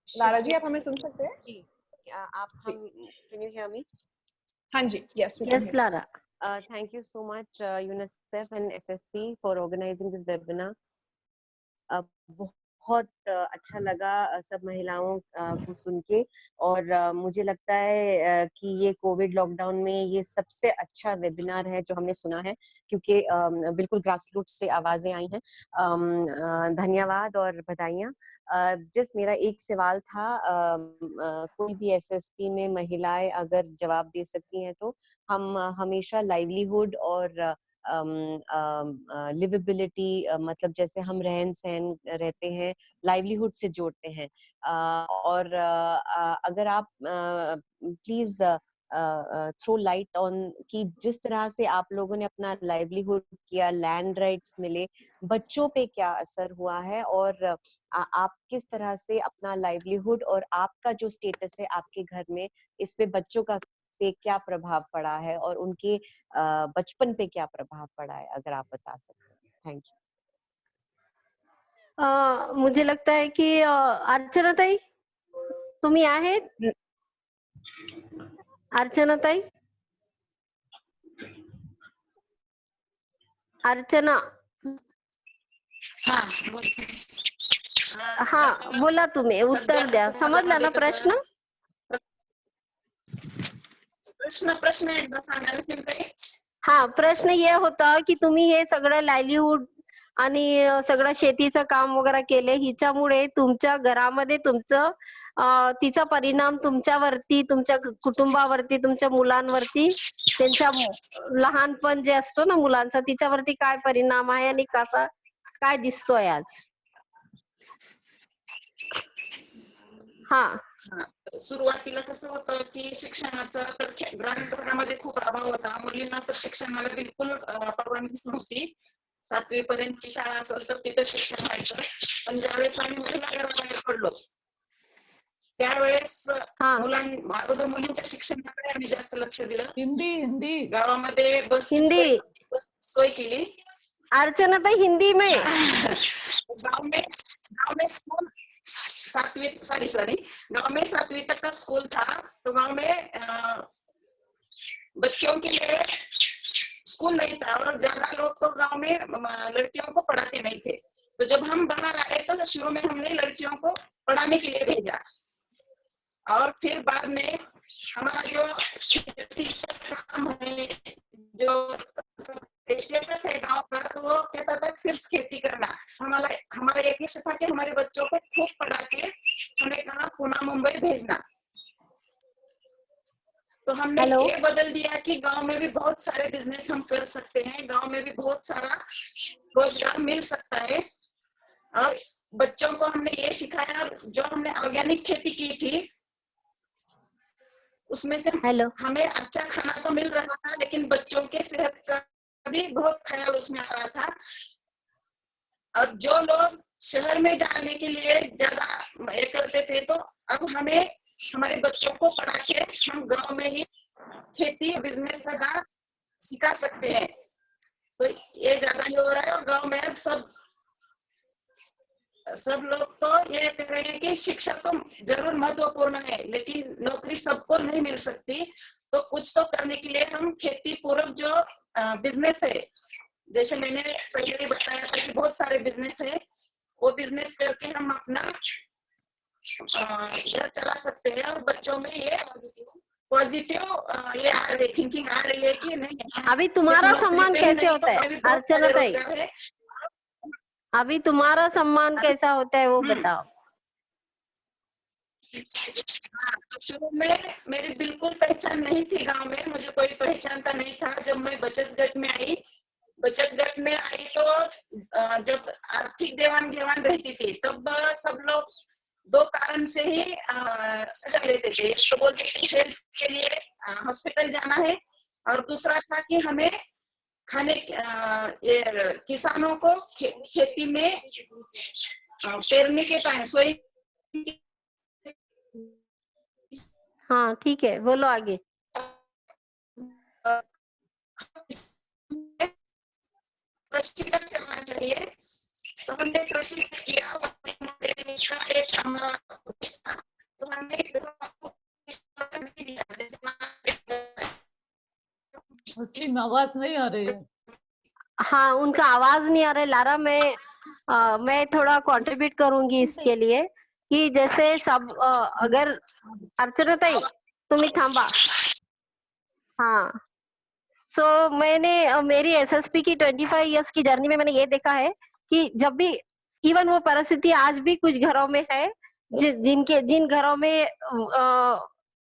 Speaker 19: लारा जी, आप हमें सुन सकते हैं?
Speaker 20: जी, can you hear me?
Speaker 19: हाँ जी, yes, we can
Speaker 4: Yes,
Speaker 19: hear.
Speaker 4: Lara.
Speaker 20: Thank you so much, UNICEF and SSP for organizing this webinar. बहुत अच्छा लगा सब महिलाओं को सुन के, और मुझे लगता है कि ये कोविड लॉकडाउन में ये सबसे अच्छा वेबिनार है जो हमने सुना है, क्योंकि बिल्कुल ग्रासरूट से आवाजें आई हैं। धन्यवाद और बधाइयाँ। जिस मेरा एक सवाल था, कोई भी एसएसपी में महिलाएं अगर जवाब दे सकती हैं तो हम हमेशा लाइवलीहुड और लिवेबिलिटी, मतलब जैसे हम रहन सहन रहते हैं, लाइवलीहुड से जोड़ते हैं। और अगर आप प्लीज थ्रो लाइट ऑन कि जिस तरह से आप लोगों ने अपना लाइवलीहुड किया, लैंड राइट्स मिले, बच्चों पे क्या असर हुआ है, और आप किस तरह से अपना लाइवलीहुड और आपका जो स्टेटस है आपके घर में, इस पे बच्चों का पे क्या प्रभाव पड़ा है और उनके बचपन पे क्या प्रभाव पड़ा है, अगर आप बता सकते हैं। Thank you.
Speaker 4: मुझे लगता है कि अर्चना ताई तुम्ही आहेत? अर्चना ताई, अर्चना, हाँ बोला, तुम्ही उत्तर द्या। समजला ना प्रश्न?
Speaker 15: प्रश्न एकदा सांगायला.
Speaker 4: हा, प्रश्न हे होता की तुम्ही हे सगळं लाईव्हलीहूड आणि सगळं शेतीचं काम वगैरे केले, हिच्यामुळे तुमच्या घरामध्ये तुमचं तिचा परिणाम तुमच्यावरती, तुमच्या कुटुंबावरती, तुमच्या मुलांवरती, त्यांच्या लहानपण जे असतो ना मुलांचा, तिच्यावरती काय परिणाम आहे आणि कसा काय दिसतोय आज? हा,
Speaker 15: सुरुवातीला कसं होतं की शिक्षणाचा तर ग्रामीण भागामध्ये खूप अभाव होता. मुलींना तर शिक्षणाला बिलकुल परवानगीच नव्हती. 7वी पर्यंतची शाळा असेल तर तिथं शिक्षण व्हायचं. पण ज्यावेळेस आम्ही महिला घराबाहेर पडलो त्यावेळेस मुलींच्या शिक्षणाकडे आम्ही जास्त लक्ष दिलं.
Speaker 9: हिंदी
Speaker 15: गावामध्ये बस सोय केली.
Speaker 4: अर्चना ताई, हिंदी में
Speaker 15: गाँव में स्कूल 7वीं तक का स्कूल था, तो गांव में बच्चों के लिए स्कूल नहीं था और ज्यादा लोग तो गांव में लड़कियों को पढ़ाते नहीं थे। तो जब हम बाहर आए तो शुरू में हमने लड़कियों को पढ़ाने के लिए भेजा, और फिर बाद में हमारा जो काम है, जो स्टेटस है गांव का, तो वो कहता था सिर्फ खेती करना। हमारा एक इच्छा था कि हमारे बच्चों को खूब पढ़ा के हमें कहा पुणे मुंबई भेजना। तो हमने ये बदल दिया कि गांव में भी बहुत सारे बिजनेस हम कर सकते हैं, गांव में भी बहुत सारा रोजगार मिल सकता है। और बच्चों को हमने ये सिखाया, जो हमने ऑर्गेनिक खेती की थी उसमें से हमें अच्छा खाना तो मिल रहा था, लेकिन बच्चों के सेहत का भी बहुत ख्याल उसमें आ रहा था। और जो लोग शहर में जाने के लिए ज्यादा ये करते थे, तो अब हमें हमारे बच्चों को पढ़ा के हम गांव में ही खेती बिजनेस ज्यादा सिखा सकते हैं। तो ये ज्यादा ही हो रहा है, और गांव में अब सब लोग तो ये कह रहे हैं कि शिक्षा तो जरूर महत्वपूर्ण है, लेकिन नौकरी सबको नहीं मिल सकती। तो कुछ तो करने के लिए हम खेती पूर्वक जो बिजनेस है, जैसे मैंने पहले ही बताया था कि बहुत सारे बिजनेस है, वो बिजनेस करके हम अपना घर चला सकते हैं। और बच्चों में ये पॉजिटिव ये आ रही थिंकिंग आ रही है कि नहीं।
Speaker 4: अभी तुम्हारा सम्मान कैसे होता है अर्चना ताई? अभी तुम्हारा सम्मान कैसा होता है वो बताओ।
Speaker 15: तो शुरू में मेरी बिल्कुल पहचान नहीं थी गांव में, मुझे कोई पहचानता नहीं था। जब मैं बचत गट में आई तो जब आर्थिक देवान घेवान रहती थी, तब सब लोग 2 कारण से ही कर लेते थे। तो बोलते थे हेल्थ के लिए हॉस्पिटल जाना है, और दूसरा था कि हमें खाने ये किसानों को खेती में पेरने के टाइम सोई।
Speaker 4: हाँ ठीक है, बोलो आगे।
Speaker 15: प्रशिक्षण करना चाहिए, तो हमने प्रशिक्षण किया। एक हमारा तो हमने
Speaker 9: उसकी आवाज नहीं आ रही है।
Speaker 4: हाँ, उनका आवाज नहीं आ रहा है। लारा, मैं थोड़ा कंट्रीब्यूट करूंगी इसके लिए कि जैसे सब अगर अर्चना ताई तुम्ही थांबा। हाँ, सो मैंने मेरी एसएसपी की 25 इयर्स की जर्नी में मैंने ये देखा है कि जब भी इवन वो परिस्थिति आज भी कुछ घरों में है जिन घरों में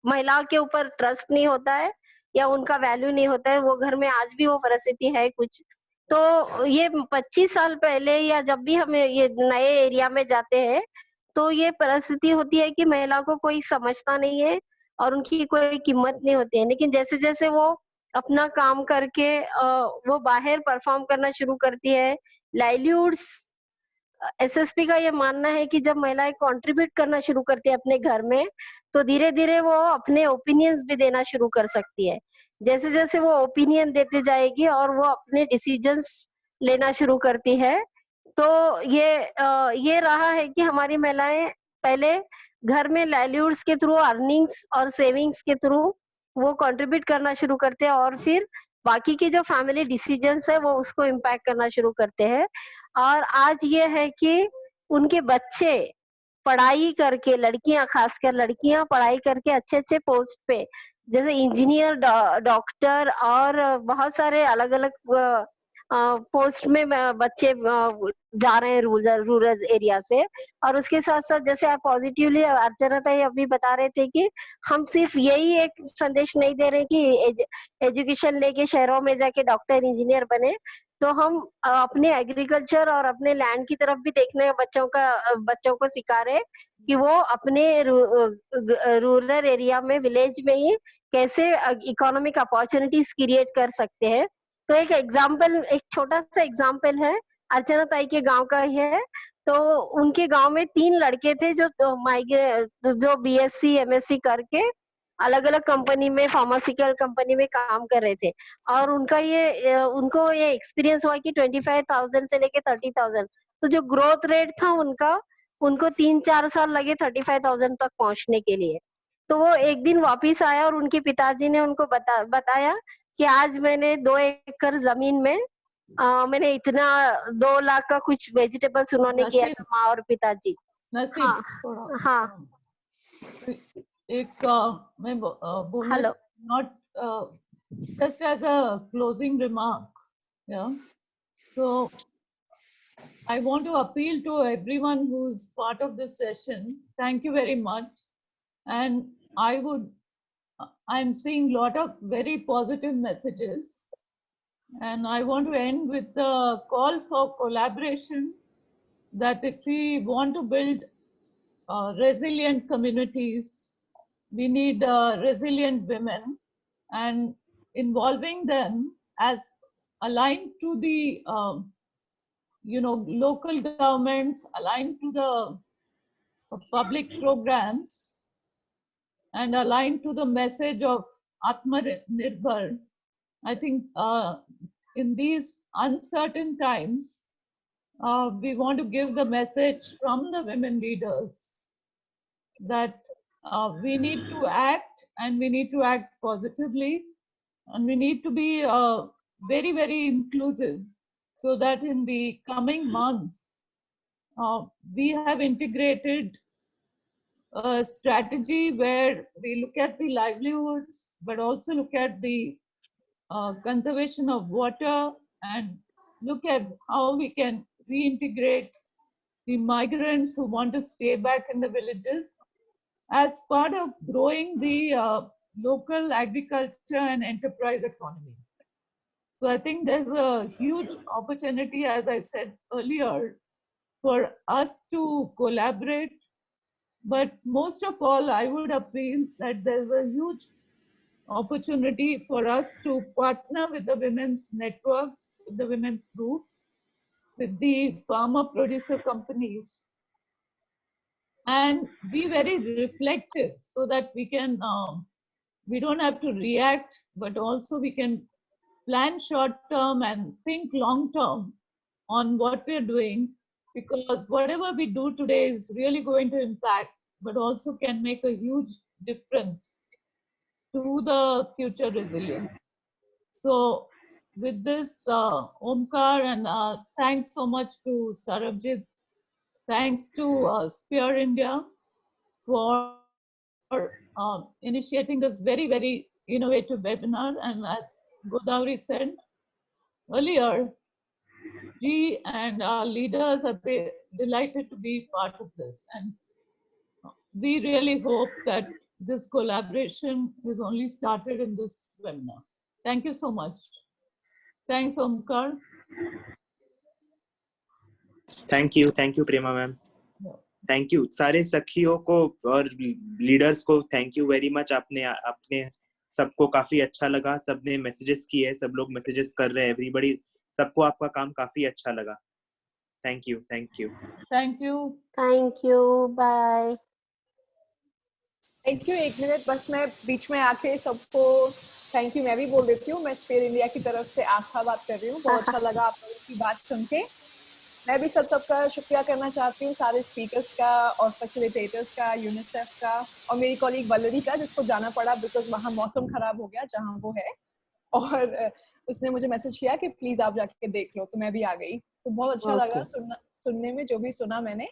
Speaker 4: महिलाओं के ऊपर ट्रस्ट नहीं होता है या उनका वैल्यू नहीं होता है, वो घर में आज भी वो परिस्थिति है कुछ। तो ये 25 साल पहले या जब भी हम ये नए एरिया में जाते हैं तो ये परिस्थिति होती है कि महिला को कोई समझता नहीं है और उनकी कोई कीमत नहीं होती है। लेकिन जैसे जैसे वो अपना काम करके वो बाहर परफॉर्म करना शुरू करती है, लाइवलीहुड्स, एसएसपी का ये मानना है कि जब महिलाएं कंट्रीब्यूट करना शुरू करती है अपने घर में, तो धीरे धीरे वो अपने ओपिनियंस भी देना शुरू कर सकती है। जैसे जैसे वो ओपिनियन देती जाएगी और वो अपने डिसीजंस लेना शुरू करती है, तो ये रहा है कि हमारी महिलाएं पहले घर में लाइवलीहुड्स के थ्रू, अर्निंग्स और सेविंग्स के थ्रू वो कंट्रीब्यूट करना शुरू करते हैं और फिर बाकी के जो फैमिली डिसीजंस है वो उसको इम्पैक्ट करना शुरू करते हैं। और आज ये है कि उनके बच्चे पढ़ाई करके, लड़कियां, खासकर लड़कियां पढ़ाई करके अच्छे अच्छे पोस्ट पे जैसे इंजीनियर, डॉक्टर और बहुत सारे अलग अलग पोस्ट में बच्चे जा रहे हैं रूरल एरिया से। और उसके साथ साथ जैसे आप पॉजिटिवली अर्चना ताई अभी बता रहे थे कि हम सिर्फ यही एक संदेश नहीं दे रहे कि एजुकेशन लेके शहरों में जाके डॉक्टर, इंजीनियर बने, तो हम अपने एग्रीकल्चर और अपने लैंड की तरफ भी देखने बच्चों को सिखा रहे कि वो अपने रूरल एरिया में, विलेज में ही कैसे इकोनॉमिक अपॉर्चुनिटीज क्रिएट कर सकते हैं। तो एक छोटा सा एग्जाम्पल है अर्चना ताई के गांव का ही है। तो उनके गांव में 3 लड़के थे जो बीएससी, एमएससी करके अलग अलग कंपनी में, फार्मास्यूटिकल कंपनी में काम कर रहे थे। और उनको ये एक्सपीरियंस हुआ कि 25,000 से लेके 30,000, तो जो ग्रोथ रेट था उनको 3-4 साल लगे 35,000 तक पहुंचने के लिए। तो वो एक दिन वापिस आया और उनके पिताजी ने उनको बताया कि आज मैंने 2 एकड़ जमीन में मैंने इतना 2 लाख का कुछ वेजिटेबल्स उन्होंने किया था, माँ और पिताजी। हाँ,
Speaker 9: एक मैं बोलूं, not just as a closing remark, yeah. So I want to appeal to everyone who's part of this session. Thank you very much, and I'm seeing a lot of very positive messages, and I want to end with a call for collaboration, that if we want to build resilient communities, we need resilient women, and involving them as aligned to the local governments, aligned to the public programs, and aligned to the message of Atmanirbhar. I think in these uncertain times, we want to give the message from the women leaders that we need to act, and we need to act positively, and we need to be very, very inclusive, so that in the coming months, we have integrated a strategy where we look at the livelihoods, but also look at the conservation of water, and look at how we can reintegrate the migrants who want to stay back in the villages as part of growing the local agriculture and enterprise economy. So I think there's a huge opportunity, as I said earlier, for us to collaborate. But most of all, I would appeal that there's a huge opportunity for us to partner with the women's networks, with the women's groups, with the farmer producer companies, and be very reflective so that we can, we don't have to react, but also we can plan short term and think long term on what we're doing, because whatever we do today is really going to impact, but also can make a huge difference to the future resilience. So with this, Omkar, and thanks so much to Sarabjit, thanks to Spear India for initiating this very, very innovative webinar. And as Godavari said earlier, we and our leaders are delighted to be part of this. And we really hope that this collaboration is only started in this webinar. Thank you so much. Thanks, Omkar.
Speaker 10: Thank you Prema ma'am, thank you सारे सखियों को और leaders को, thank you very much. आपने सबको काफी अच्छा लगा, सबने मैसेजेस किए, सब लोग मैसेजेस कर रहे हैं, एवरीबॉडी, सबको आपका काम काफी अच्छा लगा। Thank you
Speaker 9: thank you
Speaker 4: bye.
Speaker 19: Thank you. 1 minute बस मैं बीच में आके सबको थैंक यू मैं भी बोल देती हूँ। मैं स्पेयर इंडिया की तरफ से आस्था बात कर रही हूँ। बहुत अच्छा लगा आप लोगों की बात सुन के। मैं भी सबका शुक्रिया करना चाहती हूँ, सारे स्पीकर्स का और फैसिलिटेटर्स का, यूनिसेफ का, और मेरी कॉलीग वल्लरी का, जिसको जाना पड़ा बिकॉज वहाँ मौसम खराब हो गया जहाँ वो है, और उसने मुझे मैसेज किया कि प्लीज आप जाके देख लो, तो मैं भी आ गई। तो बहुत अच्छा लगा सुनने में, जो भी सुना मैंने।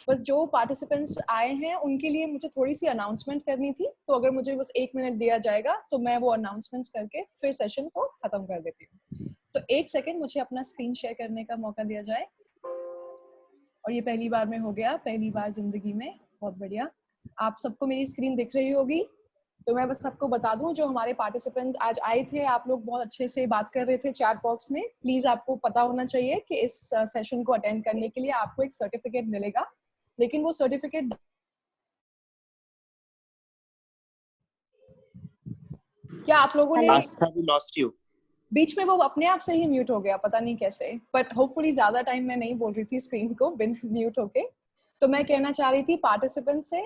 Speaker 19: बस जो पार्टिसिपेंट्स आए हैं उनके लिए मुझे थोड़ी सी अनाउंसमेंट करनी थी, तो अगर मुझे बस 1 मिनट दिया जाएगा तो मैं वो अनाउंसमेंट्स करके फिर सेशन को खत्म कर देती हूँ। तो 1 सेकेंड मुझे अपना स्क्रीन शेयर करने का मौका दिया जाए। और ये पहली बार में हो गया, पहली बार जिंदगी में। बहुत बढ़िया। आप सबको मेरी स्क्रीन दिख रही होगी। तो मैं बस सबको बता दूं, जो हमारे पार्टिसिपेंट्स आज आए थे, आप लोग बहुत अच्छे से बात कर रहे थे चैट बॉक्स में। प्लीज आपको पता होना चाहिए कि इस सेशन को अटेंड करने के लिए आपको एक सर्टिफिकेट मिलेगा, लेकिन वो सर्टिफिकेट क्या आप लोगों ने बीच में वो अपने आप से ही म्यूट हो गया, पता नहीं कैसे, बट होपफुली ज्यादा टाइम मैं नहीं बोल रही थी स्क्रीन को बिना म्यूट होके। तो मैं कहना चाह रही थी पार्टिसिपेंट से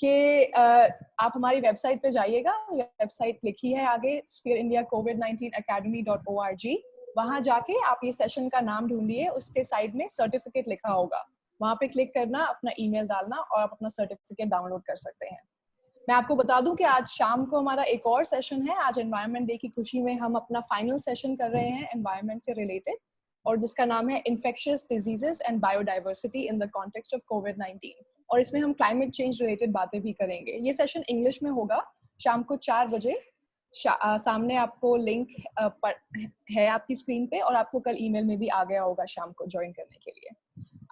Speaker 19: कि आप हमारी वेबसाइट पे जाइएगा। वेबसाइट लिखी है आगे spearindiacovid19academy.org। वहां जाके आप ये सेशन का नाम ढूंढिए, उसके साइड में सर्टिफिकेट लिखा होगा, वहां पे क्लिक करना, अपना ईमेल डालना और आप अपना सर्टिफिकेट डाउनलोड कर सकते हैं। मैं आपको बता दूं कि आज शाम को हमारा एक और सेशन है। आज एनवायरनमेंट डे की खुशी में हम अपना फाइनल सेशन कर रहे हैं एनवायरनमेंट से रिलेटेड, और जिसका नाम है infectious diseases and biodiversity in the context of कोविड-19। और इसमें हम क्लाइमेट चेंज रिलेटेड बातें भी करेंगे। ये सेशन इंग्लिश में होगा शाम को 4 बजे। सामने आपको लिंक है आपकी स्क्रीन पे, और आपको कल ईमेल में भी आ गया होगा शाम को ज्वाइन करने के लिए।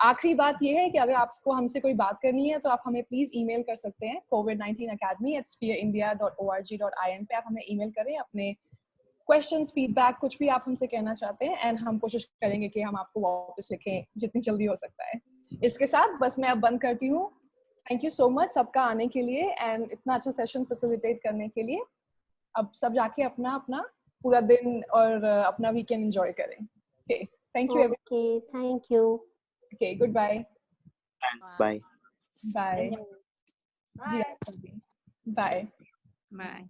Speaker 19: आखिरी बात ये है कि अगर आपको हमसे कोई बात करनी है तो आप हमें प्लीज ईमेल कर सकते हैं covid19academy@spearindia.org.in पे। आप हमें ईमेल करें अपने क्वेश्चंस, फीडबैक, कुछ भी आप हमसे कहना चाहते हैं, एंड हम कोशिश करेंगे कि हम आपको वापस लिखें जितनी जल्दी हो सकता है। इसके साथ बस मैं अब बंद करती हूँ। थैंक यू सो मच सबका आने के लिए एंड इतना अच्छा सेशन फैसिलिटेट करने के लिए। अब सब जाके अपना अपना पूरा दिन और अपना वीकेंड एंजॉय करें। Okay, thank you everyone.
Speaker 4: Thank you.
Speaker 19: Okay, good bye.
Speaker 10: Thanks, bye
Speaker 19: bye जी, बाय बाय।